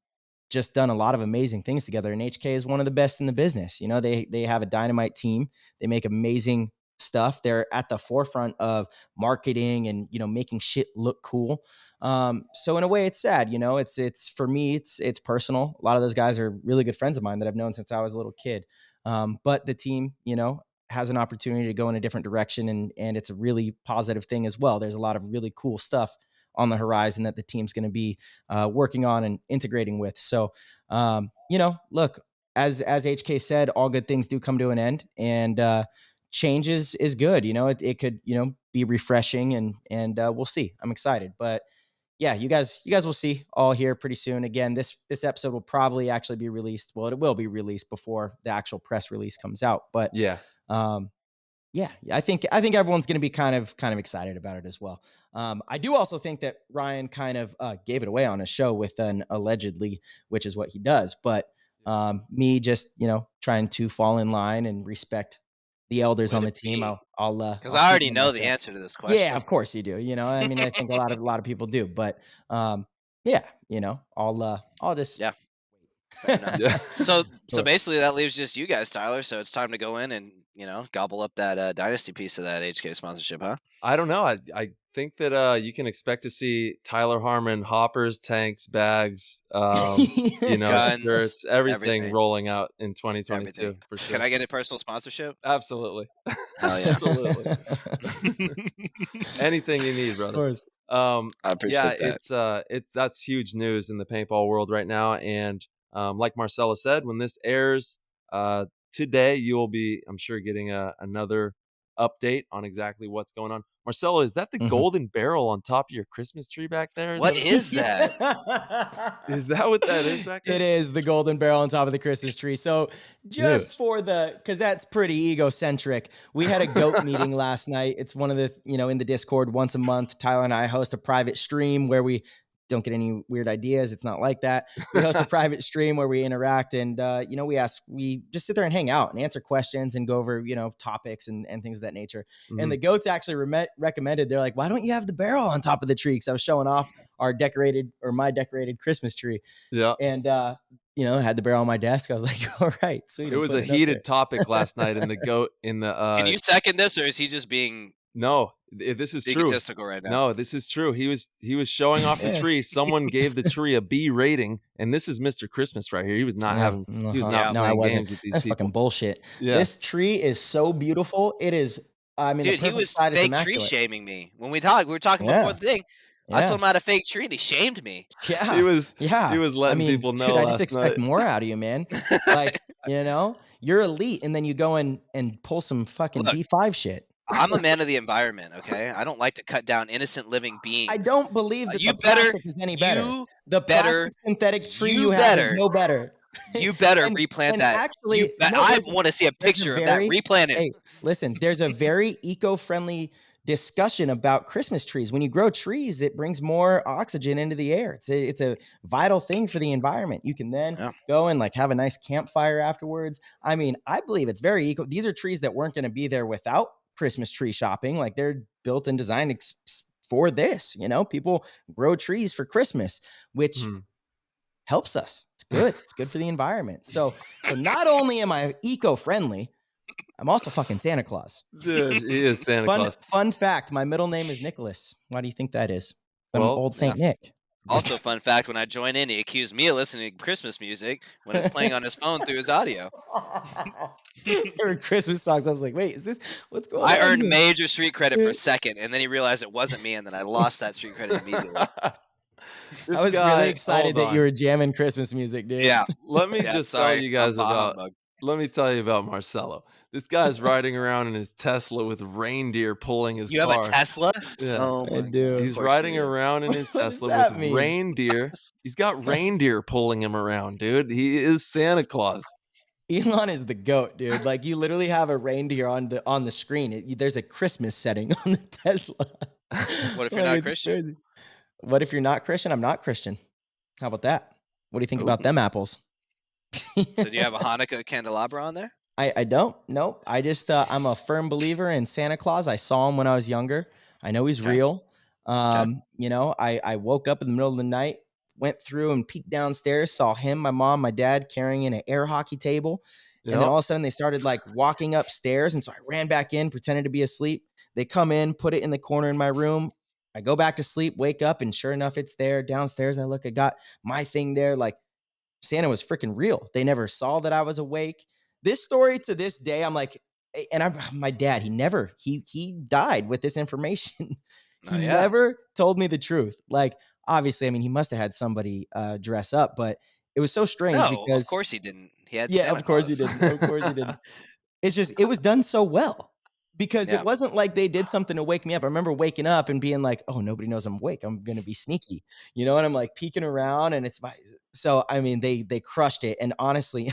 just done a lot of amazing things together. And HK is one of the best in the business. They have a dynamite team. They make amazing stuff. They're at the forefront of marketing and, making shit look cool. So in a way it's sad, it's for me, it's personal. A lot of those guys are really good friends of mine that I've known since I was a little kid. But the team, has an opportunity to go in a different direction, and it's a really positive thing as well. There's a lot of really cool stuff on the horizon that the team's going to be working on and integrating with. So, look, as HK said, all good things do come to an end, and change is good. It could, be refreshing, and we'll see. I'm excited, but yeah, you guys will see all here pretty soon. Again, this episode will probably actually be released. Well, it will be released before the actual press release comes out, but I think everyone's going to be kind of excited about it as well. I do also think that Ryan kind of gave it away on a show with an allegedly, which is what he does. But me just, trying to fall in line and respect the elders on the team.
Because I already know the answer to this question.
Yeah, of course you do. I mean, I think a lot of people do, but I'll just
yeah. So basically that leaves just you guys, Tyler. So it's time to go in and gobble up that Dynasty piece of that HK sponsorship, huh?
I don't know. I think that you can expect to see Tyler Harmon hoppers, tanks, bags,
guns,
shirts, everything rolling out in 2022 for sure.
Can I get a personal sponsorship?
Absolutely.
Oh yeah,
absolutely. Anything you need, brother.
Of course.
I appreciate that.
That's huge news in the paintball world right now, and like Marcella said, when this airs today, you will be, I'm sure, getting another update on exactly what's going on. Marcella, is that the golden barrel on top of your Christmas tree back there?
What is that?
Is that what that is back there?
It is the golden barrel on top of the Christmas tree. So just because that's pretty egocentric, we had a goat meeting last night. It's one of the, in the Discord once a month, Tyler and I host a private stream where we don't get any weird ideas. It's not like that. We host a private stream where we interact and, we just sit there and hang out and answer questions and go over, topics and things of that nature. Mm-hmm. And the goats actually recommended, they're like, why don't you have the barrel on top of the tree? Cause I was showing off my decorated Christmas tree.
Yeah.
And, had the barrel on my desk. I was like, all right, sweet.
It was a heated topic last night in the goat in the,
can you second this or is he just being
No, this is true.
Egotistical right now.
No, this is true. He was showing off the tree. Someone gave the tree a B rating, and this is Mr. Christmas right here. He was not playing games with these
That's
people.
fucking bullshit.
Yeah.
This tree is so beautiful. It is. I mean,
dude,
the
he was
side
fake
is
tree shaming me when we were talking before the thing. I told him I had a fake tree, and he shamed me.
Yeah,
he was letting
I mean,
people know.
Dude, I just expect
night.
more out of you, man. Like, you know, you're elite, and then you go and pull some fucking D5 shit.
I'm a man of the environment, okay? I don't like to cut down innocent living beings.
I don't believe that the plastic is any better. The plastic synthetic tree you have is no better.
You better replant that.
Actually,
I want to see a picture of that replanted.
Hey, listen, there's a very eco-friendly discussion about Christmas trees. When you grow trees, it brings more oxygen into the air. It's a vital thing for the environment. You can then go and like have a nice campfire afterwards. I mean, I believe it's very eco. These are trees that weren't going to be there without Christmas tree shopping. Like they're built and designed for this. You know, people grow trees for Christmas, which helps us. It's good. It's good for the environment. So not only am I eco-friendly, I'm also fucking Santa Claus.
Dude, he is Santa Claus.
Fun fact, my middle name is Nicholas. Why do you think that is? I'm old Saint Nick.
Also, fun fact, when I joined in, he accused me of listening to Christmas music when it's playing on his phone through his audio.
There were Christmas songs. I was like, wait, what's going on?
I earned major street credit for a second, and then he realized it wasn't me, and then I lost that street credit immediately.
I was really excited that you were jamming Christmas music, dude.
Yeah.
Let me just tell you guys let me tell you about Marcelo. This guy's riding around in his Tesla with reindeer pulling his car.
You have a Tesla?
Yeah.
Oh, I do.
He's riding around in his Tesla with reindeer. He's got reindeer pulling him around, dude. He is Santa Claus.
Elon is the GOAT, dude. Like you literally have a reindeer on the screen. There's a Christmas setting on the Tesla.
What if you're not Christian?
Crazy. What if you're not Christian? I'm not Christian. How about that? What do you think about them apples?
So do you have a Hanukkah candelabra on there?
I don't. Nope. I just I'm a firm believer in Santa Claus. I saw him when I was younger. I know he's real. You know, I woke up in the middle of the night, went through and peeked downstairs, saw him, my mom, my dad carrying in an air hockey table. And then all of a sudden they started like walking upstairs. And so I ran back in, pretended to be asleep. They come in, put it in the corner in my room. I go back to sleep, wake up, and sure enough, it's there. Downstairs, I look, I got my thing there. Like Santa was freaking real. They never saw that I was awake. This story to this day, I'm like, and my dad, he died with this information. He never told me the truth. Like, obviously, I mean, he must have had somebody dress up, but it was so strange because
of course he didn't. He had
Santa Claus. He didn't. Of course he didn't. It's just, it was done so well because it wasn't like they did something to wake me up. I remember waking up and being like, oh, nobody knows I'm awake. I'm going to be sneaky, you know? And I'm like peeking around and so, I mean, they crushed it. And honestly,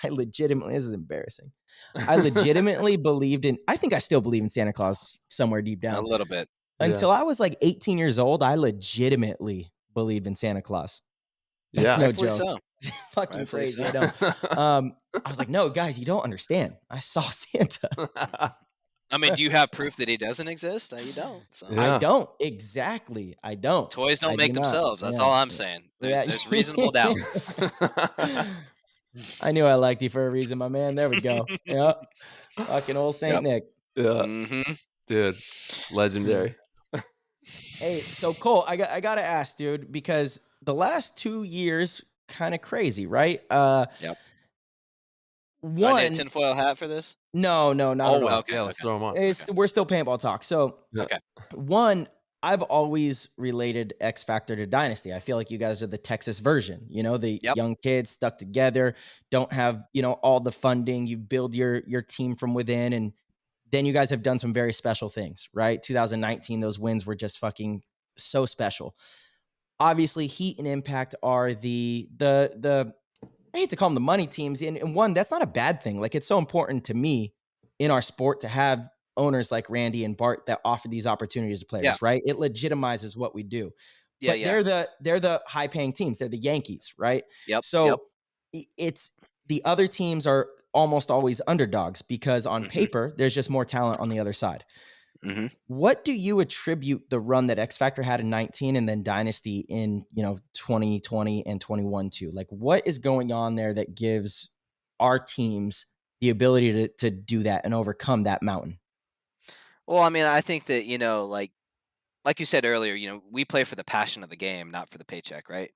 I legitimately, this is embarrassing. I legitimately I think I still believe in Santa Claus somewhere deep down.
A little bit.
Until I was like 18 years old, I legitimately believed in Santa Claus. That's no joke.
So.
It's fucking crazy. I know. I was like, no, guys, you don't understand. I saw Santa.
I mean, do you have proof that he doesn't exist? You don't. So.
I don't. Exactly. I don't.
Toys don't make themselves. That's all I'm saying. There's reasonable doubt.
I knew I liked you for a reason, my man. There we go. Yeah. Fucking old Saint Nick.
Yeah. Mm-hmm. Dude. Legendary.
Hey, so Colt, I got to ask, dude, because the last 2 years, kind of crazy, right?
Yep. Do I need a tinfoil hat for this?
No, not at all.
Okay, let's throw them on.
We're still paintball talk. So, one, I've always related X Factor to Dynasty. I feel like you guys are the Texas version. You know, the young kids stuck together, don't have, you know, all the funding. You build your team from within, and then you guys have done some very special things, right? 2019, those wins were just fucking so special. Obviously, Heat and Impact are the I hate to call them the money teams. And one, that's not a bad thing. Like, it's so important to me in our sport to have owners like Randy and Bart that offer these opportunities to players, right? It legitimizes what we do. But they're the high paying teams. They're the Yankees, right? So it's the other teams are almost always underdogs because on paper, there's just more talent on the other side. Mm-hmm. What do you attribute the run that X Factor had in 19 and then Dynasty in, 2020 and 21 to? Like, what is going on there that gives our teams the ability to do that and overcome that mountain?
Well, I mean, I think that, like you said earlier, we play for the passion of the game, not for the paycheck, right?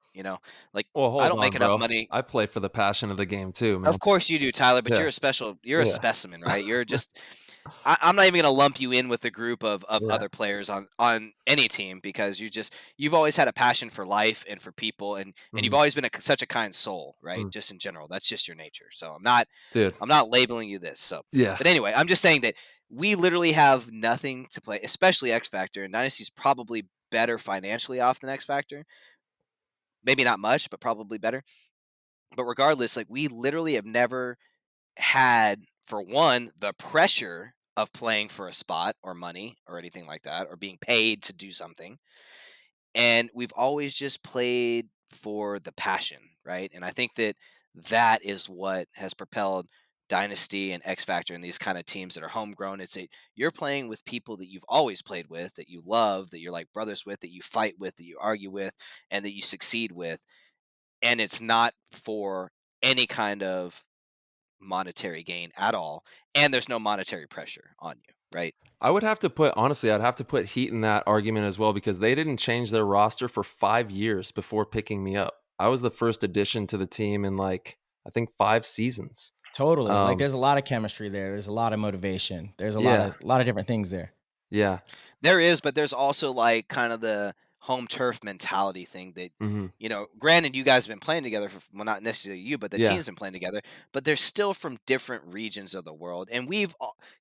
Like
Well,
I
hold
don't make
on,
enough
bro.
money.
I play for the passion of the game too, man.
Of course you do, Tyler, but
Yeah.
you're a
Yeah.
specimen, right? You're just I'm not even gonna lump you in with a group of
Yeah.
other players on any team because you've always had a passion for life and for people and you've
Mhm.
always been such a kind soul, right?
Mm.
Just in general, that's just your nature. So
Dude.
I'm not labeling you this. So,
Yeah.
but anyway, I'm just saying that we literally have nothing to play, especially X Factor, and Dynasty's probably better financially off than X Factor. Maybe not much, but probably better. But regardless, like we literally have never had, for one, the pressure of playing for a spot or money or anything like that, or being paid to do something. And we've always just played for the passion, right? And I think that that is what has propelled Dynasty and X Factor and these kind of teams that are homegrown. You're playing with people that you've always played with, that you love, that you're like brothers with, that you fight with, that you argue with, and that you succeed with. And it's not for any kind of monetary gain at all, and there's no monetary pressure on you, right?
I would have to put honestly, I'd have to put Heat in that argument as well because they didn't change their roster for 5 years before picking me up. I was the first addition to the team in like I think 5 seasons.
Totally. Like there's a lot of chemistry there. There's a lot of motivation. There's a
Yeah.
lot of different things there.
Yeah.
There is, but there's also like kind of the home turf mentality thing that,
Mhm.
Granted, you guys have been playing together for, well, not necessarily you, but the
Yeah.
team's been playing together, but they're still from different regions of the world. And we've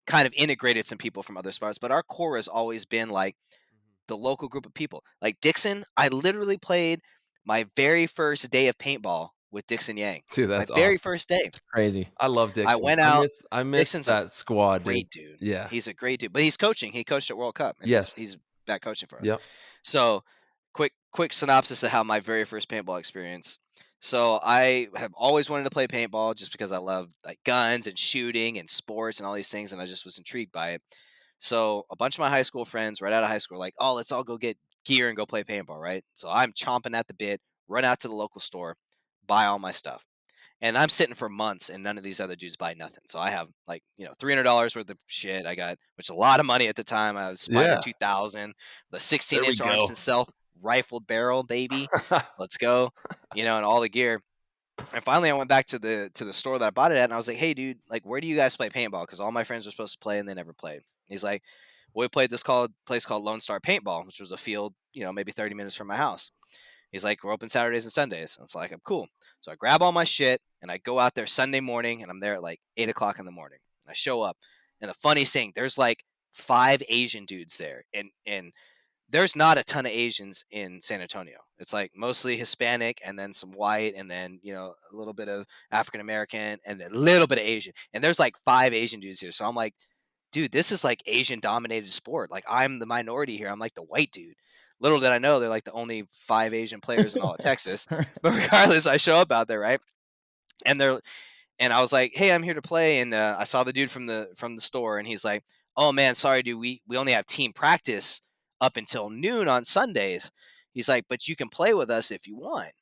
kind of integrated some people from other spots, but our core has always been like the local group of people. Like Dixon, I literally played my very first day of paintball with Dixon Yang.
Dude,
My
that's
very
awesome.
first day.
It's crazy.
I love
I
Dixon.
went out.
I miss
Dixon's a
that squad, dude.
great dude.
Yeah.
He's a great dude, but he's coaching. He coached at World Cup, and
Yes.
he's back coaching for us.
Yep.
So, quick synopsis of how my very first paintball experience. So I have always wanted to play paintball just because I love like guns and shooting and sports and all these things, and I just was intrigued by it. So a bunch of my high school friends, right out of high school, were like, "Oh, let's all go get gear and go play paintball." Right. So I'm chomping at the bit, run out to the local store, buy all my stuff. And I'm sitting for months and none of these other dudes buy nothing. So I have like, $300 worth of shit. I got, which is a lot of money at the time. I was Spider
Yeah.
2000, the
There we
16-inch arms
go.
and self rifled barrel, baby. Let's go, and all the gear. And finally I went back to the store that I bought it at and I was like, "Hey dude, like where do you guys play paintball? Because all my friends were supposed to play and they never played." He's like, "Well, we played this place called Lone Star Paintball, which was a field, maybe 30 minutes from my house." He's like, "We're open Saturdays and Sundays." I was like, "I'm cool." So I grab all my shit and I go out there Sunday morning and I'm there at like 8 o'clock in the morning. I show up and the funny thing, there's like 5 Asian dudes there, and there's not a ton of Asians in San Antonio. It's like mostly Hispanic and then some white and then, a little bit of African American and then a little bit of Asian. And there's like 5 Asian dudes here. So I'm like, dude, this is like Asian dominated sport. Like I'm the minority here. I'm like the white dude. Little did I know they're like the only 5 Asian players in all of Texas. But regardless, I show up out there, right? And I was like, "Hey, I'm here to play." And I saw the dude from the store, and he's like, "Oh man, sorry, dude. We only have team practice up until noon on Sundays." He's like, "But you can play with us if you want."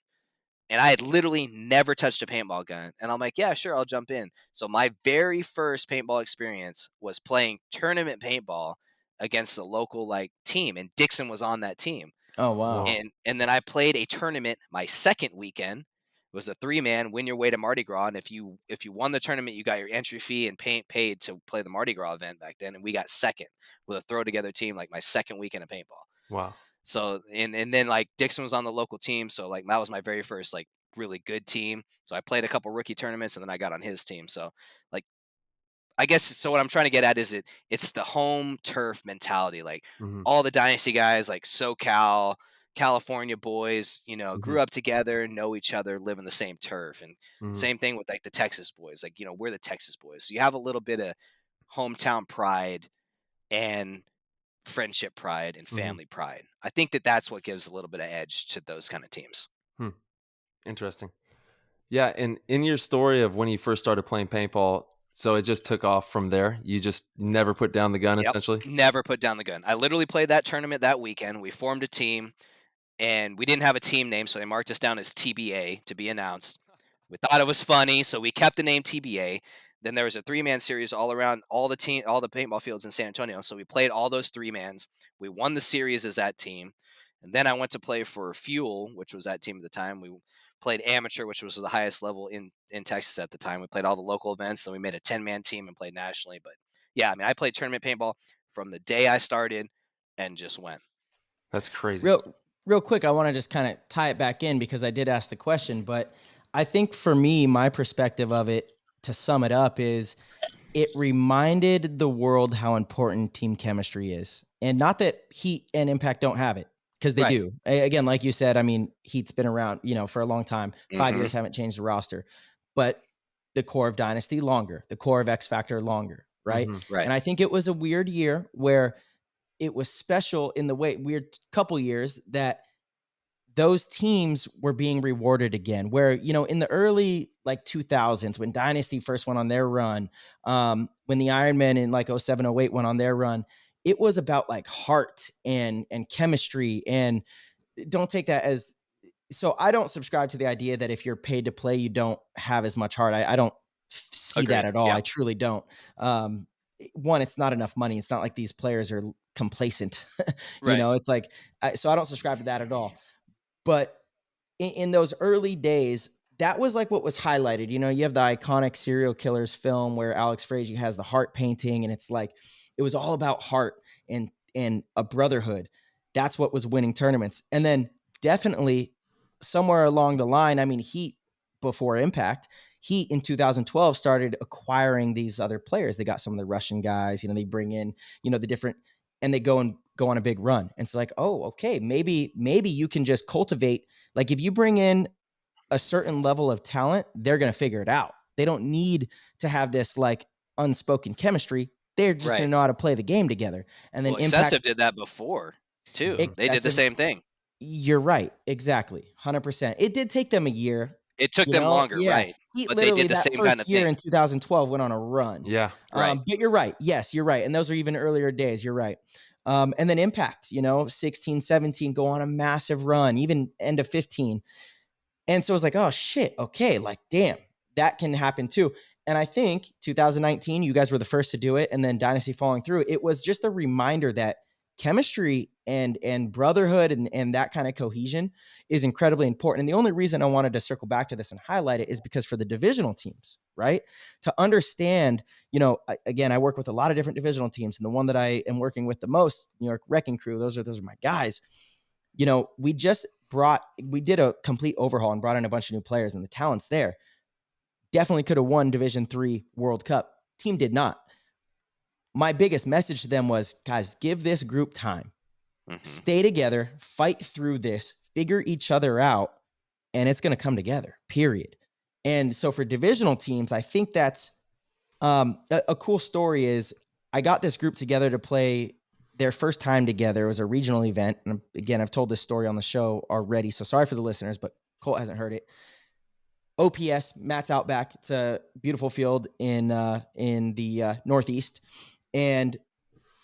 And I had literally never touched a paintball gun, and I'm like, "Yeah, sure, I'll jump in." So my very first paintball experience was playing tournament paintball against a local like team, and Dixon was on that team.
Oh wow.
Whoa.
And then I played a tournament my second weekend. It was a 3-man win your way to Mardi Gras, and if you won the tournament, you got your entry fee and paid to play the Mardi Gras event back then. And we got second with a throw together team, like my second weekend of paintball.
Wow.
So and then like Dixon was on the local team, so like that was my very first like really good team. So I played a couple rookie tournaments, and then I got on his team. So like I guess so. What I'm trying to get at is it's the home turf mentality. Like
Mhm.
all the Dynasty guys, like SoCal, California boys,
Mhm.
grew up together, know each other, live in the same turf. And
Mhm.
same thing with like the Texas boys. Like, we're the Texas boys. So you have a little bit of hometown pride and friendship pride and
Mhm.
family pride. I think that that's what gives a little bit of edge to those kind of teams.
Interesting. Yeah, and in your story of when you first started playing paintball, so it just took off from there. You just never put down the gun,
Yep.
essentially.
Never put down the gun. I literally played that tournament that weekend. We formed a team. And we didn't have a team name, so they marked us down as TBA, to be announced. We thought it was funny, so we kept the name TBA. Then there was a 3-man series all around all the paintball fields in San Antonio. So we played all those 3-mans. We won the series as that team. And then I went to play for Fuel, which was that team at the time. We played amateur, which was the highest level in Texas at the time. We played all the local events. Then we made a 10-man team and played nationally. But yeah, I mean, I played tournament paintball from the day I started and just went.
That's crazy.
Real quick, I want to just kind of tie it back in because I did ask the question, but I think for me, my perspective of it, to sum it up, is it reminded the world how important team chemistry is. And not that Heat and Impact don't have it, because they do. Again, like you said, I mean, Heat's been around, for a long time. 5 years, haven't changed the roster. But the core of Dynasty, longer. The core of X Factor, longer, right?
Right.
And I think it was a weird year where it was special in the weird couple years that those teams were being rewarded again, where, in the early 2000s, when Dynasty first went on their run, when the Ironmen in 07, 08 went on their run, it was about heart and chemistry. And don't take that as, so I don't subscribe to the idea that if you're paid to play, you don't have as much heart. I don't see that at all. Yeah. I truly don't. One, it's not enough money. It's not like these players are complacent, it's so I don't subscribe to that at all. But in those early days, that was what was highlighted. You have the iconic Serial Killers film where Alex Frazier has the heart painting, and it's it was all about heart and a brotherhood. That's what was winning tournaments. And then definitely somewhere along the line, I mean, Heat before Impact, Heat in 2012 started acquiring these other players. They got some of the Russian guys, they bring in, the different, and they go on a big run. And it's oh, okay, maybe you can just cultivate, if you bring in a certain level of talent, they're going to figure it out. They don't need to have this unspoken chemistry. They're just going to know how to play the game together. And then
Excessive did that before too. They did the same thing.
You're right. Exactly. 100%. It did take them a year.
It took them longer, right?
But they did the same kind of thing. In 2012 went on a run.
Yeah.
Right.
But you're right. Yes, you're right. And those are even earlier days. You're right. And then Impact, 16, 17, go on a massive run, even end of 15. And so it's oh, shit. Okay. Damn, that can happen too. And I think 2019, you guys were the first to do it. And then Dynasty following through. It was just a reminder that chemistry and brotherhood and that kind of cohesion is incredibly important. And the only reason I wanted to circle back to this and highlight it is because for the divisional teams, right, to understand, again, I work with a lot of different divisional teams, and the one that I am working with the most, New York Wrecking Crew, those are my guys. We did a complete overhaul and brought in a bunch of new players, and the talent's there. Definitely could have won Division III World Cup. Team did not. My biggest message to them was, guys, give this group time. Stay together, fight through this, figure each other out, and it's going to come together, period. And so for divisional teams, I think that's a cool story is I got this group together to play their first time together. It was a regional event. And again, I've told this story on the show already, so sorry for the listeners, but Colt hasn't heard it. OPS, Matt's Outback. It's a beautiful field in the Northeast. And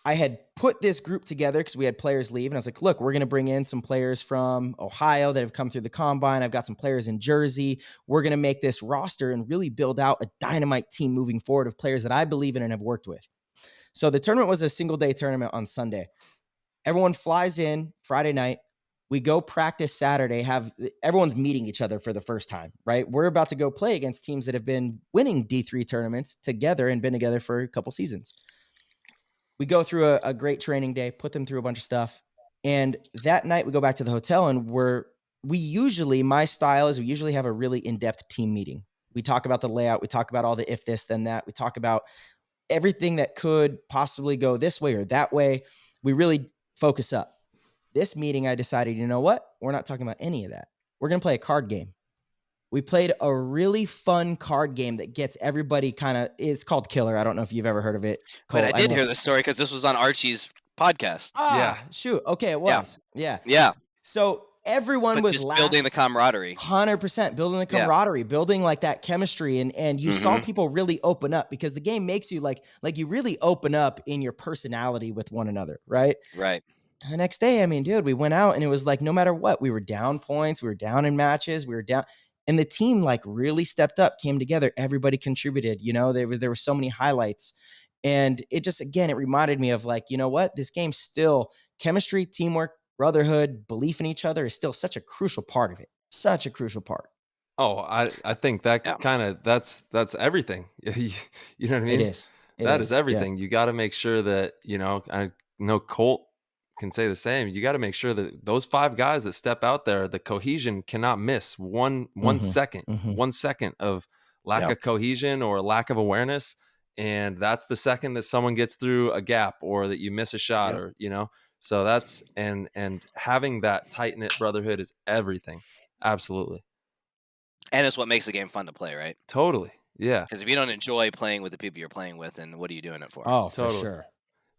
I had put this group together because we had players leave. And I was look, we're going to bring in some players from Ohio that have come through the combine. I've got some players in Jersey. We're going to make this roster and really build out a dynamite team moving forward of players that I believe in and have worked with. So the tournament was a single day tournament on Sunday. Everyone flies in Friday night. We go practice Saturday, everyone's meeting each other for the first time, right? We're about to go play against teams that have been winning D3 tournaments together and been together for a couple seasons. We go through a great training day, put them through a bunch of stuff. And that night we go back to the hotel, and my style is we usually have a really in-depth team meeting. We talk about the layout. We talk about all the if this, then that. We talk about everything that could possibly go this way or that way. We really focus up. This meeting, I decided, you know what? We're not talking about any of that. We're going to play a card game. We played a really fun card game that gets everybody it's called Killer. I don't know if you've ever heard of it.
But I did hear the story because this was on Archie's podcast.
Shoot. Okay, it was. Yeah. So everyone was
just building the camaraderie.
100% building the camaraderie, building that chemistry. And you saw people really open up because the game makes you you really open up in your personality with one another, right?
Right.
And the next day, I mean, dude, we went out and it was no matter what, we were down points, we were down in matches, we were down. And the team like really stepped up, came together. Everybody contributed. There were so many highlights. And it just, again, it reminded me of like, you know what? This game's still chemistry, teamwork, brotherhood, belief in each other is still such a crucial part of it. Such a crucial part.
Oh, I think that kind of that's everything. You know what I
It
mean?
is.
That is
Yeah.
everything. You got to make sure that, I know Colt can say the same. You got to make sure that those 5 guys that step out there, the cohesion cannot miss one second, 1 second of lack of cohesion or lack of awareness. And that's the second that someone gets through a gap or that you miss a shot or, so that's, and having that tight knit brotherhood is everything. Absolutely.
And it's what makes the game fun to play, right?
Totally. Yeah.
Because if you don't enjoy playing with the people you're playing with, then what are you doing it for?
Oh,
totally.
for sure.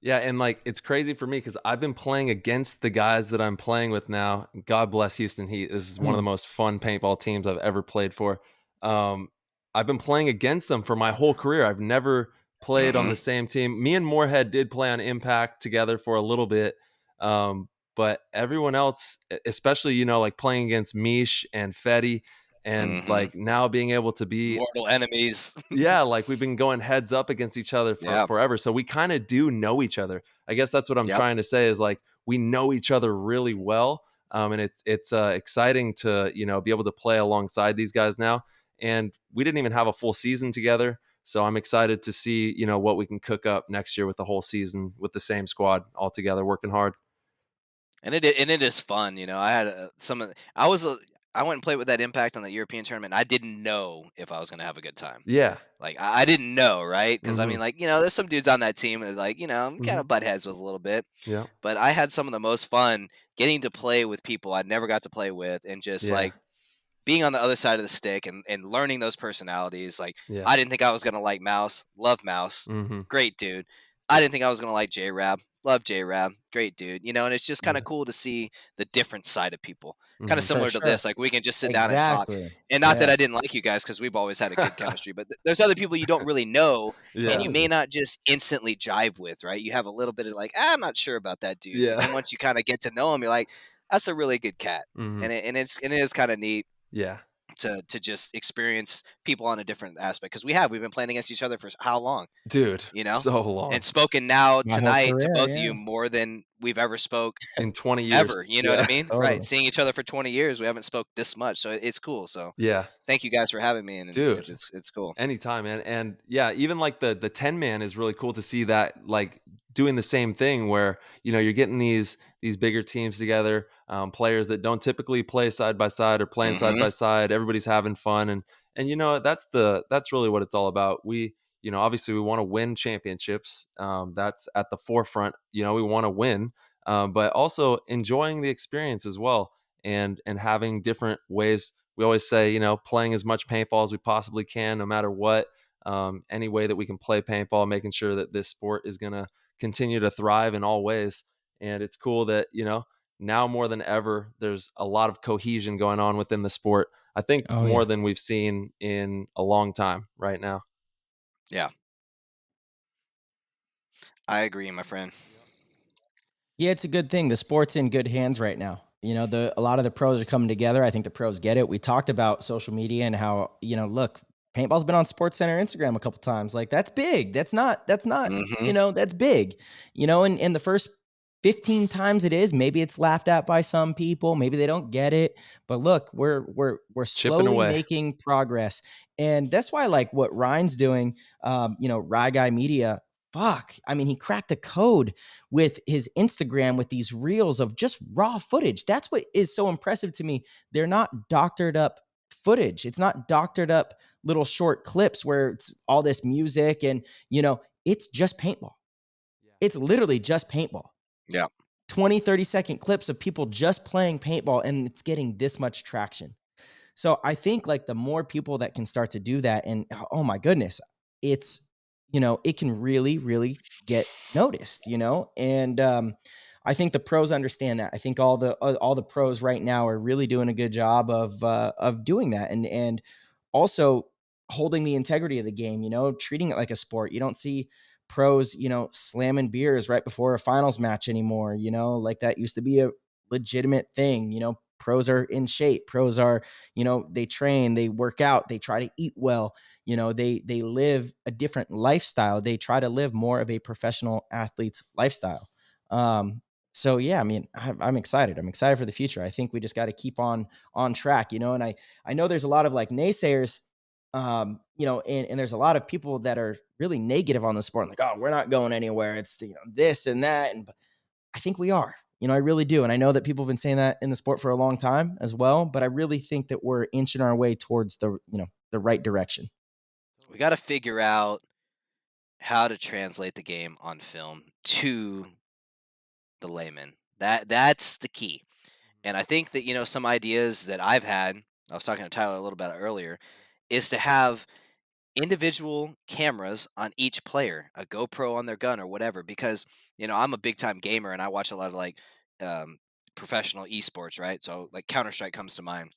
Yeah, and like it's crazy for me because I've been playing against the guys that I'm playing with now. God bless Houston Heat. This is one of the most fun paintball teams I've ever played for. I've been playing against them for my whole career. I've never played on the same team. Me and Moorhead did play on Impact together for a little bit. But everyone else, especially, like playing against Mish and Fetty, and like now being able to be
mortal enemies.
Yeah, like we've been going heads up against each other for forever. So we kind of do know each other. I guess that's what I'm trying to say is like we know each other really well. And it's exciting to, be able to play alongside these guys now. And we didn't even have a full season together. So I'm excited to see, what we can cook up next year with the whole season with the same squad all together working hard.
And it is fun, I had I went and played with that Impact on the European tournament. And I didn't know if I was going to have a good time.
Yeah.
Like I didn't know, right? Because I mean, like, there's some dudes on that team that like, I'm kind of butt heads with a little bit.
Yeah.
But I had some of the most fun getting to play with people I never got to play with, and just like being on the other side of the stick and learning those personalities. Like I didn't think I was gonna like Mouse. Love Mouse. Great dude. I didn't think I was gonna like J-Rab. Love J-Rab. Great dude. And it's just kind of cool to see the different side of people. Kind of similar to this. Like we can just sit down and talk. And not that I didn't like you guys, because we've always had a good chemistry, but there's other people you don't really know and you may not just instantly jive with, right? You have a little bit of like, I'm not sure about that dude.
Yeah.
And then once you kind of get to know him, you're like, that's a really good cat. And it is kind of neat.
Yeah.
To just experience people on a different aspect, because we've been playing against each other for how long,
dude? So long.
And spoken now
My whole
tonight
career,
to both of you more than we've ever spoke
in 20 years
ever. You know what I mean?
Totally.
Right? Seeing each other for 20 years, we haven't spoke this much, so it's cool. So thank you guys for having me, and
dude,
it's cool.
Anytime, man. And yeah, even like the 10-man is really cool to see that, like doing the same thing where you're getting these bigger teams together, players that don't typically play side by side or playing side by side. Everybody's having fun, and that's really what it's all about. We obviously we want to win championships. That's at the forefront. We want to win, but also enjoying the experience as well, and having different ways. We always say, playing as much paintball as we possibly can, no matter what. Any way that we can play paintball, making sure that this sport is going to continue to thrive in all ways. And it's cool that, now more than ever, there's a lot of cohesion going on within the sport. I think more than we've seen in a long time right now.
Yeah. I agree, my friend.
Yeah, it's a good thing. The sport's in good hands right now. A lot of the pros are coming together. I think the pros get it. We talked about social media and how, look, paintball's been on Sports Center Instagram a couple times. Like that's big. That's not, that's big, and the first 15 times it is, maybe it's laughed at by some people. Maybe they don't get it, but look, we're slowly making progress. And that's why, like what Ryan's doing, Rye Guy Media, fuck. I mean, he cracked a code with his Instagram with these reels of just raw footage. That's what is so impressive to me. They're not doctored up footage. It's not doctored up little short clips where it's all this music and, it's just paintball. It's literally just paintball.
Yeah.
20, 30-second clips of people just playing paintball, and it's getting this much traction. So I think like the more people that can start to do that, and oh my goodness, it's, it can really, really get noticed, and I think the pros understand that. I think all the pros right now are really doing a good job of doing that, and also holding the integrity of the game, treating it like a sport. You don't see pros, slamming beers right before a finals match anymore, like that used to be a legitimate thing, pros are in shape. Pros are, they train, they work out, they try to eat well. They live a different lifestyle. They try to live more of a professional athlete's lifestyle. So yeah, I mean, I'm excited. I'm excited for the future. I think we just got to keep on track, and I know there's a lot of like naysayers, and there's a lot of people that are really negative on the sport. Like, oh, we're not going anywhere. It's this and that. And I think we are, I really do. And I know that people have been saying that in the sport for a long time as well, but I really think that we're inching our way towards the right direction.
We got to figure out how to translate the game on film to the layman. That's the key. And I think that, some ideas that I've had, I was talking to Tyler a little bit earlier, is to have individual cameras on each player, a GoPro on their gun or whatever, because, I'm a big time gamer and I watch a lot of like professional esports, right? So like Counter-Strike comes to mind.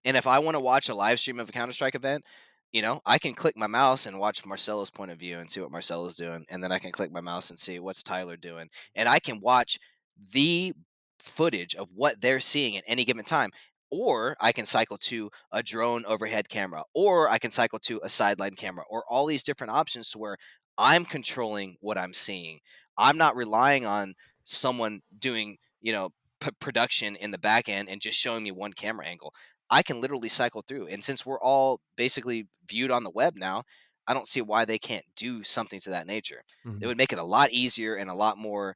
And if I want to watch a live stream of a Counter-Strike event, I can click my mouse and watch Marcelo's point of view and see what Marcelo's doing. And then I can click my mouse and see what's Tyler doing. And I can watch the footage of what they're seeing at any given time. Or I can cycle to a drone overhead camera, or I can cycle to a sideline camera, or all these different options to where I'm controlling what I'm seeing. I'm not relying on someone doing, production in the back end and just showing me one camera angle. I can literally cycle through. And since we're all basically viewed on the web now, I don't see why they can't do something to that nature. It would make it a lot easier and a lot more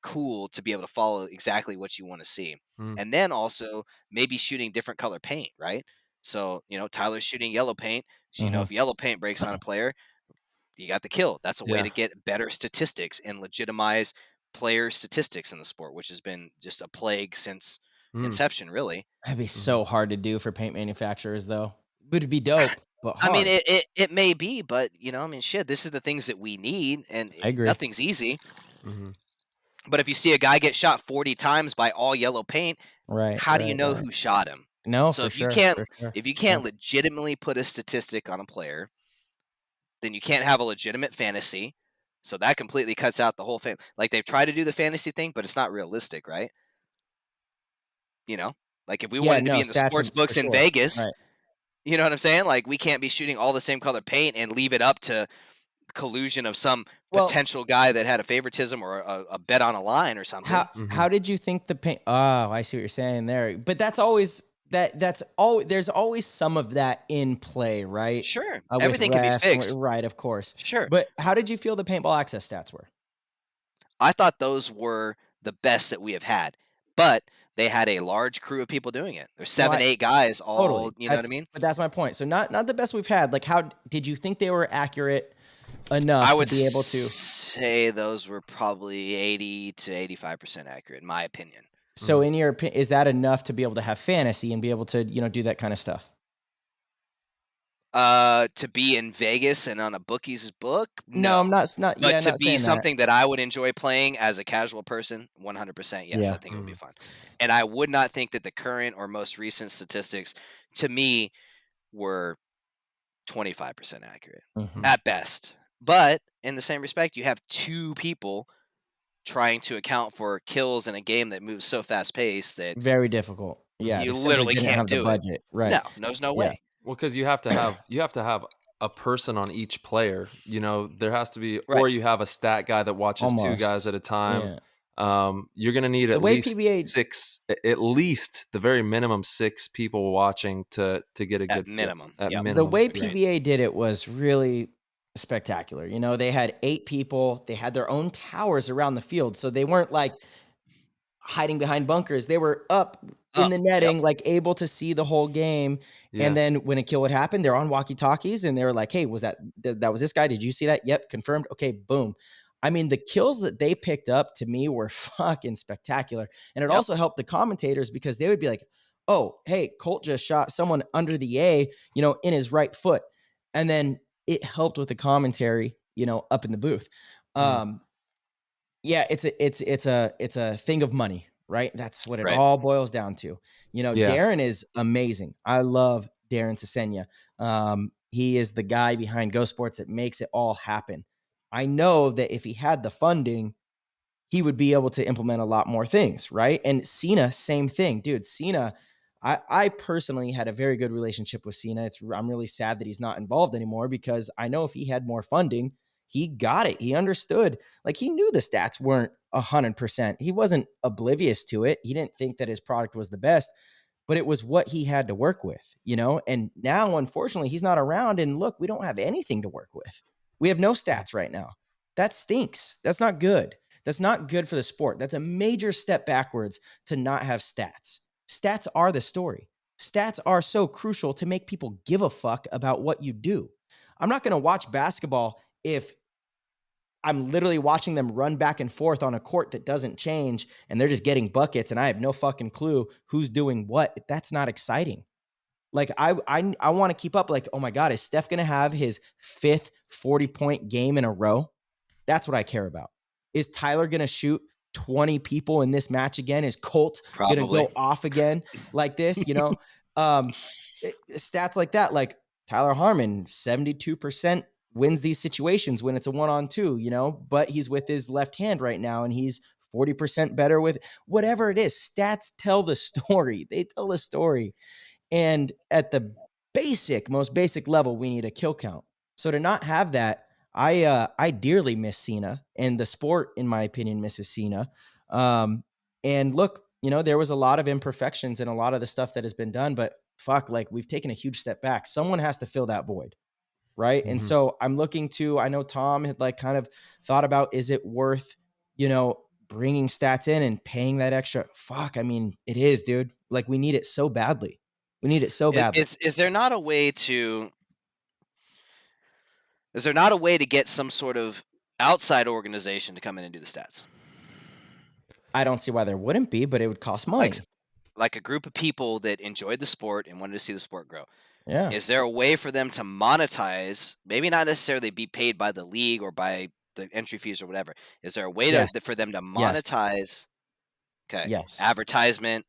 cool to be able to follow exactly what you want to see. And then also maybe shooting different color paint, right? So, Tyler's shooting yellow paint. So, if yellow paint breaks on a player, you got the kill. That's a way to get better statistics and legitimize player statistics in the sport, which has been just a plague since inception, really.
That'd be so hard to do for paint manufacturers, though. It would be dope, but hard.
I mean, it may be, but shit, this is the things that we need, and
I agree.
nothing's easy. But if you see a guy get shot 40 times by all yellow paint,
right?
How do you know who shot him?
No,
so
for
if
sure.
if you can't legitimately put a statistic on a player, then you can't have a legitimate fantasy. So that completely cuts out the whole thing. Like they've tried to do the fantasy thing, but it's not realistic, right? Like if we wanted to be in the sports books in Vegas,
right.
You know what I'm saying? Like we can't be shooting all the same color paint and leave it up to collusion of some potential guy that had a favoritism or a bet on a line or something.
How did you think the paint? Oh, I see what you're saying there. But that's always that's all. There's always some of that in play, right?
Sure, everything can be fixed,
right? Of course,
sure.
But how did you feel the paintball access stats were?
I thought those were the best that we have had, but they had a large crew of people doing it. There's 7-8 guys all,
totally.
You know what I mean?
But that's my point. So not the best we've had. Like, how did you think they were accurate enough to be able to
say those were probably 80 to 85% accurate, in my opinion.
So in your opinion, is that enough to be able to have fantasy and be able to, do that kind of stuff?
To be in Vegas and on a bookie's book?
No, I'm not.
But to be something that I would enjoy playing as a casual person, 100%, yes, I think it would be fun. And I would not think that the current or most recent statistics, to me, were 25% accurate at best. But in the same respect, you have two people trying to account for kills in a game that moves so fast paced that
very difficult. Yeah,
you literally can't do
the budget.
it.
Right?
No, there's no way.
Well, because you have to have a person on each player. There has to be, or you have a stat guy that watches two guys at a time. Yeah. You're going to need at least six, at least the very minimum 6 people watching to get a good
minimum.
Minimum.
The way PBA did it was really spectacular. They had 8 people. They had their own towers around the field, so they weren't like hiding behind bunkers. They were up in the netting, like able to see the whole game. Yeah. And then when a kill would happen, they're on walkie-talkies and they were like, "Hey, was that was this guy? Did you see that? Yep, confirmed. Okay, boom." I mean, the kills that they picked up to me were fucking spectacular. And it also helped the commentators because they would be like, "Oh, hey, Colt just shot someone under the A, in his right foot." And then it helped with the commentary, up in the booth. Yeah, it's a thing of money, right? That's what it all boils down to. Darren is amazing. I love Darren Sesenya. He is the guy behind Go Sports that makes it all happen. I know that if he had the funding, he would be able to implement a lot more things, right? And Cena, same thing. Dude, Cena, I personally had a very good relationship with Cena. I'm really sad that he's not involved anymore, because I know if he had more funding, he got it. He understood. Like, he knew the stats weren't 100%. He wasn't oblivious to it. He didn't think that his product was the best, but it was what he had to work with, you know? And now, unfortunately, he's not around. And look, we don't have anything to work with. We have no stats right now. That stinks. That's not good. That's not good for the sport. That's a major step backwards to not have stats. Stats are the story. Stats are so crucial to make people give a fuck about what you do. I'm not going to watch basketball if I'm literally watching them run back and forth on a court that doesn't change and they're just getting buckets and I have no fucking clue who's doing what. That's not exciting. Like, I want to keep up. Like, oh my God, is Steph going to have his 5th 40-point game in a row? That's what I care about. Is Tyler going to shoot 20 people in this match again? Is Colt going to go off again like this? You know, stats like that, like Tyler Harmon, 72% wins these situations when it's a 1-on-2, you know, but he's with his left hand right now and he's 40% better with whatever it is. Stats tell the story. They tell the story. And at the most basic level, we need a kill count. So to not have that, I dearly miss Cena, and the sport, in my opinion, misses Cena. And look, you know, there was a lot of imperfections in a lot of the stuff that has been done, but fuck, like, we've taken a huge step back. Someone has to fill that void. Right. Mm-hmm. And so I'm looking to, I know Tom had like kind of thought about, is it worth, you know, bringing stats in and paying that extra? Fuck. I mean, it is, dude. Like, we need it so badly. We need it so badly.
Is there not a way to get some sort of outside organization to come in and do the stats?
I don't see why there wouldn't be, but it would cost money.
Like a group of people that enjoyed the sport and wanted to see the sport grow.
Yeah.
Is there a way for them to monetize, maybe not necessarily be paid by the league or by the entry fees or whatever? Is there a way for them to monetize?
Yes.
Okay.
Yes.
Advertisement,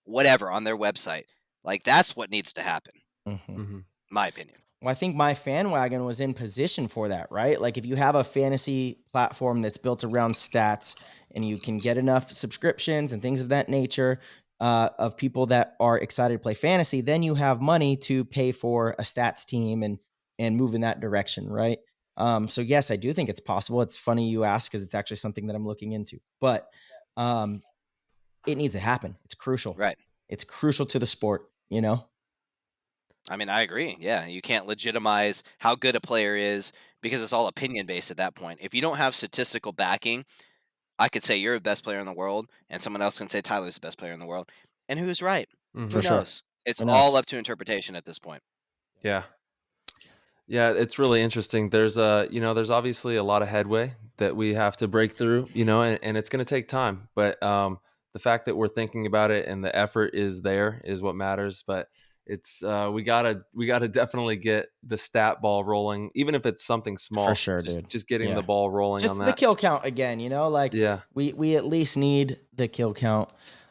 whatever, on their website. Like, that's what needs to happen.
Mm-hmm.
My opinion.
Well, I think My Fan Wagon was in position for that, right? Like, if you have a fantasy platform that's built around stats and you can get enough subscriptions and things of that nature, of people that are excited to play fantasy, then you have money to pay for a stats team and move in that direction, right? So yes, I do think it's possible. It's funny you ask, because it's actually something that I'm looking into, but it needs to happen. It's crucial.
Right.
It's crucial to the sport, you know?
I mean, I agree. Yeah, you can't legitimize how good a player is because it's all opinion based at that point. If you don't have statistical backing, I could say you're the best player in the world, and someone else can say Tyler's the best player in the world. And who's right?
Mm-hmm.
Who knows? Sure. It's all up to interpretation at this point.
Yeah. Yeah, it's really interesting. There's obviously a lot of headway that we have to break through, you know, and it's going to take time. But the fact that we're thinking about it and the effort is there is what matters. But it's we gotta definitely get the stat ball rolling, even if it's something small.
For sure, dude.
Just getting the ball rolling
just
on that.
The kill count again, you know, like we at least need the kill count.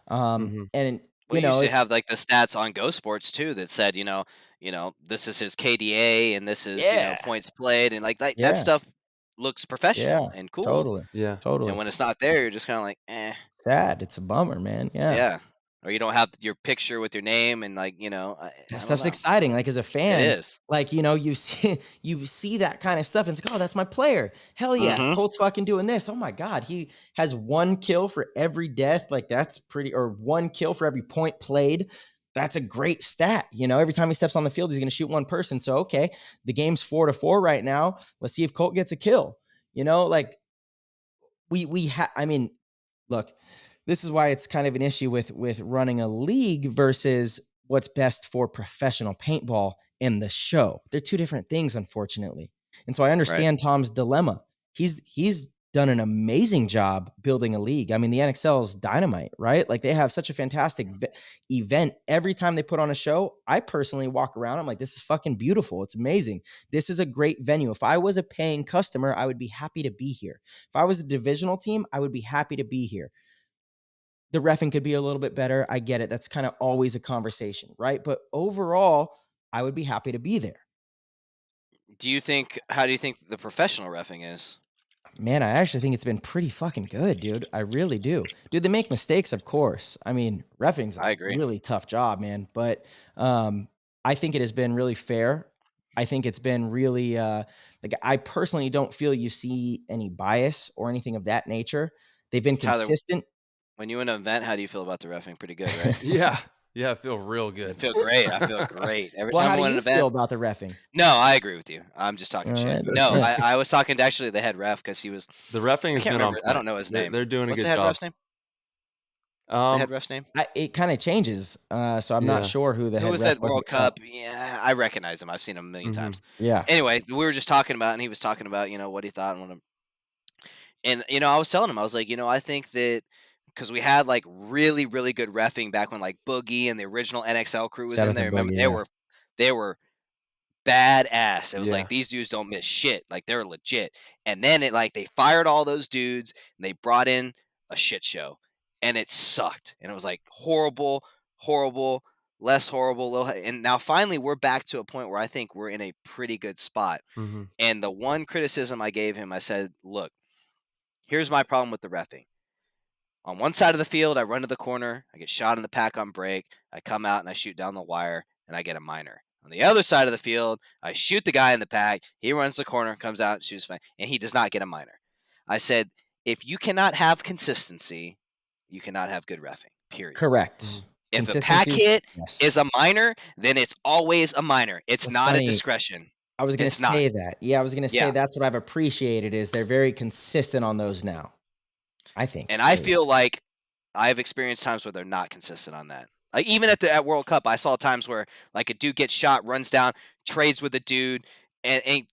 And
you should have like the stats on Go Sports too that said, you know, this is his KDA and this is points played, and like that stuff looks professional and cool.
Totally.
And when it's not there, you're just kind of like,
sad. It's a bummer, man. Yeah.
Or you don't have your picture with your name, and like, you know,
that stuff's exciting. Like, as a fan,
it is.
Like, you know, you see that kind of stuff, and it's like, oh, that's my player. Hell yeah, Colt's fucking doing this. Oh my God, he has 1 kill for every death. Like, that's pretty, or 1 kill for every point played. That's a great stat. You know, every time he steps on the field, he's going to shoot 1 person. So, okay, the game's 4-4 right now. Let's see if Colt gets a kill. You know, like I mean, look. This is why it's kind of an issue with running a league versus what's best for professional paintball and the show. They're 2 different things, unfortunately. And so I understand Tom's dilemma. He's done an amazing job building a league. I mean, the NXL is dynamite, right? Like, they have such a fantastic event. Every time they put on a show, I personally walk around, I'm like, this is fucking beautiful. It's amazing. This is a great venue. If I was a paying customer, I would be happy to be here. If I was a divisional team, I would be happy to be here. The reffing could be a little bit better. I get it. That's kind of always a conversation, right? But overall, I would be happy to be there.
How do you think the professional reffing is?
Man, I actually think it's been pretty fucking good, dude. I really do. Dude, they make mistakes, of course. I mean, reffing's
I
a
agree.
really tough job, man. But I think it has been really fair. I think it's been really like, I personally don't feel you see any bias or anything of that nature. They've been
Tyler,
consistent.
when you win an event, how do you feel about the reffing? Pretty good, right?
Yeah. I feel real
I
good.
feel great. I feel great. Every
Well,
time
how
I
do
win an
you
event.
feel about the reffing?
No, I agree with you. I'm just talking
All
shit.
right.
No,
Yeah.
I was talking to actually the head ref because he was.
The reffing
I
has
can't
been on
remember.
point.
I don't know his name.
They're doing
What's
a
the
good
head
job.
ref's name? The head ref's name?
It kind of changes. So I'm not sure who the
Who
head
was
ref
that
was.
World Cup? Yeah, I recognize him. I've seen him a million times.
Yeah.
Anyway, we were just talking about, and he was talking about, what he thought and I was telling him, I was like, I think that because we had like really, really good reffing back when like Boogie and the original NXL crew was
Shout
in
out to
there. Remember,
Boogie,
they were badass. It was
Yeah.
like these dudes don't miss shit. Like they're legit. And then they fired all those dudes and they brought in a shit show, and it sucked. And it was like horrible, less horrible, little. And now finally we're back to a point where I think we're in a pretty good spot.
Mm-hmm.
And the one criticism I gave him, I said, look, here's my problem with the reffing. On one side of the field, I run to the corner, I get shot in the pack on break, I come out and I shoot down the wire, and I get a minor. On the other side of the field, I shoot the guy in the pack, he runs the corner, comes out, shoots me, and he does not get a minor. I said, if you cannot have consistency, you cannot have good reffing, period.
Correct.
If a pack hit is a minor, then it's always a minor. It's not a discretion.
I was going to say that. Yeah, I was going to say that's what I've appreciated is they're very consistent on those now, I think.
And I feel like I've experienced times where they're not consistent on that. Like even at World Cup, I saw times where like a dude gets shot, runs down, trades with a dude, and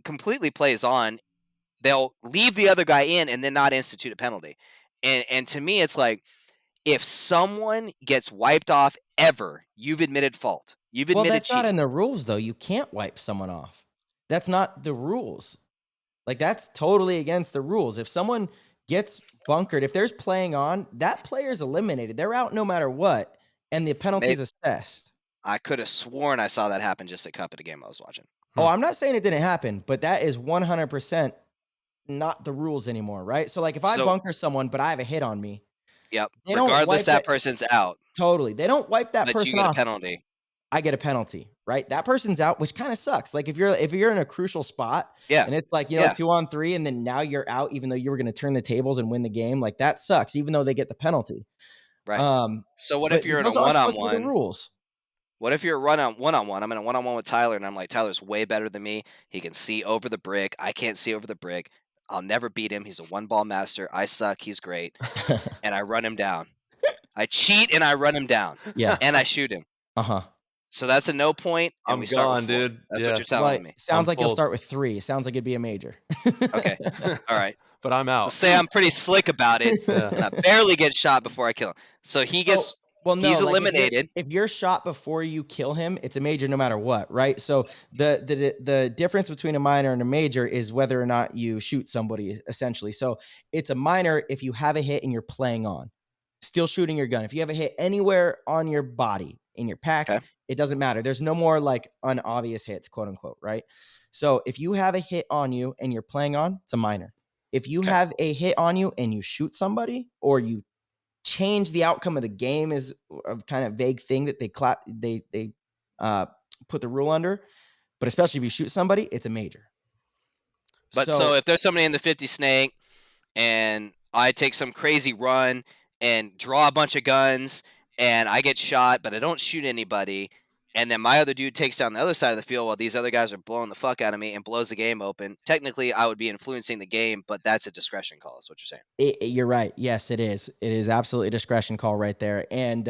completely plays on. They'll leave the other guy in and then not institute a penalty. And to me, it's like if someone gets wiped off ever, you've admitted fault. You've admitted
that's
cheating.
not in the rules, though. You can't wipe someone off. That's not the rules. Like that's totally against the rules. If someone gets bunkered, if there's playing on, that player's eliminated. They're out no matter what, and the penalty is assessed.
I could have sworn I saw that happen just at Cup at a game I was watching.
Oh, I'm not saying it didn't happen, but that is 100% not the rules anymore, right? So like if I bunker someone, but I have a hit on me.
Yep. Regardless, that person's out.
Totally. They don't wipe that person off.
But you get a penalty.
I get a penalty, right? That person's out, which kind of sucks. Like if you're in a crucial spot, and it's like 2-on-3, and then now you're out, even though you were going to turn the tables and win the game, like that sucks. Even though they get the penalty,
right? So what if you're in a one-on-one?
Rules.
What if you're one-on-one? I'm in a one-on-one with Tyler, and I'm like, Tyler's way better than me. He can see over the brick. I can't see over the brick. I'll never beat him. He's a one-ball master. I suck. He's great, and I run him down. I cheat and I run him down.
Yeah,
and I shoot him. So that's a no point. And we start with 4.
dude.
That's what you're telling me.
Sounds like you'll start with 3. Sounds like it'd be a major.
Okay. All right.
But I'm out.
Let's say I'm pretty slick about it. And I barely get shot before I kill him. So he gets. He's eliminated.
If you're shot before you kill him, it's a major no matter what, right? So the difference between a minor and a major is whether or not you shoot somebody, essentially. So it's a minor if you have a hit and you're playing on, still shooting your gun. If you have a hit anywhere on your body, in your pack, it doesn't matter. There's no more like unobvious hits, quote unquote, right? So if you have a hit on you and you're playing on, it's a minor. If you have a hit on you and you shoot somebody or you change the outcome of the game is a kind of vague thing that they put the rule under, but especially if you shoot somebody, it's a major.
But so if there's somebody in the 50 snake and I take some crazy run and draw a bunch of guns and I get shot, but I don't shoot anybody, and then my other dude takes down the other side of the field while these other guys are blowing the fuck out of me and blows the game open, technically I would be influencing the game, but that's a discretion call is what you're saying.
You're right. Yes, it is. It is absolutely a discretion call right there. And,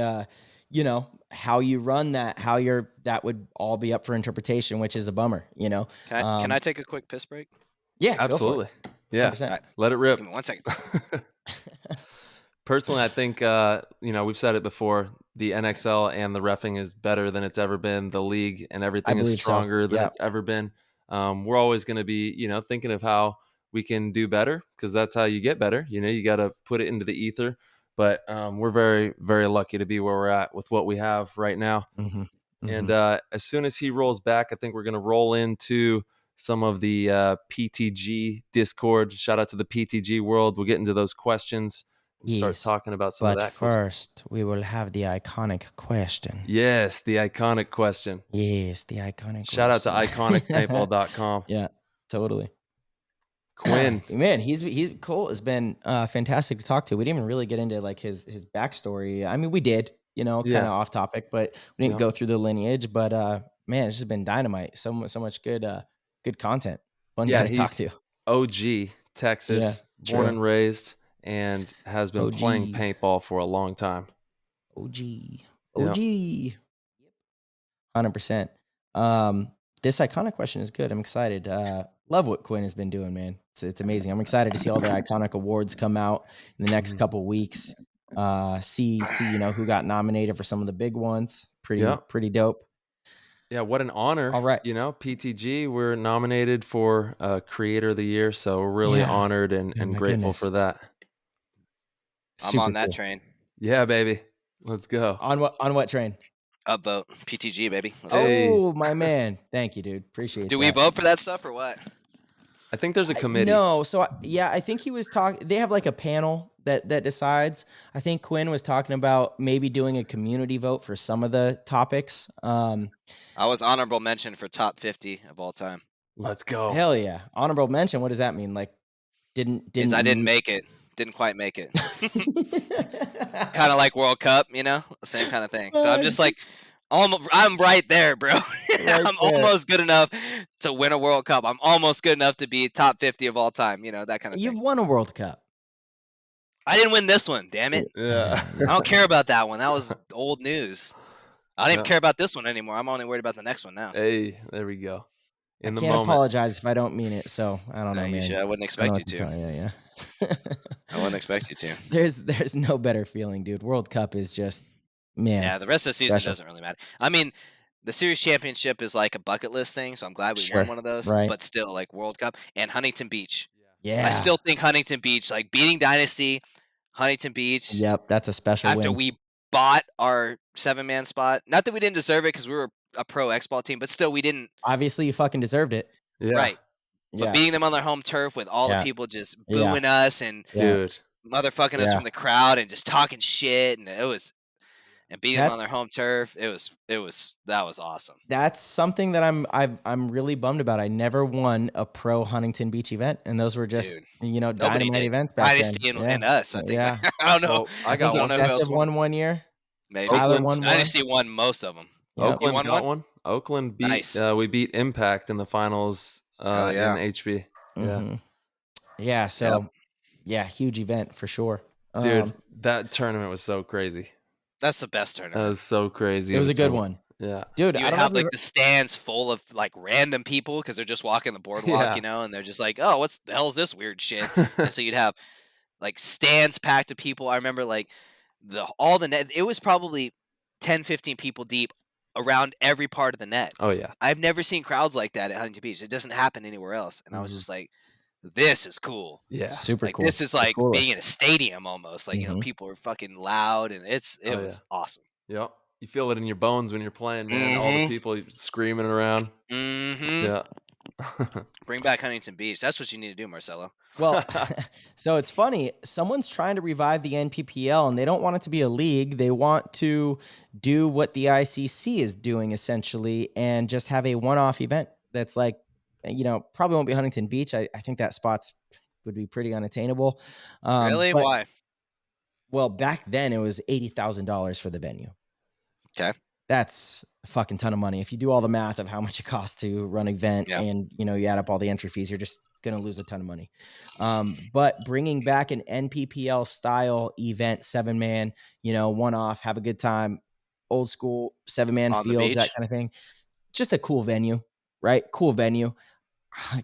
how you run that, that would all be up for interpretation, which is a bummer,
Can I take a quick piss break?
Yeah,
absolutely. Yeah.
Right.
Let it rip.
Give me 1 second.
Personally, I think, we've said it before, the NXL and the reffing is better than it's ever been. The league and everything is stronger than it's ever been. We're always going to be, thinking of how we can do better because that's how you get better. You got to put it into the ether. But we're very, very lucky to be where we're at with what we have right now.
Mm-hmm. Mm-hmm.
And as soon as he rolls back, I think we're going to roll into some of the PTG Discord. Shout out to the PTG world. We'll get into those questions and start talking about some of that.
But first, we will have the iconic question.
Yes, the iconic question.
Yes, the iconic
Shout
question.
out to iconicpaintball.com.
Yeah, totally.
Quinn.
Man, he's Colt has been fantastic to talk to. We didn't even really get into like his backstory. I mean, we did, kind of off topic, but we didn't go through the lineage. But man, it's just been dynamite. So much good content. Fun guy to talk to.
OG Texas, born and raised, and has been playing paintball for a long time.
OG. 100%. This iconic question is good. I'm excited. Love what Quinn has been doing, man. It's amazing. I'm excited to see all the iconic awards come out in the next couple weeks. See who got nominated for some of the big ones. Pretty dope.
Yeah, what an honor.
All right.
PTG, we're nominated for Creator of the Year, so we're really honored and grateful for that.
I'm on that train.
Yeah, baby. Let's go.
On what train?
Upvote. PTG, baby.
My man. Thank you, dude. Appreciate it.
Do we vote for that stuff or what?
I think there's a committee.
No, so I think he was talking. They have like a panel that decides. I think Quinn was talking about maybe doing a community vote for some of the topics.
I was honorable mention for top 50 of all time.
Let's go.
Hell yeah, honorable mention. What does that mean? Like, didn't
I didn't make it. Didn't quite make it. Kind of like World Cup, same kind of thing. So I'm just like, I'm right there, bro. I'm almost good enough to win a World Cup. I'm almost good enough to be top 50 of all time. That kind of thing.
You've won a World Cup.
I didn't win this one, damn it.
Yeah.
I don't care about that one. That was old news. I don't even care about this one anymore. I'm only worried about the next one now.
Hey, there we go.
I can't apologize if I don't mean it, so I don't know, man.
I wouldn't expect you to.
Yeah.
I wouldn't expect you to.
There's no better feeling, dude. World Cup is just, man.
Yeah, the rest of the season doesn't really matter. I mean, the series championship is like a bucket list thing, so I'm glad we won one of those.
Right.
But still, like World Cup and Huntington Beach.
Yeah.
I still think Huntington Beach, like beating Dynasty, Huntington Beach.
Yep, that's a special
after
win.
we bought our 7-man spot. Not that we didn't deserve it because we were a pro X-ball team, but still we didn't.
Obviously, you fucking deserved it.
Yeah.
Right. But beating them on their home turf with all the people just booing us and motherfucking us from the crowd and just talking shit, and beating them on their home turf, that was awesome.
That's something that I'm really bummed about. I never won a pro Huntington Beach event, and those were just dynamite events back
Dynasty
then.
and us, I think. I don't know.
Well, I got
one. Excessive won one year.
Maybe
Dynasty
won most of them.
Yep.
Oakland got one. Oakland beat.
Nice.
We beat Impact in the finals in HB.
Mm-hmm. Yeah. So, huge event for sure,
dude. That tournament was so crazy.
That's the best tournament.
That was so crazy.
It was a good one.
Yeah,
dude.
You would have like the stands full of like random people because they're just walking the boardwalk, and they're just like, "Oh, what the hell is this weird shit?" And so you'd have like stands packed of people. I remember like all the net. It was probably 10, 15 people deep around every part of the net.
Oh yeah.
I've never seen crowds like that at Huntington Beach. It doesn't happen anywhere else. And I was just like, this is cool.
Yeah.
Super
like,
cool.
This is like being in a stadium almost. Like, people are fucking loud and it was awesome.
Yep. You feel it in your bones when you're playing, man. All the people screaming around.
Mm-hmm.
Yeah.
Bring back Huntington Beach. That's what you need to do, Marcelo.
Well, so it's funny. Someone's trying to revive the NPPL, and they don't want it to be a league. They want to do what the ICC is doing, essentially, and just have a one-off event that's like, probably won't be Huntington Beach. I think that spot's would be pretty unattainable.
Really? Why?
Well, back then, it was $80,000 for the venue.
Okay.
That's a fucking ton of money. If you do all the math of how much it costs to run an event and, you add up all the entry fees, you're just going to lose a ton of money. But bringing back an NPPL style event, 7-man, one off, have a good time, old school 7-man fields, that kind of thing. Just a cool venue, right? Cool venue.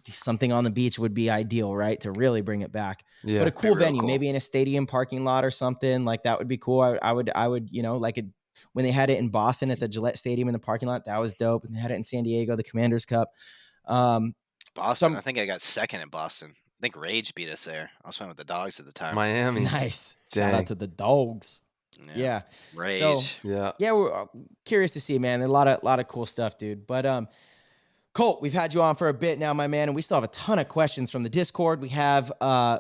Something on the beach would be ideal, right? To really bring it back. Yeah, but a cool venue, maybe in a stadium parking lot or something like that would be cool. I would, like it when they had it in Boston at the Gillette Stadium in the parking lot, that was dope. And they had it in San Diego, the Commanders Cup.
Boston. I think I got second in Boston. I think Rage beat us there. I was playing with the Dogs at the time.
Miami.
Nice. Dang. Shout out to the Dogs. Yeah.
Rage.
So, we're curious to see, man. A lot of cool stuff, dude. But Colt, we've had you on for a bit now, my man, and we still have a ton of questions from the Discord. We have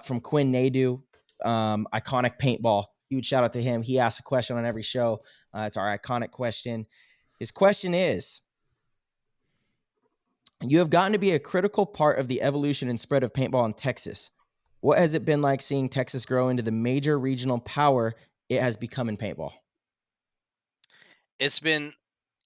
from Quinn Nadu, iconic paintball. Huge shout out to him. He asks a question on every show. It's our iconic question. His question is, you have gotten to be a critical part of the evolution and spread of paintball in Texas. What has it been like seeing Texas grow into the major regional power it has become in paintball?
It's been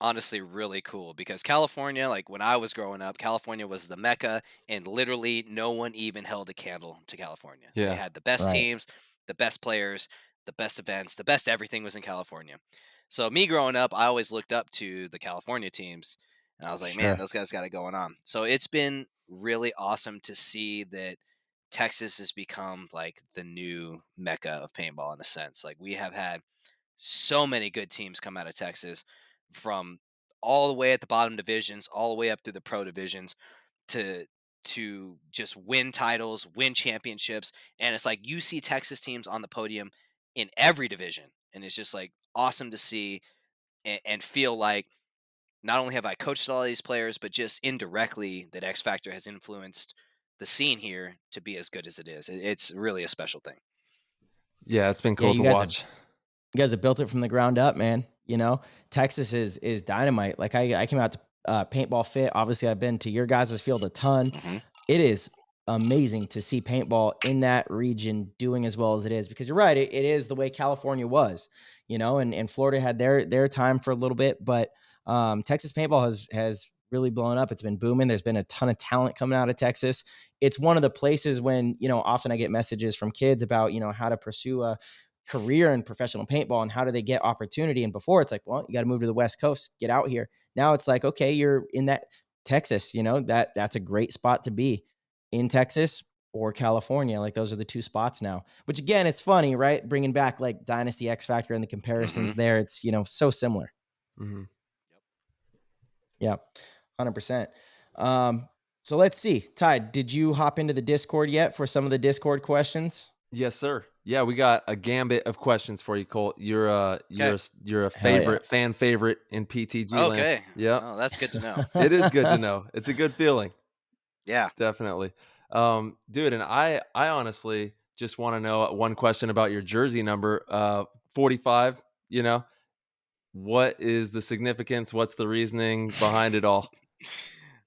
honestly really cool because California, like when I was growing up, California was the mecca, and literally no one even held a candle to California.
Yeah.
They had the best teams, the best players, the best events, the best everything was in California. So me growing up, I always looked up to the California teams, and I was like, man, those guys got it going on. So it's been really awesome to see that Texas has become like the new mecca of paintball in a sense. Like we have had so many good teams come out of Texas, from all the way at the bottom divisions, all the way up through the pro divisions, to just win titles, win championships. And it's like you see Texas teams on the podium in every division. And it's just like awesome to see and feel like not only have I coached all these players, but just indirectly that X Factor has influenced the scene here to be as good as it is. It's really a special thing.
Yeah, it's been cool to watch.
You guys have built it from the ground up, man. You know, Texas is dynamite. Like I came out to Paintball Fit. Obviously, I've been to your guys' field a ton.
Mm-hmm.
It is amazing to see paintball in that region doing as well as it is, because you're right. It is the way California was, you know, and Florida had their time for a little bit, but Texas paintball has really blown up. It's been booming. There's been a ton of talent coming out of Texas. It's one of the places when, you know, often I get messages from kids about, you know, how to pursue a career in professional paintball and how do they get opportunity. And before it's like, well, you got to move to the West Coast, get out here. Now it's like, okay, you're in that Texas, you know, that's a great spot to be in, Texas or California. Like those are the two spots now, which again, it's funny, right? Bringing back like Dynasty, X Factor and the comparisons there. It's, you know, so similar.
Mm-hmm.
Yeah, 100%. So let's see. Ty, did you hop into the Discord yet for some of the Discord questions?
Yes, sir. Yeah, we got a gambit of questions for you, Colt. You're a favorite, fan favorite in PTG land.
Okay.
Yeah.
Oh, that's good to know.
It is good to know. It's a good feeling.
Yeah.
Definitely. Dude, and I honestly just want to know one question about your jersey number, 45, you know. What is the significance? What's the reasoning behind it all?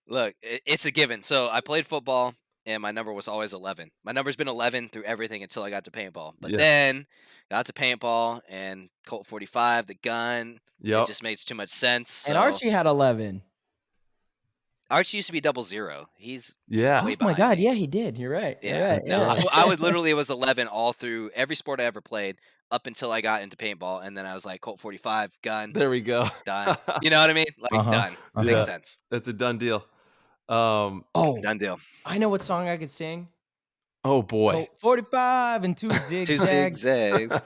Look, it's a given. So I played football, and my number was always 11. My number's been 11 through everything until I got to paintball. But then got to paintball and Colt 45, the gun. It just makes too much sense. So.
And Archie had 11.
Archie used to be 00. He's
oh my god, yeah, he did. You're right.
Yeah,
You're right.
no, I would literally was 11 all through every sport I ever played up until I got into paintball, and then I was like Colt 45, gun.
There we go.
Done. You know what I mean? Like done. Makes sense.
That's a done deal.
Done deal.
I know what song I could sing.
Oh boy.
Colt 45 and 2 zigzags.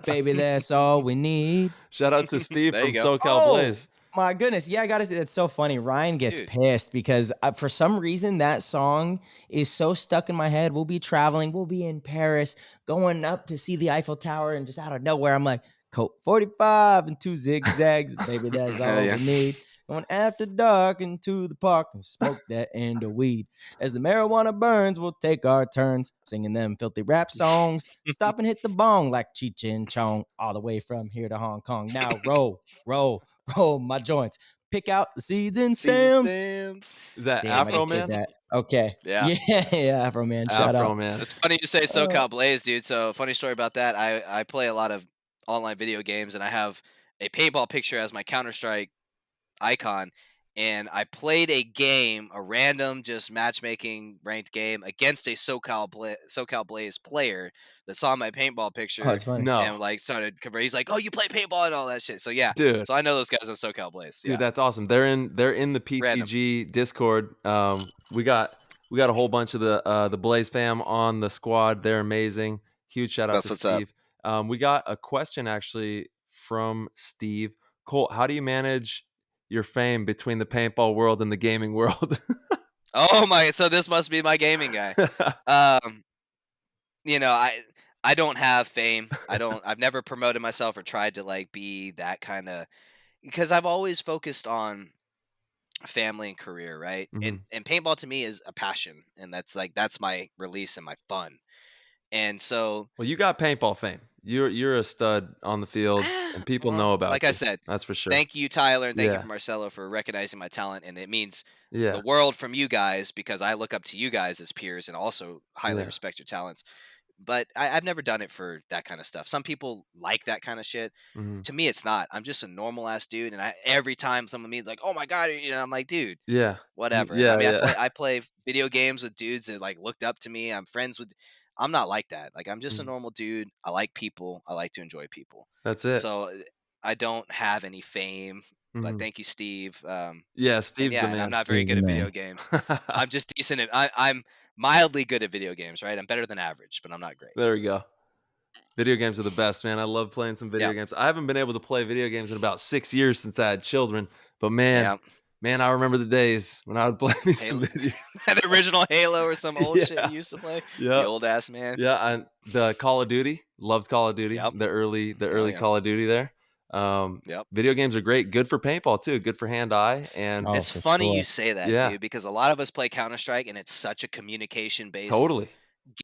Baby, that's all we need.
Shout out to Steve from SoCal Blaze.
My goodness. Yeah, I got to say, that's so funny. Ryan gets pissed because for some reason that song is so stuck in my head. We'll be traveling. We'll be in Paris, going up to see the Eiffel Tower, and just out of nowhere, I'm like, Colt 45 and 2 zigzags. Baby, that's all we need. Going after dark into the park and smoke that end of weed. As the marijuana burns, we'll take our turns singing them filthy rap songs. Stop and hit the bong like Cheech and Chong, all the way from here to Hong Kong. Now roll my joints. Pick out the seeds and stems.
Is that Afro Man?
Okay. Yeah, Afro Man. Shout out.
Man.
It's funny you say SoCal Blaze, dude. So funny story about that. I play a lot of online video games, and I have a paintball picture as my Counter-Strike icon, and I played a game, a random just matchmaking ranked game against a SoCal Blaze player that saw my paintball picture.
Oh, it's funny.
No.
And like started conversing. He's like, "Oh, you play paintball and all that shit." So yeah,
dude.
So I know those guys on SoCal Blaze. Yeah.
Dude, that's awesome. They're in the PTG Discord. We got a whole bunch of the Blaze fam on the squad. They're amazing. Huge shout out to Steve. We got a question actually from Steve. Colt, how do you manage your fame between the paintball world and the gaming world?
Oh my! So this must be my gaming guy. You know, I don't have fame. I've never promoted myself or tried to like be that kind of, because I've always focused on family and career, right?
Mm-hmm.
And paintball to me is a passion, and that's my release and my fun. And so,
well, you got paintball fame. You're a stud on the field, and people
well,
know about
like I
you.
said,
That's for sure.
thank you, Tyler, and thank you
Yeah.
for Marcelo for recognizing my talent, and it means
Yeah.
the world from you guys, because I look up to you guys as peers and also highly
Yeah.
respect your talents. But I've never done it for that kind of stuff. Some people like that kind of shit.
Mm-hmm.
To me, it's not. I'm just a normal ass dude, and every time someone means like, "Oh my god," I'm like, dude,
Yeah.
whatever. And I
Yeah.
mean,
Yeah.
I play video games with dudes that like looked up to me. I'm friends with. I'm not like that. Like, I'm just a
Mhm.
normal dude. I like people. I like to enjoy people.
That's it.
So I don't have any fame. But
Mhm.
thank you, Steve.
Yeah,
And
Steve's
yeah,
the
and I'm
man.
not very
Steve's the
good at
man.
video games. I'm just decent at. I'm mildly good at video games, right? I'm better than average, but I'm not great.
There we go. Video games are the best, man. I love playing some video
Yeah.
games. I haven't been able to play video games in about 6 years since I had children, but man,
Yeah.
I remember the days when I would play me some
Halo,
video.
the original Halo or some old shit
Yeah.
you used to play.
Yeah.
The old ass man.
Yeah, and the Call of Duty, loved Call of Duty,
Yep.
the early
yeah.
Call of Duty there.
Yep.
Video games are great, good for paintball too, good for hand-eye, and
Oh,
It's
for
funny
sure.
you say that,
Yeah.
dude, because a lot of us play Counter-Strike, and it's such a communication-based
totally.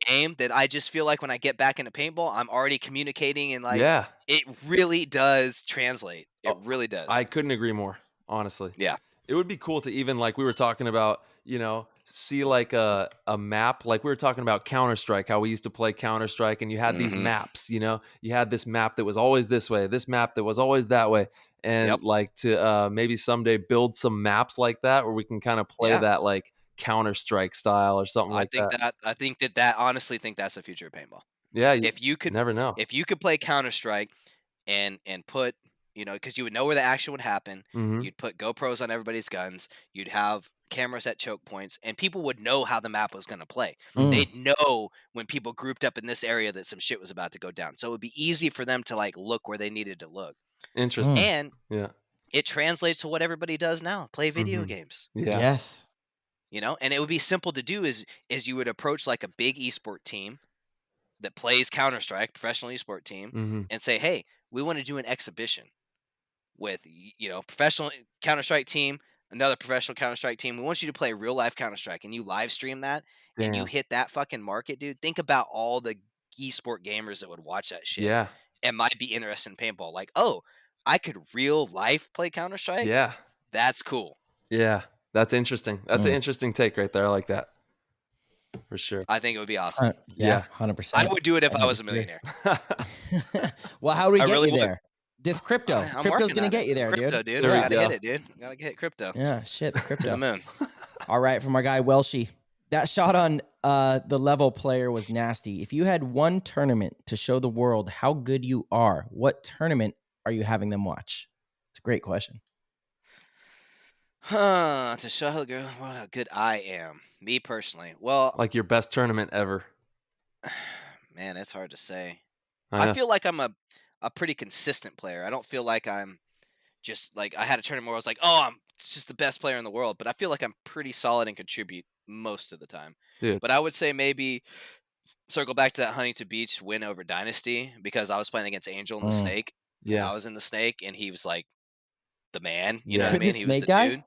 game that I just feel like when I get back into paintball, I'm already communicating, and like
Yeah.
it really does translate. It
Oh,
really does.
I couldn't agree more, honestly.
Yeah.
It would be cool to even, like we were talking about, see like a map. Like we were talking about Counter-Strike, how we used to play Counter-Strike, and you had these
Mhm.
maps, you had this map that was always this way, this map that was always that way. And
Yep.
like to maybe someday build some maps like that where we can kind of play
Yeah.
that like Counter-Strike style or something like that.
I think that honestly think that's the future of paintball.
Yeah, you
If you could
never know.
play Counter-Strike and put, because you would know where the action would happen.
Mhm.
You'd put GoPros on everybody's guns. You'd have cameras at choke points, and people would know how the map was going to play. They'd know when people grouped up in this area that some shit was about to go down. So it would be easy for them to like look where they needed to look.
Interesting.
And
Yeah.
it translates to what everybody does now: play video
Mhm.
games.
Yeah.
Yes.
And it would be simple to do is you would approach like a big esport team that plays Counter-Strike, professional esport team,
Mhm.
and say, "Hey, we want to do an exhibition with professional Counter-Strike team, another professional Counter-Strike team. We want you to play real life Counter-Strike," and you live stream that, and you
Damn.
hit that fucking market, dude. Think about all the esport gamers that would watch that shit
Yeah.
and might be interested in paintball. Like, oh, I could real life play Counter-Strike.
Yeah.
That's cool.
Yeah. That's interesting. That's an interesting take right there. I like that. For sure.
I think it would be awesome.
Yeah.
100%.
I would do it if I was a millionaire.
Well, how do we
I
get
really
you
would.
there? This crypto.
I'm
Crypto's
working
gonna
on
get
it.
you there,
Crypto,
dude.
dude.
There we
Gotta
go.
hit it, dude. Gotta hit crypto.
Yeah, shit, the
To
crypto.
the moon.
All right, from our guy Welshie. That shot on the level player was nasty. If you had one tournament to show the world how good you are, what tournament are you having them watch? It's a great question.
To show how good I am. Me personally. Well,
Like your best tournament ever.
man, it's hard to say.
I
I
know.
feel like I'm a pretty consistent player. I don't feel like I'm just like I had a tournament where I was like, oh, I'm just the best player in the world. But I feel like I'm pretty solid and contribute most of the time.
Dude.
But I would say maybe circle back to that Huntington Beach win over Dynasty, because I was playing against Angel and the Snake. And
Yeah.
I was in the Snake, and he was like the man. You know
Yeah.
what I mean?
The
He was
Snake
the
guy?
dude.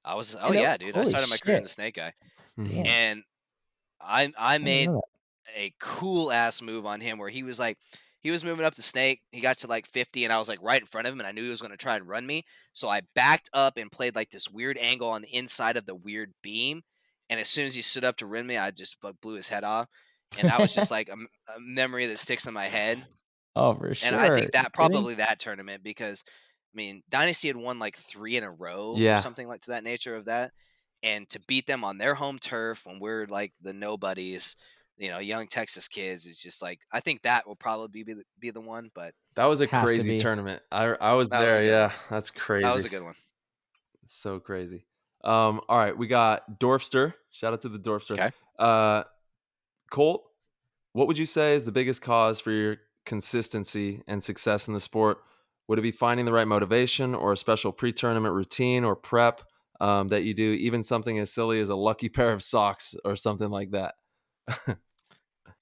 I was.
You
Oh
know,
yeah, dude. I
holy
started my career in
shit.
the Snake guy,
Mhm.
Damn.
and I
didn't
made
know
a cool ass move on him where he was moving up the Snake. He got to like 50, and I was like right in front of him, and I knew he was going to try and run me. So I backed up and played like this weird angle on the inside of the weird beam. And as soon as he stood up to run me, I just blew his head off. And that was just like a memory that sticks in my head.
Oh, for sure.
And I think
You
that
kidding?
probably that tournament, because I mean, Dynasty had won like 3 in a row or
Yeah.
something like to that nature of that. And to beat them on their home turf when we're like the nobodies, young Texas kids, is just like, I think that will probably be the one. But
That was a
Has to
crazy
be.
tournament. I was
That was a
there.
good
Yeah.
one.
That's crazy.
that was a good one.
It's so crazy. All right, we got Dorfster. Shout out to the Dorfster.
Okay.
Colt, what would you say is the biggest cause for your consistency and success in the sport? Would it be finding the right motivation, or a special pre-tournament routine or prep that you do, even something as silly as a lucky pair of socks or something like that?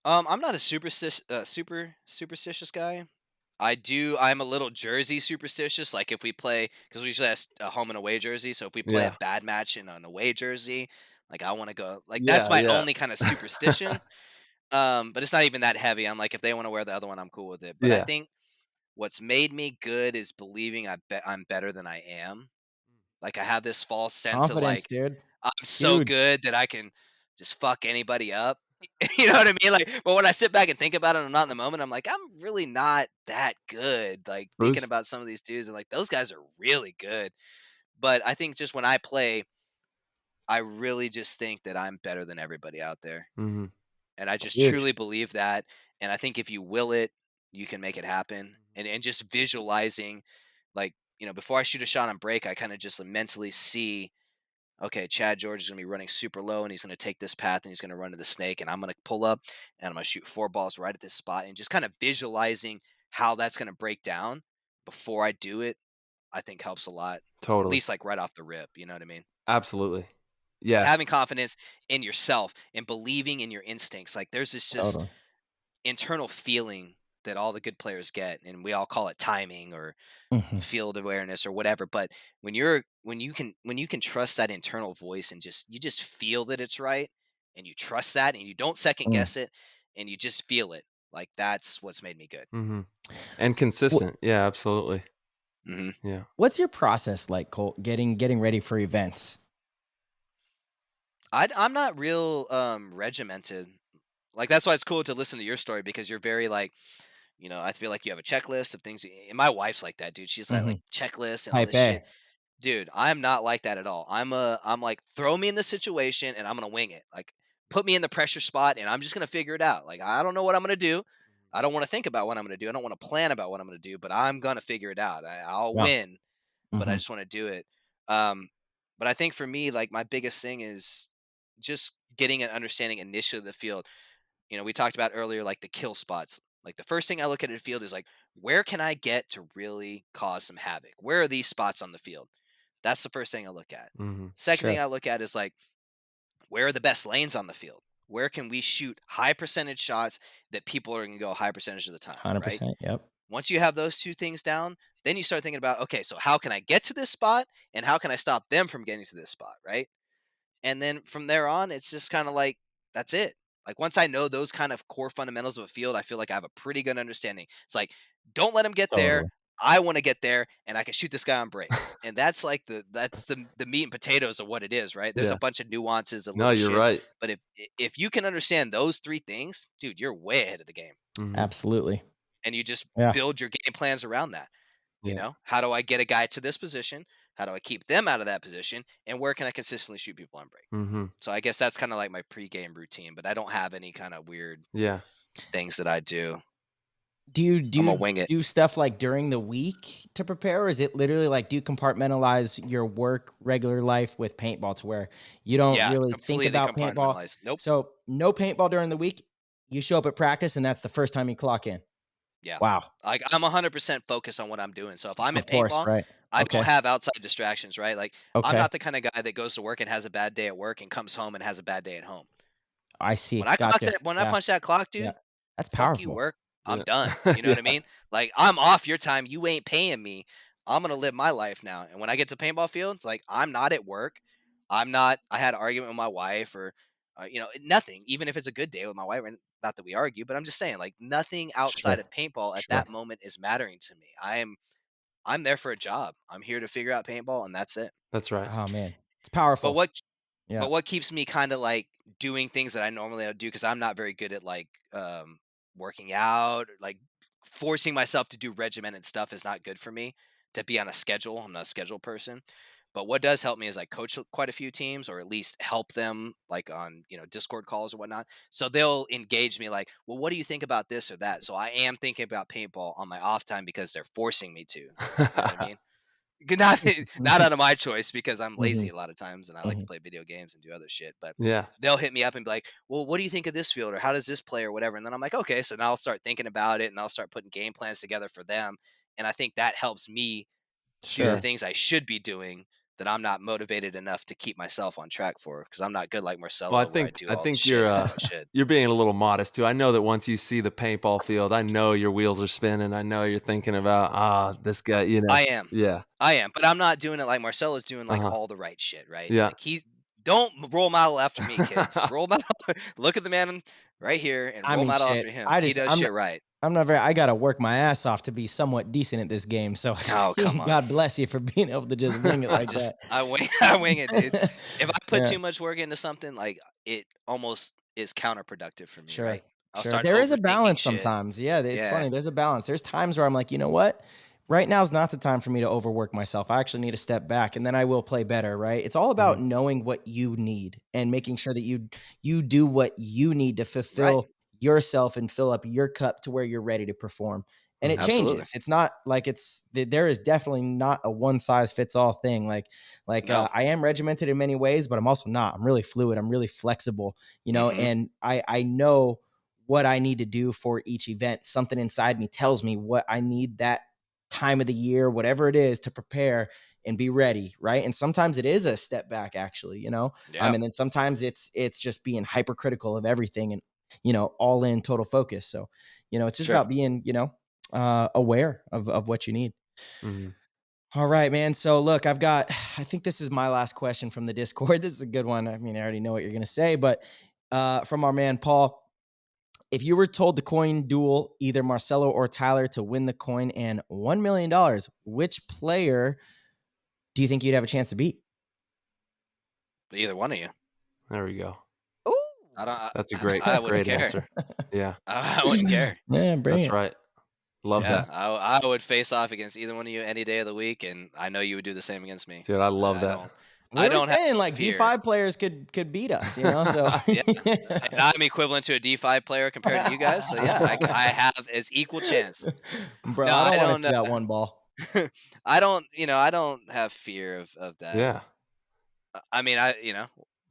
I'm not a super superstitious guy. I'm a little jersey superstitious. Like if we play, because we usually have a home and away jersey. So if we play a bad match in an away jersey, like I want to go. Like that's my only kind of superstition. But it's not even that heavy. I'm like, if they want to wear the other one, I'm cool with it. But I think what's made me good is believing I'm better than I am. Like I have this false sense of
Confidence,
like
dude.
I'm
It's
so
huge.
good that I can just fuck anybody up. You know what I mean? Like, but when I sit back and think about it, I'm not in the moment. I'm like, I'm really not that good. Like thinking about some of these dudes and like those guys are really good. But I think just when I play, I really just think that I'm better than everybody out there.
Mm-hmm.
And I just
Huge.
truly believe that. And I think if you will it, you can make it happen. And just visualizing, like, you know, before I shoot a shot on break, I kind of just mentally see, okay, Chad George is going to be running super low and he's going to take this path and he's going to run to the snake and I'm going to pull up and I'm going to shoot 4 balls right at this spot, and just kind of visualizing how that's going to break down before I do it, I think helps a lot.
Totally.
At least like right off the rip, you know what I mean?
Absolutely. Yeah.
Having confidence in yourself and believing in your instincts. Like there's this just internal feeling that all the good players get, and we all call it timing or field awareness or whatever. But when you can trust that internal voice and you just feel that it's right, and you trust that, and you don't second guess it, and you just feel it, like that's what's made me good.
Mm-hmm. And consistent. Yeah, absolutely.
Mm-hmm.
Yeah.
What's your process like, Colt, getting ready for events?
I'm not real regimented. Like that's why it's cool to listen to your story, because you're very like, you know, I feel like you have a checklist of things. And my wife's like that, dude. She's like checklists and all
Type
this
A.
shit. Dude, I'm not like that at all. I'm like, throw me in the situation and I'm gonna wing it. Like put me in the pressure spot and I'm just gonna figure it out. Like I don't know what I'm gonna do. I don't want to think about what I'm gonna do. I don't want to plan about what I'm gonna do, but I'm gonna figure it out. I'll win, but I just want to do it. But I think for me, like my biggest thing is just getting an understanding initially of the field. You know, we talked about earlier, like the kill spots. Like the first thing I look at in the field is like, where can I get to really cause some havoc? Where are these spots on the field? That's the first thing I look at. Second thing I look at is like, where are the best lanes on the field? Where can we shoot high percentage shots that people are going to go high percentage of the time?
100%.
Right?
Yep.
Once you have those two things down, then you start thinking about, okay, so how can I get to this spot and how can I stop them from getting to this spot? Right? And then from there on, it's just kind of like, that's it. Like once I know those kind of core fundamentals of a field, I feel like I have a pretty good understanding. It's like, don't let them get there. I want to get there and I can shoot this guy on break. And that's like that's the meat and potatoes of what it is, right? There's a bunch of nuances,
No, you're right.
But if you can understand those 3 things, dude, you're way ahead of the game.
Absolutely.
And you just build your game plans around that. You know, how do I get a guy to this position? How do I keep them out of that position? And where can I consistently shoot people on break? So I guess that's kind of like my pregame routine, but I don't have any kind of weird things that I do.
Do you
wing it.
do stuff like during the week to prepare, or is it literally like, do you compartmentalize your work, regular life with paintball to where you don't really think about paintball?
Nope.
So no paintball during the week. You show up at practice and that's the first time you clock in.
Yeah.
Wow.
Like I'm 100% focused on what I'm doing. So if I'm in paintball, I don't have outside distractions, right? Like I'm not the kind of guy that goes to work and has a bad day at work and comes home and has a bad day at home.
I see.
When I punch that clock, dude,
that's powerful.
Fuck you, work. I'm done. You know what I mean? Like I'm off your time. You ain't paying me. I'm going to live my life now. And when I get to paintball field, it's like, I'm not at work. I had an argument with my wife or, you know, nothing, even if it's a good day with my wife, and not that we argue, but I'm just saying like nothing outside of paintball at that moment is mattering to me. I'm there for a job. I'm here to figure out paintball and that's it.
That's right.
Oh man, it's powerful.
But what keeps me kind of like doing things that I normally don't do, because I'm not very good at like working out, like forcing myself to do regimented stuff is not good for me to be on a schedule. I'm not a schedule person. But what does help me is I coach quite a few teams, or at least help them like on, you know, Discord calls or whatnot. So they'll engage me like, well, what do you think about this or that? So I am thinking about paintball on my off time because they're forcing me to. You know what I mean? Not out of my choice, because I'm lazy a lot of times and I like to play video games and do other shit. But they'll hit me up and be like, well, what do you think of this field, or how does this play or whatever? And then I'm like, okay, so now I'll start thinking about it and I'll start putting game plans together for them. And I think that helps me do the things I should be doing that I'm not motivated enough to keep myself on track for, because I'm not good like Marcelo.
Well, I
where
think
do
I
all
think
the
you're
shit I know I should.
you're being a little modest too. I know that once you see the paintball field, I know your wheels are spinning. I know you're thinking about this guy. You know,
I am.
yeah,
But I'm not doing it like Marcelo's doing, like
Uh-huh.
all the right shit, right?
Yeah.
Like don't role model after me, kids. Role model. Look at the man right here and
I
role
mean,
model
shit.
after him. He does shit right.
I'm not very. I gotta work my ass off to be somewhat decent at this game. So,
Oh, come on.
God bless you for being able to just wing it like that.
I wing it, dude. If I put too much work into something, like, it almost is counterproductive for me,
Sure.
right? I'll
Sure.
start
There is a
overthinking
balance
shit.
sometimes. Yeah, it's
Yeah.
funny. There's a balance. There's times where I'm like, you know what? Right now is not the time for me to overwork myself. I actually need to step back, and then I will play better, right? It's all about knowing what you need and making sure that you do what you need to fulfill yourself and fill up your cup to where you're ready to perform. And it
Absolutely.
changes. It's not like there is definitely not a one size fits all thing.
No.
I am regimented in many ways, but I'm also not. I'm really fluid. I'm really flexible, and I know what I need to do for each event. Something inside me tells me what I need that time of the year, whatever it is, to prepare and be ready, right? And sometimes it is a step back, actually,
Yeah.
and then sometimes it's just being hypercritical of everything and all in total focus. So it's just about being aware of what you need. All right, man. So look, I think this is my last question from the Discord. This is a good one. I mean, I already know what you're gonna say, but from our man Paul, if you were told to coin duel either Marcelo or Tyler to win the coin and $1 million, which player do you think you'd have a chance to beat?
Either one of you.
There we go.
Ooh,
That's a great
care.
answer. Yeah,
I wouldn't care.
Yeah, bring
that's
it.
right. Love that,
I would face off against either one of you any day of the week, and I know you would do the same against me.
dude. I love that.
I don't have like fear. D5 players could beat us, So
yeah. And I'm equivalent to a D5 player compared to you guys. So yeah, I have as equal chance.
Bro, no, I don't want to see that one ball.
I don't have fear of that.
Yeah.
I mean,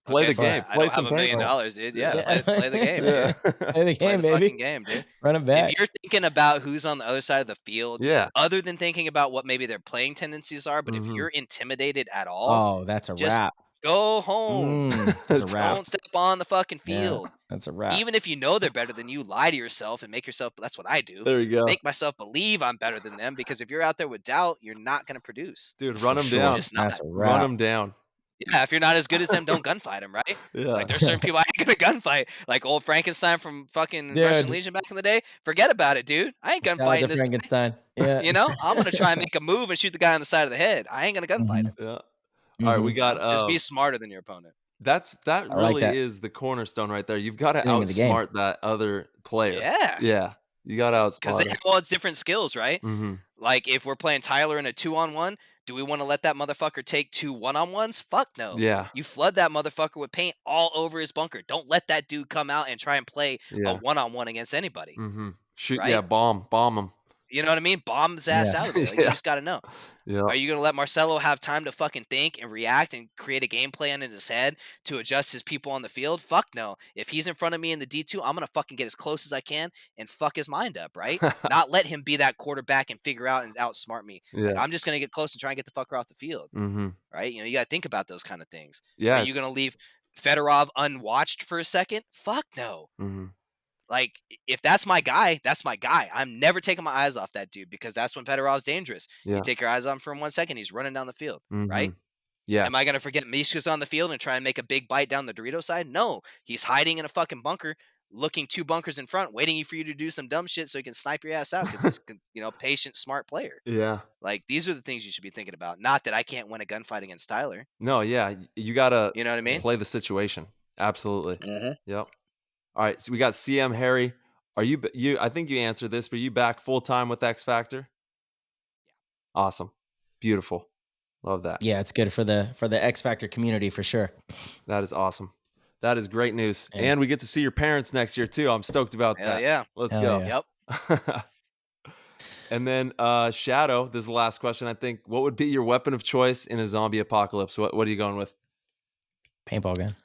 play the game.
I
play
don't
some
have $1 million, dude. Yeah. Play the game,
yeah.
dude.
Play the game,
play the
baby.
Fucking game, dude.
Run it back.
If you're thinking about who's on the other side of the field, other than thinking about what maybe their playing tendencies are, but if you're intimidated at all,
that's a
just
wrap.
Go home.
That's a wrap.
Don't step on the fucking field.
Yeah, that's a wrap.
Even if you know they're better than you, lie to yourself and make yourself. That's what I do.
There you go.
Make myself believe I'm better than them, because if you're out there with doubt, you're not going to produce.
Dude, run them down.
Just not.
That's a wrap.
Run them down.
Yeah, if you're not as good as them, don't gunfight them, right?
Yeah.
Like, there's certain people I ain't gonna gunfight. Like old Frankenstein from fucking Russian Legion back in the day. Forget about it, dude. I ain't gunfighting this
Frankenstein. Yeah.
I'm gonna try and make a move and shoot the guy on the side of the head. I ain't gonna gunfight him.
Yeah. All right, we got
just be smarter than your opponent.
That really is the cornerstone right there. You've got to outsmart that other player.
Yeah.
Yeah. You got to outsmart.
Because they have all its different skills, right? Like, if we're playing Tyler in a 2-on-1, do we want to let that motherfucker take 2 1-on-1s? Fuck no.
Yeah.
You flood that motherfucker with paint all over his bunker. Don't let that dude come out and try and play a 1-on-1 against anybody.
Shoot,
right?
Bomb him.
You know what I mean? Bomb his ass out of there. Like, you just got to know.
Yeah.
Are you going to let Marcelo have time to fucking think and react and create a game plan in his head to adjust his people on the field? Fuck no. If he's in front of me in the D2, I'm going to fucking get as close as I can and fuck his mind up, right? Not let him be that quarterback and figure out and outsmart me.
Yeah.
Like, I'm just going to get close and try and get the fucker off the field, right? You got to think about those kind of things.
Yeah.
Are you going to leave Fedorov unwatched for a second? Fuck no. Like, if that's my guy, that's my guy. I'm never taking my eyes off that dude, because that's when Fedorov's dangerous. You take your eyes on him for 1 second, he's running down the field, right?
Yeah.
Am I going to forget Mishka's on the field and try and make a big bite down the Dorito side? No. He's hiding in a fucking bunker, looking 2 bunkers in front, waiting for you to do some dumb shit so he can snipe your ass out, because he's patient, smart player.
Yeah.
Like, these are the things you should be thinking about. Not that I can't win a gunfight against Tyler.
No, yeah. You got to
what I mean?
play the situation. Absolutely. Yep. All right, so we got CM Harry. Are you? I think you answered this, but are you back full time with X Factor? Yeah. Awesome, beautiful, love that.
Yeah, it's good for the X Factor community for sure.
That is awesome. That is great news, and we get to see your parents next year too. I'm stoked about that.
Yeah,
let's go.
Yeah.
Yep. And then Shadow. This is the last question. I think. What would be your weapon of choice in a zombie apocalypse? What are you going with?
Paintball gun.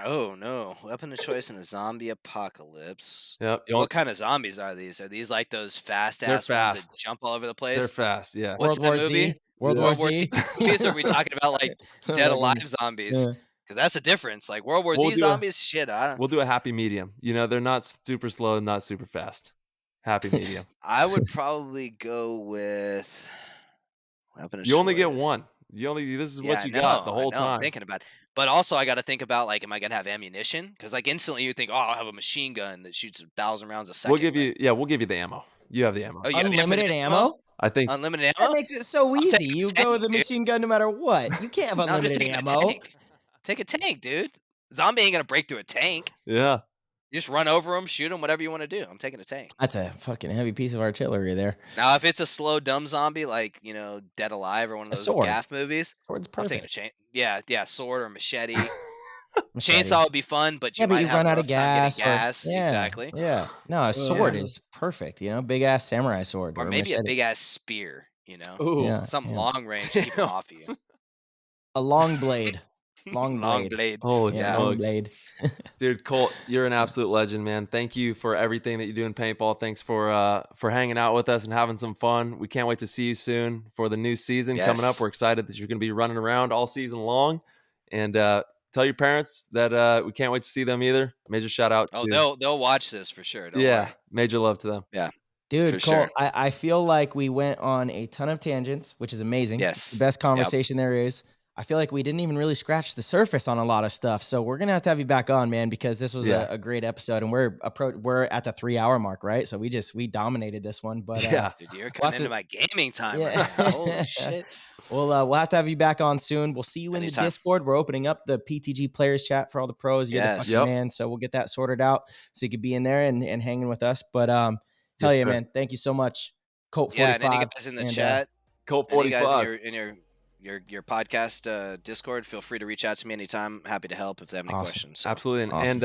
Oh no! Weapon of choice in a zombie apocalypse.
Yep.
What kind of zombies are these? Are these like those fast ass ones that jump all over the place?
They're fast. Yeah.
What's
World War
movie?
Z. World War Z
zombies, or are we talking about like dead alive zombies?
Yeah.
Because that's the difference. Like World War
We'll
Z
do
zombies, shit.
We'll do a happy medium. You know, they're not super slow, not super fast. Happy medium.
I would probably go with weapon of
You only get
choice.
one. This is
Yeah,
what you got the whole time.
I'm thinking about it. But also I got to think about like, am I going to have ammunition? Because like instantly you think, oh, I'll have a machine gun that shoots 1,000 rounds a second.
We'll give you the ammo. You have the ammo.
Oh, you have
Unlimited ammo?
I think
unlimited
That
ammo.
makes it so easy. You
tank,
go with the
dude.
machine gun no matter what. You can't have
No, I'm just
unlimited
taking
ammo.
a tank. Take a tank, dude. Zombie ain't gonna break through a tank.
Yeah.
You just run over them, shoot them, whatever you want to do. I'm taking a tank.
That's a fucking heavy piece of artillery there.
Now, if it's a slow, dumb zombie like Dead Alive or one of those gaff movies,
Sword's
I'm
perfect.
taking a chain. Yeah, sword or machete. Chainsaw would be fun, but you
but
might
you
have
run
a
out of
rough time getting
gas.
gas. Exactly.
Yeah. No, a sword is perfect. Big ass samurai sword.
Or maybe a big ass spear.
Ooh.
Something long range to keep them off of you.
A long blade. Long
blade.
Holy
long
smokes.
blade.
Dude, Colt, you're an absolute legend, man. Thank you for everything that you do in paintball. Thanks for hanging out with us and having some fun. We can't wait to see you soon for the new season coming up. We're excited that you're going to be running around all season long. And tell your parents that we can't wait to see them either. Major shout out to...
Oh, they'll watch this for sure. Don't worry.
Major love to them.
Yeah.
Dude,
for
Colt,
sure.
I feel like we went on a ton of tangents, which is amazing.
Yes.
It's the best conversation there is. I feel like we didn't even really scratch the surface on a lot of stuff. So we're going to have you back on, man, because this was a great episode, and we're at the 3-hour mark, right? So we dominated this one, but
dude, you're coming into my gaming time right now. Holy shit.
We'll have to have you back on soon. We'll see you in the Discord. We're opening up the PTG players chat for all the pros. You're the fucking man. So we'll get that sorted out so you could be in there and hanging with us. But hell yeah, man. Thank you so much. Colt 45.
Yeah, and any guys in the chat.
Colt 45.
In your podcast Discord, feel free to reach out to me anytime. Happy to help if they have any questions. So.
Absolutely. And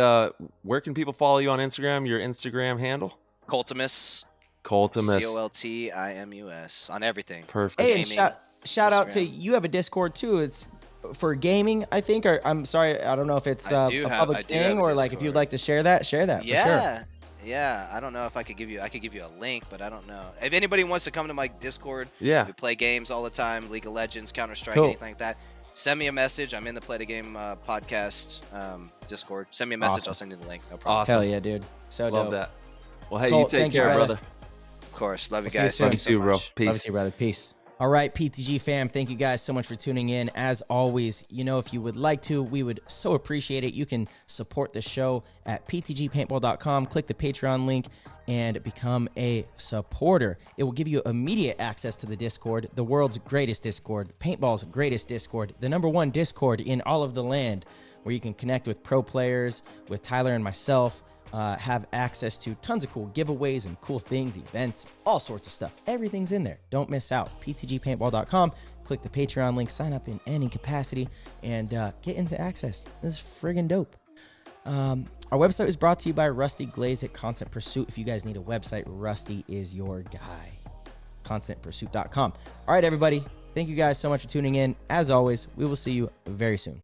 where can people follow you on Instagram? Your Instagram handle?
Coltimus. Coltimus on everything.
Perfect.
Hey, and shout out to you. Have a Discord too. It's for gaming, I think. Or I'm sorry, I don't know if it's a public thing or like if you'd like to share that for sure.
Yeah, I don't know if I could give you a link, but I don't know. If anybody wants to come to my Discord, we play games all the time, League of Legends, Counter-Strike, anything like that. Send me a message. I'm in the Play the Game podcast Discord. Send me a message. I'll send you the link. No problem.
Awesome.
Hell yeah, dude. So
love
dope.
that. Well, hey,
Colt,
you take care, brother.
Of course. Love you
I'll
guys.
See you
Thank you so
bro.
much.
Peace.
Love you, brother. Peace. All right, PTG fam, thank you guys so much for tuning in. As always, if you would like to, we would so appreciate it. You can support the show at ptgpaintball.com. Click the Patreon link and become a supporter. It will give you immediate access to the Discord, the world's greatest Discord, paintball's greatest Discord, the #1 Discord in all of the land, where you can connect with pro players, with Tyler and myself, have access to tons of cool giveaways and cool things, events, all sorts of stuff. Everything's in there. Don't miss out. ptgpaintball.com. Click the Patreon link, sign up in any capacity, and get instant access. This is friggin' dope. Our website is brought to you by Rusty Glaze at Constant Pursuit. If you guys need a website, Rusty is your guy. ConstantPursuit.com. All right, everybody. Thank you guys so much for tuning in. As always, we will see you very soon.